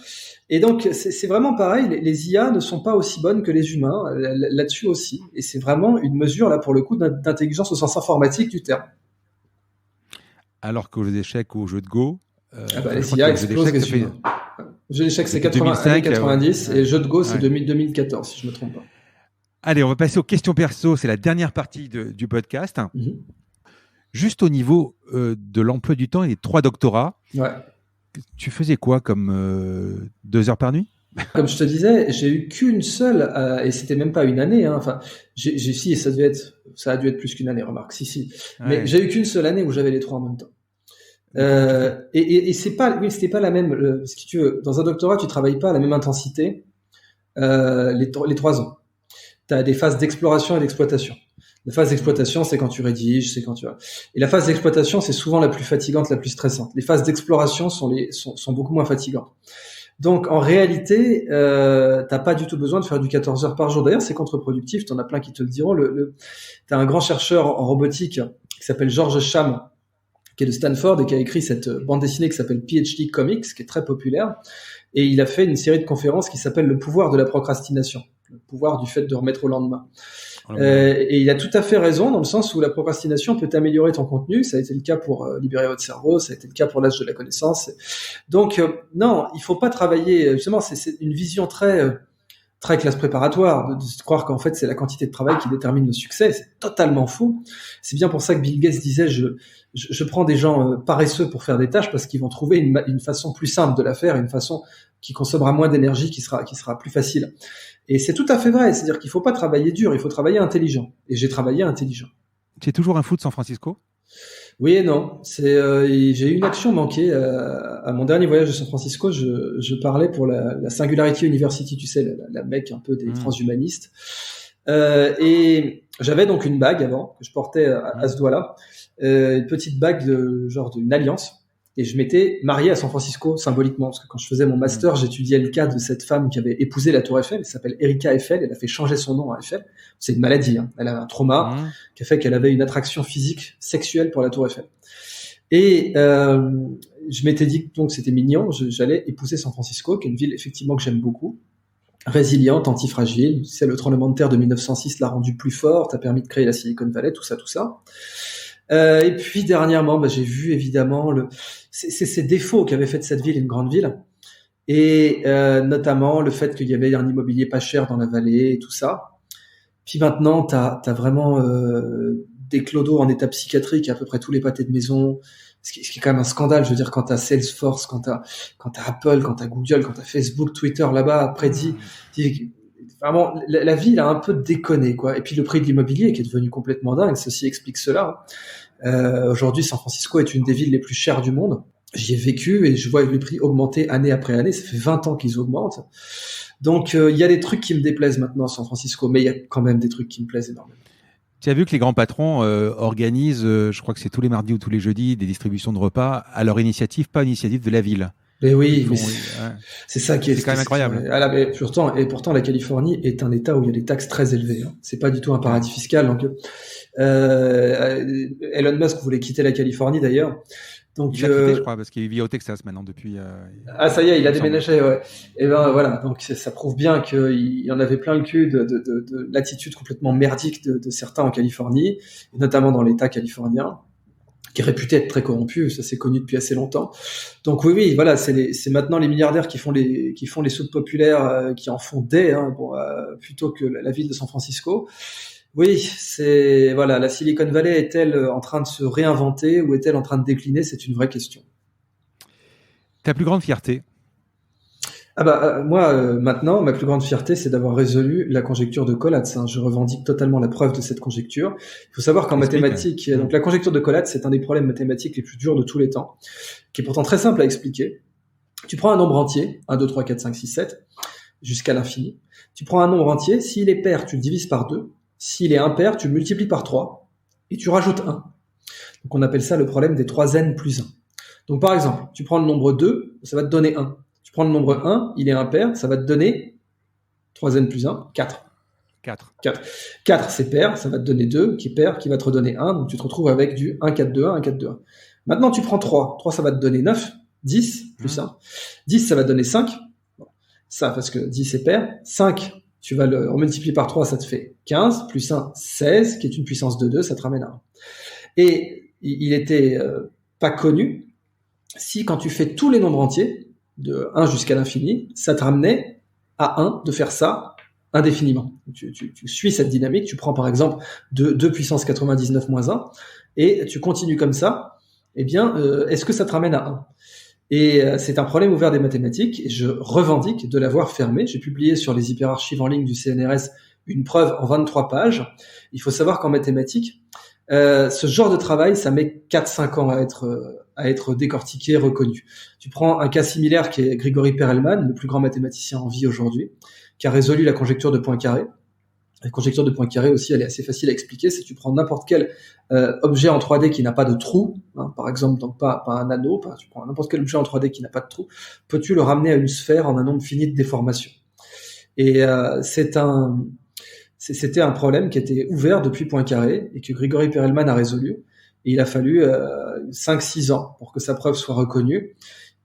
Et donc, c'est vraiment pareil. Les IA ne sont pas aussi bonnes que les humains là-dessus aussi. Et c'est vraiment une mesure, là, pour le coup, d'intelligence au sens informatique du terme. Alors qu'au jeu d'échecs ou au jeu de Go, les IA explosent les humains. Le jeu d'échecs, c'est 90 et le jeu de Go, c'est 2014, si je me trompe pas. Allez, on va passer aux questions perso. C'est la dernière partie du podcast. Juste au niveau de l'emploi du temps et des 3 doctorats, tu faisais quoi comme 2 heures par nuit? Comme je te disais, j'ai eu qu'une seule, et c'était même pas une année. Enfin, si, ça a dû être plus qu'une année. Remarque, si. Ouais. Mais j'ai eu qu'une seule année où j'avais les 3 en même temps. Et c'était pas la même. Si tu veux, dans un doctorat, tu travailles pas à la même intensité les 3 ans. Tu as des phases d'exploration et d'exploitation. La phase d'exploitation, c'est quand tu rédiges, et la phase d'exploitation, c'est souvent la plus fatigante, la plus stressante. Les phases d'exploration sont beaucoup moins fatigantes. Donc, en réalité, t'as pas du tout besoin de faire du 14 heures par jour. D'ailleurs, c'est contre-productif. T'en as plein qui te le diront. T'as un grand chercheur en robotique qui s'appelle George Sham, qui est de Stanford et qui a écrit cette bande dessinée qui s'appelle PhD Comics, qui est très populaire. Et il a fait une série de conférences qui s'appelle Le pouvoir de la procrastination, le pouvoir du fait de remettre au lendemain. Et il a tout à fait raison dans le sens où la procrastination peut améliorer ton contenu. Ça a été le cas pour libérer votre cerveau, ça a été le cas pour l'âge de la connaissance. Donc non, il faut pas travailler. Justement, c'est une vision très classe préparatoire de croire qu'en fait c'est la quantité de travail qui détermine le succès. C'est totalement faux. C'est bien pour ça que Bill Gates disait je prends des gens paresseux pour faire des tâches parce qu'ils vont trouver une façon plus simple de la faire, une façon qui consommera moins d'énergie, qui sera plus facile. Et c'est tout à fait vrai, c'est-à-dire qu'il faut pas travailler dur, il faut travailler intelligent. Et j'ai travaillé intelligent. Tu es toujours un fou de San Francisco ? Oui et non. J'ai eu une action manquée à mon dernier voyage de San Francisco. Je parlais pour la Singularity University, tu sais, la mecque un peu des transhumanistes. Et j'avais donc une bague avant que je portais à ce doigt-là, une petite bague d'une alliance. Et je m'étais marié à San Francisco symboliquement, parce que quand je faisais mon master, j'étudiais le cas de cette femme qui avait épousé la Tour Eiffel. Elle s'appelle Erika Eiffel. Elle a fait changer son nom à Eiffel. C'est une maladie. Elle a un trauma qui a fait qu'elle avait une attraction physique, sexuelle pour la Tour Eiffel. Et je m'étais dit que donc c'était mignon. J'allais épouser San Francisco, qui est une ville effectivement que j'aime beaucoup, résiliente, antifragile. C'est le tremblement de terre de 1906 l'a rendue plus forte, a permis de créer la Silicon Valley, tout ça. Et puis dernièrement, j'ai vu évidemment ces défauts qu'avait fait de cette ville une grande ville, et notamment le fait qu'il y avait un immobilier pas cher dans la vallée et tout ça. Puis maintenant, t'as vraiment des clodos en état psychiatrique à peu près tous les pâtés de maison, ce qui est quand même un scandale. Je veux dire, quand t'as Salesforce, quand t'as Apple, quand t'as Google, quand t'as Facebook, Twitter là-bas, après vraiment, la ville a un peu déconné, quoi. Et puis le prix de l'immobilier qui est devenu complètement dingue, ceci explique cela. Aujourd'hui, San Francisco est une des villes les plus chères du monde. J'y ai vécu et je vois les prix augmenter année après année. Ça fait 20 ans qu'ils augmentent. Donc, il y a des trucs qui me déplaisent maintenant à San Francisco, mais il y a quand même des trucs qui me plaisent énormément. Tu as vu que les grands patrons organisent, je crois que c'est tous les mardis ou tous les jeudis, des distributions de repas à leur initiative, pas initiative de la ville. Mais oui, mais Ouais. c'est ça qui est C'est quand même incroyable. Mais pourtant, la Californie est un État où il y a des taxes très élevées. Hein. C'est pas du tout un paradis fiscal. Donc, Elon Musk voulait quitter la Californie d'ailleurs. Donc, il a quitté, je crois, parce qu'il vit au Texas maintenant depuis. Ah, ça y est, il a déménagé, ouais. Et ben voilà, donc ça prouve bien qu'il en avait plein le cul de l'attitude complètement merdique de certains en Californie, et notamment dans l'État californien, qui est réputé être très corrompu. Ça c'est connu depuis assez longtemps. Donc oui, voilà, c'est maintenant les milliardaires qui font les soupes populaires, qui en font des, hein, plutôt que la ville de San Francisco. Oui, voilà, la Silicon Valley est-elle en train de se réinventer ou est-elle en train de décliner? C'est une vraie question. Ta plus grande fierté? Moi, maintenant, ma plus grande fierté, c'est d'avoir résolu la conjecture de Collatz. Hein. Je revendique totalement la preuve de cette conjecture. Il faut savoir qu'en mathématiques, donc la conjecture de Collatz, c'est un des problèmes mathématiques les plus durs de tous les temps, qui est pourtant très simple à expliquer. Tu prends un nombre entier, 1, 2, 3, 4, 5, 6, 7, jusqu'à l'infini. Tu prends un nombre entier, s'il est pair, tu le divises par 2. S'il est impair, tu le multiplies par 3 et tu rajoutes 1. Donc on appelle ça le problème des 3n plus 1. Donc par exemple, tu prends le nombre 2, ça va te donner 1. Tu prends le nombre 1, il est impair, ça va te donner 3n plus 1, 4. 4, c'est pair, ça va te donner 2, qui est pair, qui va te redonner 1, donc tu te retrouves avec du 1, 4, 2, 1, 1, 4, 2, 1. Maintenant, tu prends 3. 3, ça va te donner 9, 10 plus 1. 10, ça va te donner 5. Ça, parce que 10 est pair. 5, tu vas le multiplier par 3, ça te fait 15, plus 1, 16, qui est une puissance de 2, ça te ramène à 1. Et il était pas connu si, quand tu fais tous les nombres entiers, de 1 jusqu'à l'infini, ça te ramenait à 1 de faire ça indéfiniment. Tu suis cette dynamique, tu prends par exemple 2 puissance 99 moins 1, et tu continues comme ça, eh bien, est-ce que ça te ramène à 1 ? Et c'est un problème ouvert des mathématiques, et je revendique de l'avoir fermé. J'ai publié sur les hyperarchives en ligne du CNRS une preuve en 23 pages. Il faut savoir qu'en mathématiques, ce genre de travail, ça met 4-5 ans à être décortiqué, reconnu. Tu prends un cas similaire qui est Grigori Perelman, le plus grand mathématicien en vie aujourd'hui, qui a résolu la conjecture de Poincaré. La conjecture de Poincaré aussi, elle est assez facile à expliquer. C'est que tu prends n'importe quel objet en 3D qui n'a pas de trou, hein, par exemple, donc pas un anneau, tu prends n'importe quel objet en 3D qui n'a pas de trou, peux-tu le ramener à une sphère en un nombre fini de déformations. Et c'était un problème qui était ouvert depuis Poincaré et que Grigori Perelman a résolu. Et il a fallu 5-6 ans pour que sa preuve soit reconnue.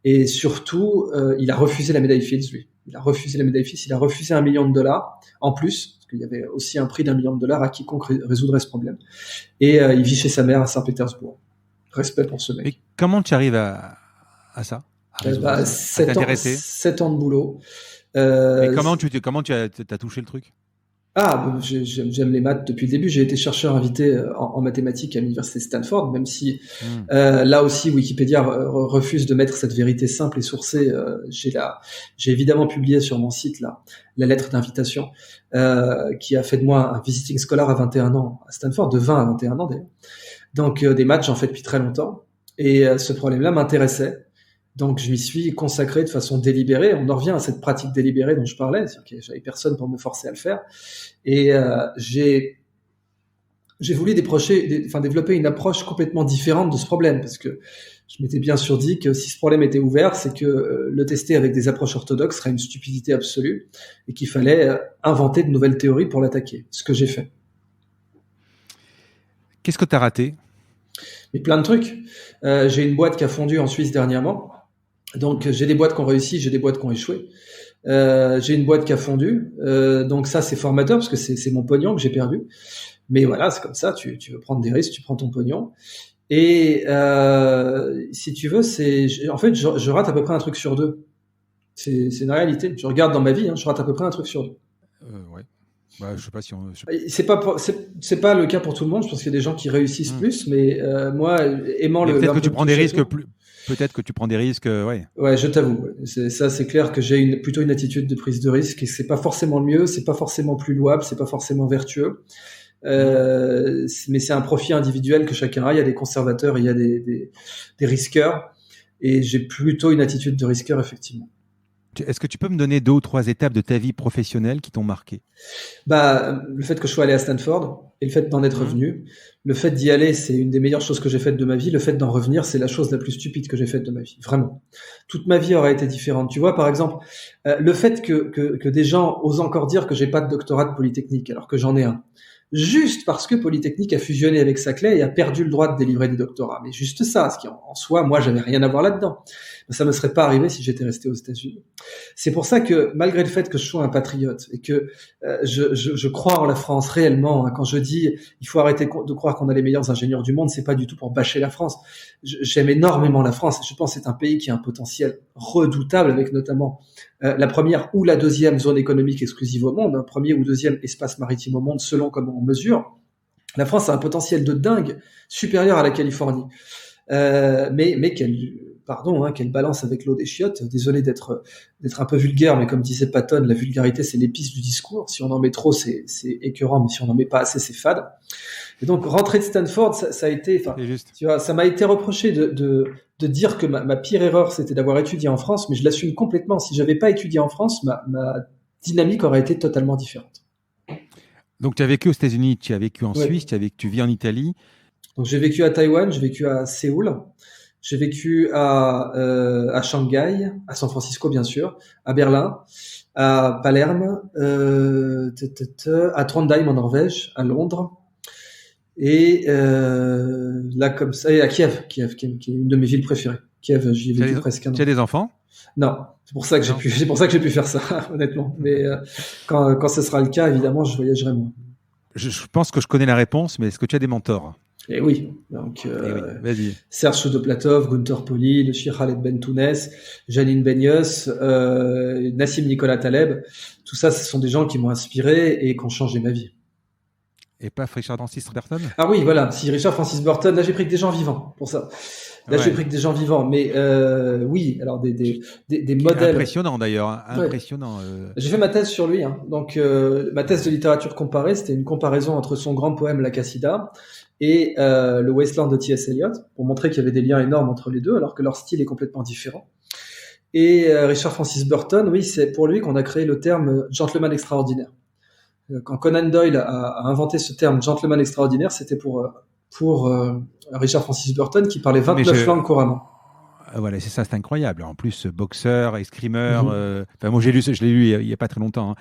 Et surtout, il a refusé la médaille Fields, lui. Il a refusé la médaille Fields, il a refusé $1 million en plus, parce qu'il y avait aussi un prix $1 million à quiconque résoudrait ce problème. Et il vit chez sa mère à Saint-Pétersbourg. Respect pour ce mec. Et comment tu arrives à ça, à 7 ans de boulot. Mais comment tu as touché le truc? J'aime les maths depuis le début. J'ai été chercheur invité en mathématiques à l'université Stanford, même si là aussi Wikipédia refuse de mettre cette vérité simple et sourcée. J'ai évidemment publié sur mon site la lettre d'invitation qui a fait de moi un visiting scholar à 21 ans à Stanford, de 20 à 21 ans d'ailleurs. Donc des maths, j'en fais depuis très longtemps. Et ce problème-là m'intéressait. Donc, je m'y suis consacré de façon délibérée. On en revient à cette pratique délibérée dont je parlais. C'est-à-dire que j'avais personne pour me forcer à le faire. Et j'ai voulu développer une approche complètement différente de ce problème, parce que je m'étais bien sûr dit que si ce problème était ouvert, c'est que le tester avec des approches orthodoxes serait une stupidité absolue et qu'il fallait inventer de nouvelles théories pour l'attaquer. Ce que j'ai fait. Qu'est-ce que tu as raté? Mais plein de trucs. J'ai une boîte qui a fondu en Suisse dernièrement. Donc, j'ai des boîtes qui ont réussi, j'ai des boîtes qui ont échoué. J'ai une boîte qui a fondu. Donc ça, c'est formateur parce que c'est mon pognon que j'ai perdu. Mais voilà, c'est comme ça. Tu veux prendre des risques, tu prends ton pognon. Et si tu veux, en fait, je rate à peu près un truc sur 2. C'est une réalité. Je regarde dans ma vie, je rate à peu près un truc sur 2. Ouais. Bah, je sais pas si on. C'est pas le cas pour tout le monde. Je pense qu'il y a des gens qui réussissent plus, mais moi, aimant le. Peut-être que tu prends des risques plus. Peut-être que tu prends des risques, ouais. Ouais, je t'avoue. C'est clair que j'ai plutôt une attitude de prise de risque et c'est pas forcément le mieux, c'est pas forcément plus louable, c'est pas forcément vertueux. Mais c'est un profil individuel que chacun a. Il y a des conservateurs, il y a des risqueurs. Et j'ai plutôt une attitude de risqueur, effectivement. Est-ce que tu peux me donner 2 ou 3 étapes de ta vie professionnelle qui t'ont marqué? Le fait que je sois allé à Stanford et le fait d'en être revenu. Le fait d'y aller, c'est une des meilleures choses que j'ai faites de ma vie. Le fait d'en revenir, c'est la chose la plus stupide que j'ai faite de ma vie. Vraiment. Toute ma vie aurait été différente. Tu vois, par exemple, le fait que des gens osent encore dire que j'ai pas de doctorat de Polytechnique alors que j'en ai un. Juste parce que Polytechnique a fusionné avec Saclay et a perdu le droit de délivrer des doctorats. Mais juste ça, ce qui en soi, moi, j'avais rien à voir là-dedans. Ça me serait pas arrivé si j'étais resté aux États-Unis. C'est pour ça que, malgré le fait que je sois un patriote et que je crois en la France réellement, hein, quand je dis il faut arrêter de croire qu'on a les meilleurs ingénieurs du monde, c'est pas du tout pour bâcher la France. J'aime énormément la France et je pense que c'est un pays qui a un potentiel redoutable, avec notamment la première ou la deuxième zone économique exclusive au monde, un premier ou deuxième espace maritime au monde selon comment on mesure. La France a un potentiel de dingue supérieur à la Californie. Mais quelle balance avec l'eau des chiottes. Désolé d'être un peu vulgaire, mais comme disait Patton, la vulgarité c'est l'épice du discours. Si on en met trop, c'est écœurant, mais si on en met pas assez, c'est fade. Et donc rentrer de Stanford, ça a été, tu vois, ça m'a été reproché de dire que ma pire erreur c'était d'avoir étudié en France, mais je l'assume complètement. Si j'avais pas étudié en France, ma dynamique aurait été totalement différente. Donc tu as vécu aux États-Unis, tu as vécu en Suisse, tu vis en Italie. Donc j'ai vécu à Taïwan, j'ai vécu à Séoul, j'ai vécu à Shanghai, à San Francisco bien sûr, à Berlin, à Palerme, à Trondheim en Norvège, à Londres, et là comme ça, et à Kiev qui est une de mes villes préférées. Kiev, j'y ai vécu presque un an. Tu as des enfants? Non, c'est pour ça que j'ai pu faire ça, honnêtement. Mais quand ce sera le cas, évidemment, je voyagerai moins. Je pense que je connais la réponse, mais est-ce que tu as des mentors? Et oui, donc vas-y. Serge Choudoplatov, Gunther Poli, le Sheikh Khaled Bentounes, Janine Benyus, Nassim Nicolas Taleb, tout ça, ce sont des gens qui m'ont inspiré et qui ont changé ma vie. Et pas Richard Francis Burton? Ah oui, voilà, si Richard Francis Burton, là j'ai pris que des gens vivants pour ça. J'ai pris que des gens vivants, mais oui, alors des modèles. Impressionnant d'ailleurs, impressionnant. J'ai fait ma thèse sur lui, hein. Donc ma thèse de littérature comparée, c'était une comparaison entre son grand poème La Cassida et le Wasteland de T.S. Eliot, pour montrer qu'il y avait des liens énormes entre les deux, alors que leur style est complètement différent. Et Richard Francis Burton, oui, c'est pour lui qu'on a créé le terme gentleman extraordinaire. Quand Conan Doyle a inventé ce terme gentleman extraordinaire, c'était pour Richard Francis Burton qui parlait 29 langues couramment. Voilà, c'est ça, c'est incroyable. En plus, boxeur, escrimeur. Moi, je l'ai lu il y a pas très longtemps.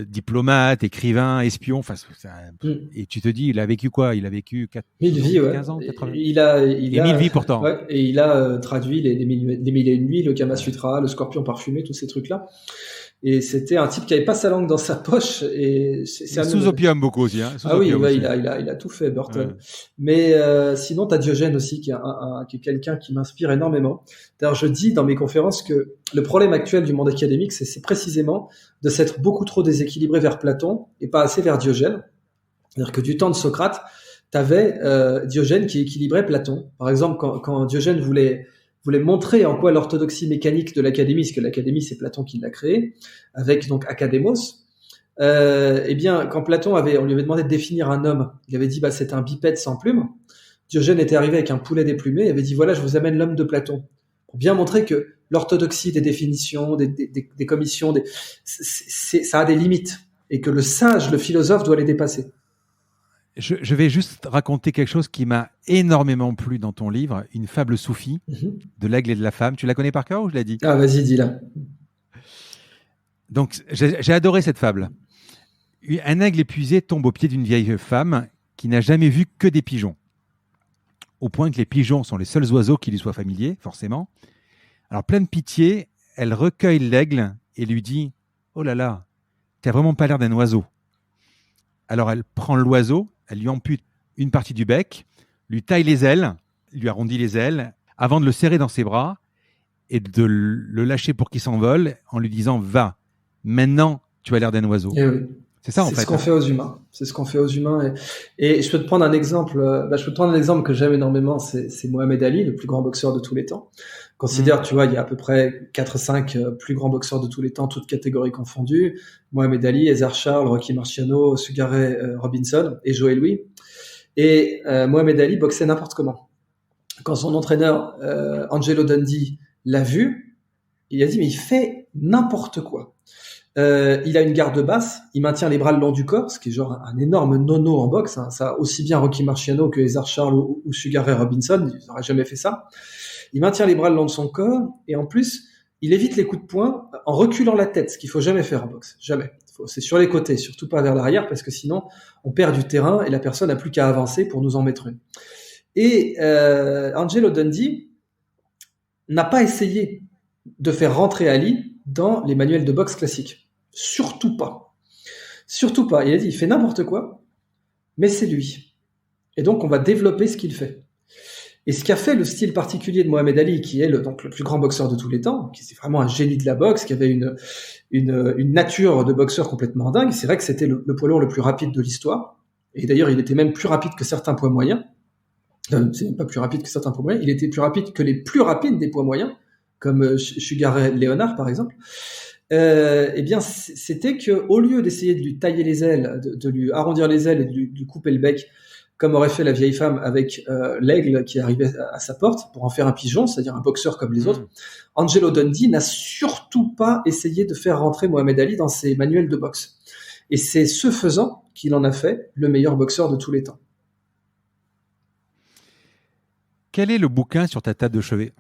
Diplomate, écrivain, espion. Et tu te dis, il a vécu quoi? Il a vécu 15 ans, 80. Il a 1000 vies pourtant. Ouais, et il a traduit les mille et une nuits, le Kama Sutra, le Scorpion parfumé, tous ces trucs-là. Et c'était un type qui avait pas sa langue dans sa poche. Et c'est sous opium beaucoup aussi. Hein, il a tout fait, Burton. Ouais. Mais sinon, t'as Diogène aussi, qui est quelqu'un qui m'inspire énormément. D'ailleurs, je dis dans mes conférences que le problème actuel du monde académique, c'est précisément de s'être beaucoup trop déséquilibré vers Platon et pas assez vers Diogène. C'est-à-dire que du temps de Socrate, t'avais Diogène qui équilibrait Platon. Par exemple, quand Diogène voulait montrer en quoi l'orthodoxie mécanique de l'académie, parce que l'académie c'est Platon qui l'a créée, avec donc Académos, eh bien quand Platon on lui avait demandé de définir un homme, il avait dit c'est un bipède sans plumes. Diogène était arrivé avec un poulet déplumé, il avait dit voilà, je vous amène l'homme de Platon, pour bien montrer que l'orthodoxie des définitions, des commissions, ça a des limites, et que le sage, le philosophe doit les dépasser. Je vais juste raconter quelque chose qui m'a énormément plu dans ton livre, une fable soufie de l'aigle et de la femme. Tu la connais par cœur ou je l'ai dit? Ah, vas-y, dis-la. Donc, j'ai adoré cette fable. Un aigle épuisé tombe au pied d'une vieille femme qui n'a jamais vu que des pigeons. Au point que les pigeons sont les seuls oiseaux qui lui soient familiers, forcément. Alors, pleine de pitié, elle recueille l'aigle et lui dit « Oh là là, tu n'as vraiment pas l'air d'un oiseau. » Alors, elle prend l'oiseau, elle lui ampute une partie du bec, lui taille les ailes, lui arrondit les ailes, avant de le serrer dans ses bras et de le lâcher pour qu'il s'envole en lui disant « Va, maintenant, tu as l'air d'un oiseau. » Et oui. C'est ça, en fait. C'est ce qu'on fait aux humains. C'est ce qu'on fait aux humains. Et je peux te prendre un exemple. Que j'aime énormément. C'est Mohamed Ali, le plus grand boxeur de tous les temps. Considère, tu vois, il y a à peu près 4-5 plus grands boxeurs de tous les temps, toutes catégories confondues. Mohamed Ali, César Charles, Rocky Marciano, Sugar Robinson et Joe Louis. Et Mohamed Ali boxait n'importe comment. Quand son entraîneur Angelo Dundee l'a vu, Il a dit, mais il fait n'importe quoi. Il a une garde basse, il maintient les bras le long du corps, ce qui est genre un énorme nono en boxe. Hein. Ça, aussi bien Rocky Marciano que César Charles ou Sugar Ray Robinson, ils n'auraient jamais fait ça. Il maintient les bras le long de son corps, et en plus, il évite les coups de poing en reculant la tête, ce qu'il faut jamais faire en boxe. Jamais. C'est sur les côtés, surtout pas vers l'arrière, parce que sinon, on perd du terrain et la personne n'a plus qu'à avancer pour nous en mettre une. Et Angelo Dundee n'a pas essayé de faire rentrer Ali dans les manuels de boxe classiques. Surtout pas. Surtout pas. Il a dit, il fait n'importe quoi, mais c'est lui. Et donc, on va développer ce qu'il fait. Et ce qui a fait le style particulier de Mohamed Ali, qui est donc le plus grand boxeur de tous les temps, qui est vraiment un génie de la boxe, qui avait une nature de boxeur complètement dingue, c'est vrai que c'était le poids lourd le plus rapide de l'histoire. Et d'ailleurs, il était même plus rapide que certains poids moyens. C'est même pas plus rapide que certains poids moyens, il était plus rapide que les plus rapides des poids moyens, comme Sugar Ray Leonard, par exemple. Eh bien, c'était que au lieu d'essayer de lui tailler les ailes, de lui arrondir les ailes et de lui couper le bec, comme aurait fait la vieille femme avec l'aigle qui arrivait à sa porte pour en faire un pigeon, c'est-à-dire un boxeur comme les autres, Angelo Dundee n'a surtout pas essayé de faire rentrer Mohamed Ali dans ses manuels de boxe. Et c'est ce faisant qu'il en a fait le meilleur boxeur de tous les temps. Quel est le bouquin sur ta table de chevet ?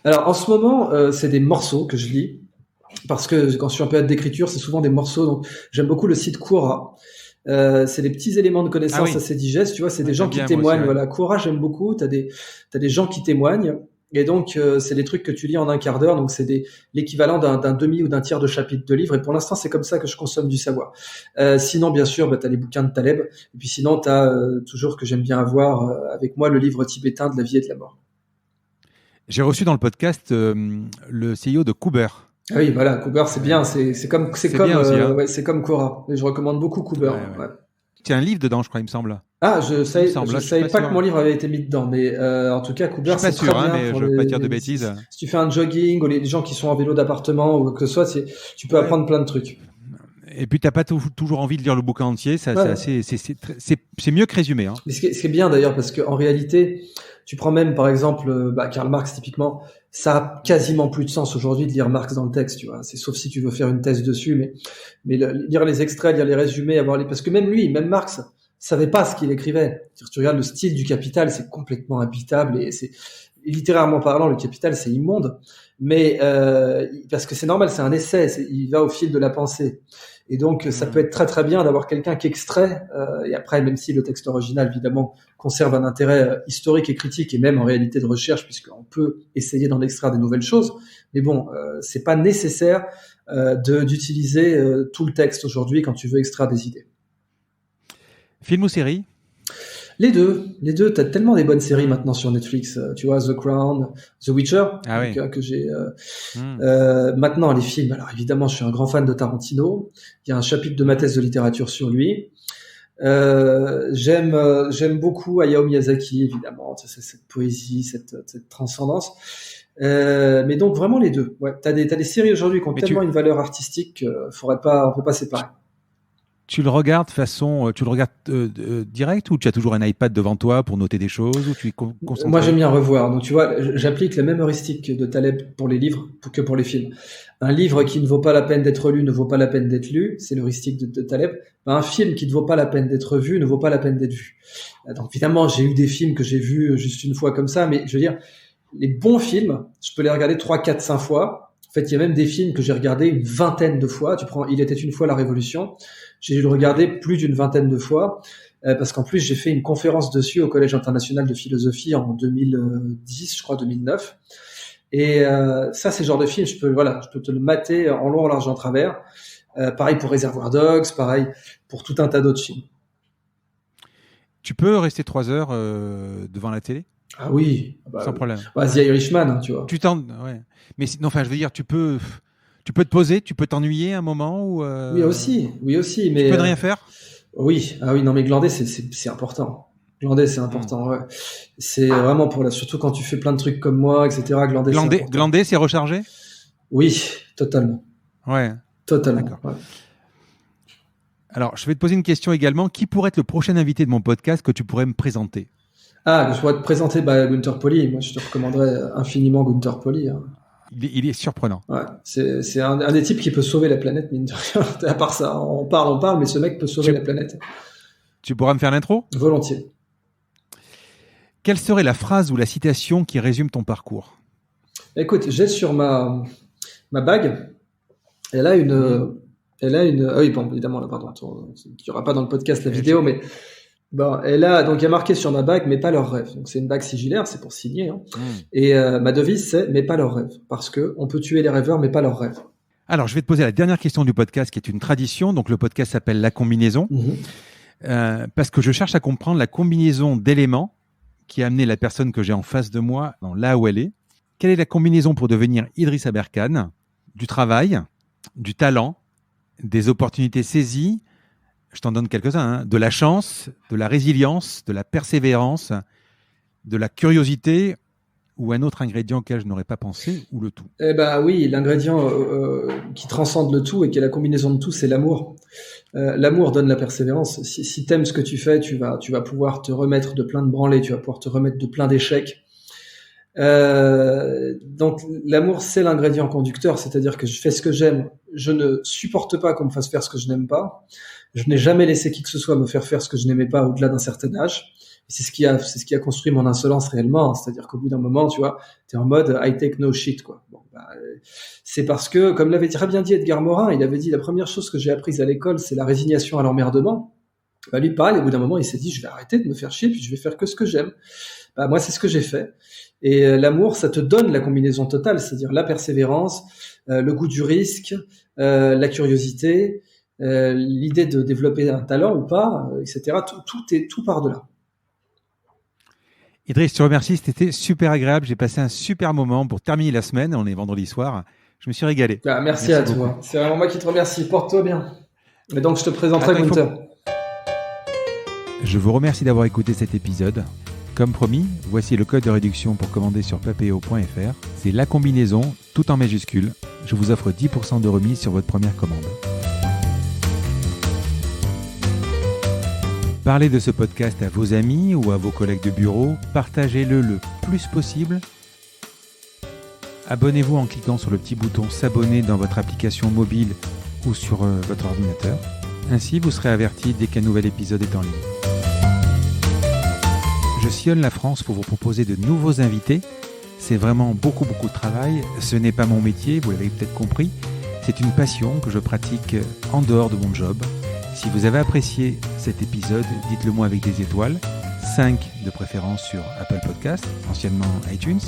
Alors, en ce moment, c'est des morceaux que je lis, parce que quand je suis en période d'écriture, c'est souvent des morceaux. Donc, j'aime beaucoup le site Quora. C'est des petits éléments de connaissances assez digestes, tu vois, c'est des gens qui témoignent. Aussi, ouais. Voilà, Quora, j'aime beaucoup. T'as des gens qui témoignent. Et donc, c'est des trucs que tu lis en un quart d'heure. Donc, c'est l'équivalent d'un demi ou d'un tiers de chapitre de livre. Et pour l'instant, c'est comme ça que je consomme du savoir. Sinon, bien sûr, t'as les bouquins de Taleb. Et puis sinon, t'as toujours que j'aime bien avoir avec moi le livre tibétain de la vie et de la mort. J'ai reçu dans le podcast le CEO de Kuber. Ah oui, voilà, Kuber, c'est bien. C'est comme Quora. Et je recommande beaucoup Kuber. Ouais. Tu as un livre dedans, je crois, il me semble. Ah, je savais pas que mon livre avait été mis dedans, mais en tout cas, Kuber, c'est très bien. Je suis pas sûr, mais je veux pas dire de bêtises. Si tu fais un jogging ou les gens qui sont en vélo d'appartement ou que ce soit, tu peux apprendre plein de trucs. Et puis, t'as pas toujours envie de lire le bouquin entier, c'est mieux que résumé. Hein. Mais ce qui est bien d'ailleurs, parce qu'en réalité, tu prends même par exemple Karl Marx typiquement, ça a quasiment plus de sens aujourd'hui de lire Marx dans le texte, tu vois. C'est sauf si tu veux faire une thèse dessus, mais lire les extraits, lire les résumés, parce que même Marx savait pas ce qu'il écrivait. Tu regardes le style du Capital, c'est complètement imbitable et c'est littérairement parlant, le Capital, c'est immonde. Mais parce que c'est normal, c'est un essai, il va au fil de la pensée. Et donc, ça peut être très très bien d'avoir quelqu'un qui extrait, et après, même si le texte original, évidemment, conserve un intérêt historique et critique, et même en réalité de recherche, puisqu'on peut essayer d'en extraire des nouvelles choses, mais bon, c'est pas nécessaire d'utiliser tout le texte aujourd'hui quand tu veux extraire des idées. Film ou série ? Les deux. T'as tellement des bonnes séries maintenant sur Netflix. Tu vois, The Crown, The Witcher, que j'ai. Maintenant, les films. Alors évidemment, je suis un grand fan de Tarantino. Il y a un chapitre de ma thèse de littérature sur lui. J'aime beaucoup Hayao Miyazaki, évidemment. Cette poésie, cette transcendance. Mais donc vraiment les deux. Ouais. T'as des séries aujourd'hui qui ont tellement une valeur artistique, on peut pas séparer. Tu le regardes direct ou tu as toujours un iPad devant toi pour noter des choses ou tu es concentré ? Moi, j'aime bien revoir. Donc, tu vois, j'applique la même heuristique de Taleb pour les livres que pour les films. Un livre qui ne vaut pas la peine d'être lu ne vaut pas la peine d'être lu. C'est l'heuristique de Taleb. Un film qui ne vaut pas la peine d'être vu ne vaut pas la peine d'être vu. Donc, évidemment, j'ai eu des films que j'ai vus juste une fois comme ça, mais je veux dire, les bons films, je peux les regarder 3, 4, 5 fois. En fait, il y a même des films que j'ai regardés une vingtaine de fois. Tu prends Il était une fois la Révolution. J'ai dû le regarder plus d'une vingtaine de fois parce qu'en plus, j'ai fait une conférence dessus au Collège international de philosophie en 2010, je crois, 2009. Et ça, c'est le genre de film, je peux te le mater en long, en large, en travers. Pareil pour Reservoir Dogs, pareil pour tout un tas d'autres films. Tu peux rester 3 heures devant la télé ? Ah oui, sans problème. The Irishman, tu vois. Ouais. Mais je veux dire, tu peux te poser, tu peux t'ennuyer un moment ou Oui aussi, mais tu peux ne rien faire. Oui, non, mais glander c'est important. Glander c'est important, ouais. C'est vraiment surtout quand tu fais plein de trucs comme moi, etc. Glander, c'est recharger. Oui, totalement. Ouais. Totalement. D'accord. Ouais. Alors, je vais te poser une question également. Qui pourrait être le prochain invité de mon podcast que tu pourrais me présenter ? Je pourrais te présenter Gunther Pauli. Moi, je te recommanderais infiniment Gunther Pauli. Hein. Il est surprenant. Ouais, c'est un des types qui peut sauver la planète, mine de rien. À part ça, on parle, mais ce mec peut sauver la planète. Tu pourras me faire l'intro ? Volontiers. Quelle serait la phrase ou la citation qui résume ton parcours ? Écoute, j'ai sur ma bague, elle a une, oui, bon, évidemment, là, pardon, il n'y aura pas dans le podcast la vidéo, mais bon, il y a marqué sur ma bague, mais pas leurs rêves. Donc, c'est une bague sigillaire, c'est pour signer, hein. Et ma devise, c'est mais pas leurs rêves. Parce que on peut tuer les rêveurs, mais pas leurs rêves. Alors, je vais te poser la dernière question du podcast, qui est une tradition. Donc, le podcast s'appelle La Combinaison. Parce que je cherche à comprendre la combinaison d'éléments qui a amené la personne que j'ai en face de moi là où elle est. Quelle est la combinaison pour devenir Idriss Aberkane ? Du travail, du talent, des opportunités saisies, je t'en donne quelques-uns, hein, de la chance, de la résilience, de la persévérance, de la curiosité ou un autre ingrédient auquel je n'aurais pas pensé, ou le tout ? Eh ben oui, l'ingrédient qui transcende le tout et qui est la combinaison de tout, c'est l'amour. L'amour donne la persévérance. Si t'aimes ce que tu fais, tu vas pouvoir te remettre de plein de branlées, tu vas pouvoir te remettre de plein d'échecs. Donc l'amour, c'est l'ingrédient conducteur, c'est-à-dire que je fais ce que j'aime. Je ne supporte pas qu'on me fasse faire ce que je n'aime pas. Je n'ai jamais laissé qui que ce soit me faire faire ce que je n'aimais pas au-delà d'un certain âge. Et c'est ce qui a construit mon insolence réellement. C'est-à-dire qu'au bout d'un moment, tu vois, t'es en mode I take no shit, quoi. Bon, c'est parce que, comme l'avait très bien dit Edgar Morin, il avait dit la première chose que j'ai apprise à l'école, c'est la résignation à l'emmerdement. Lui, pareil, au bout d'un moment, il s'est dit, je vais arrêter de me faire chier, puis je vais faire que ce que j'aime. Moi, c'est ce que j'ai fait. Et l'amour, ça te donne la combinaison totale, c'est-à-dire la persévérance, le goût du risque, la curiosité, l'idée de développer un talent ou pas, etc. Tout part de là. Idriss, je te remercie, c'était super agréable. J'ai passé un super moment pour terminer la semaine. On est vendredi soir. Je me suis régalé. Merci à toi. C'est vraiment moi qui te remercie. Porte-toi bien. Et donc, je te présenterai Gunther. Je vous remercie d'avoir écouté cet épisode. Comme promis, voici le code de réduction pour commander sur papéo.fr. C'est la combinaison, tout en majuscule. Je vous offre 10% de remise sur votre première commande. Parlez de ce podcast à vos amis ou à vos collègues de bureau. Partagez-le le plus possible. Abonnez-vous en cliquant sur le petit bouton s'abonner dans votre application mobile ou sur votre ordinateur. Ainsi, vous serez averti dès qu'un nouvel épisode est en ligne. Je sillonne la France pour vous proposer de nouveaux invités. C'est vraiment beaucoup de travail. Ce n'est pas mon métier, vous l'avez peut-être compris. C'est une passion que je pratique en dehors de mon job. Si vous avez apprécié cet épisode, dites-le moi avec des étoiles, 5 de préférence sur Apple Podcast, anciennement iTunes,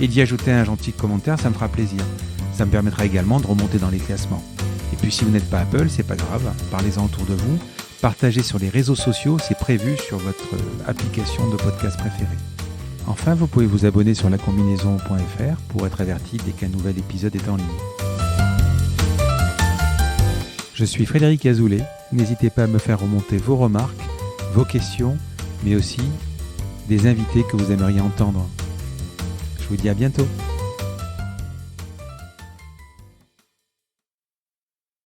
et d'y ajouter un gentil commentaire, ça me fera plaisir. Ça me permettra également de remonter dans les classements. Et puis si vous n'êtes pas Apple, c'est pas grave, parlez-en autour de vous, partagez sur les réseaux sociaux, c'est prévu sur votre application de podcast préférée. Enfin, vous pouvez vous abonner sur lacombinaison.fr pour être averti dès qu'un nouvel épisode est en ligne. Je suis Frédéric Azoulay. N'hésitez pas à me faire remonter vos remarques, vos questions, mais aussi des invités que vous aimeriez entendre. Je vous dis à bientôt.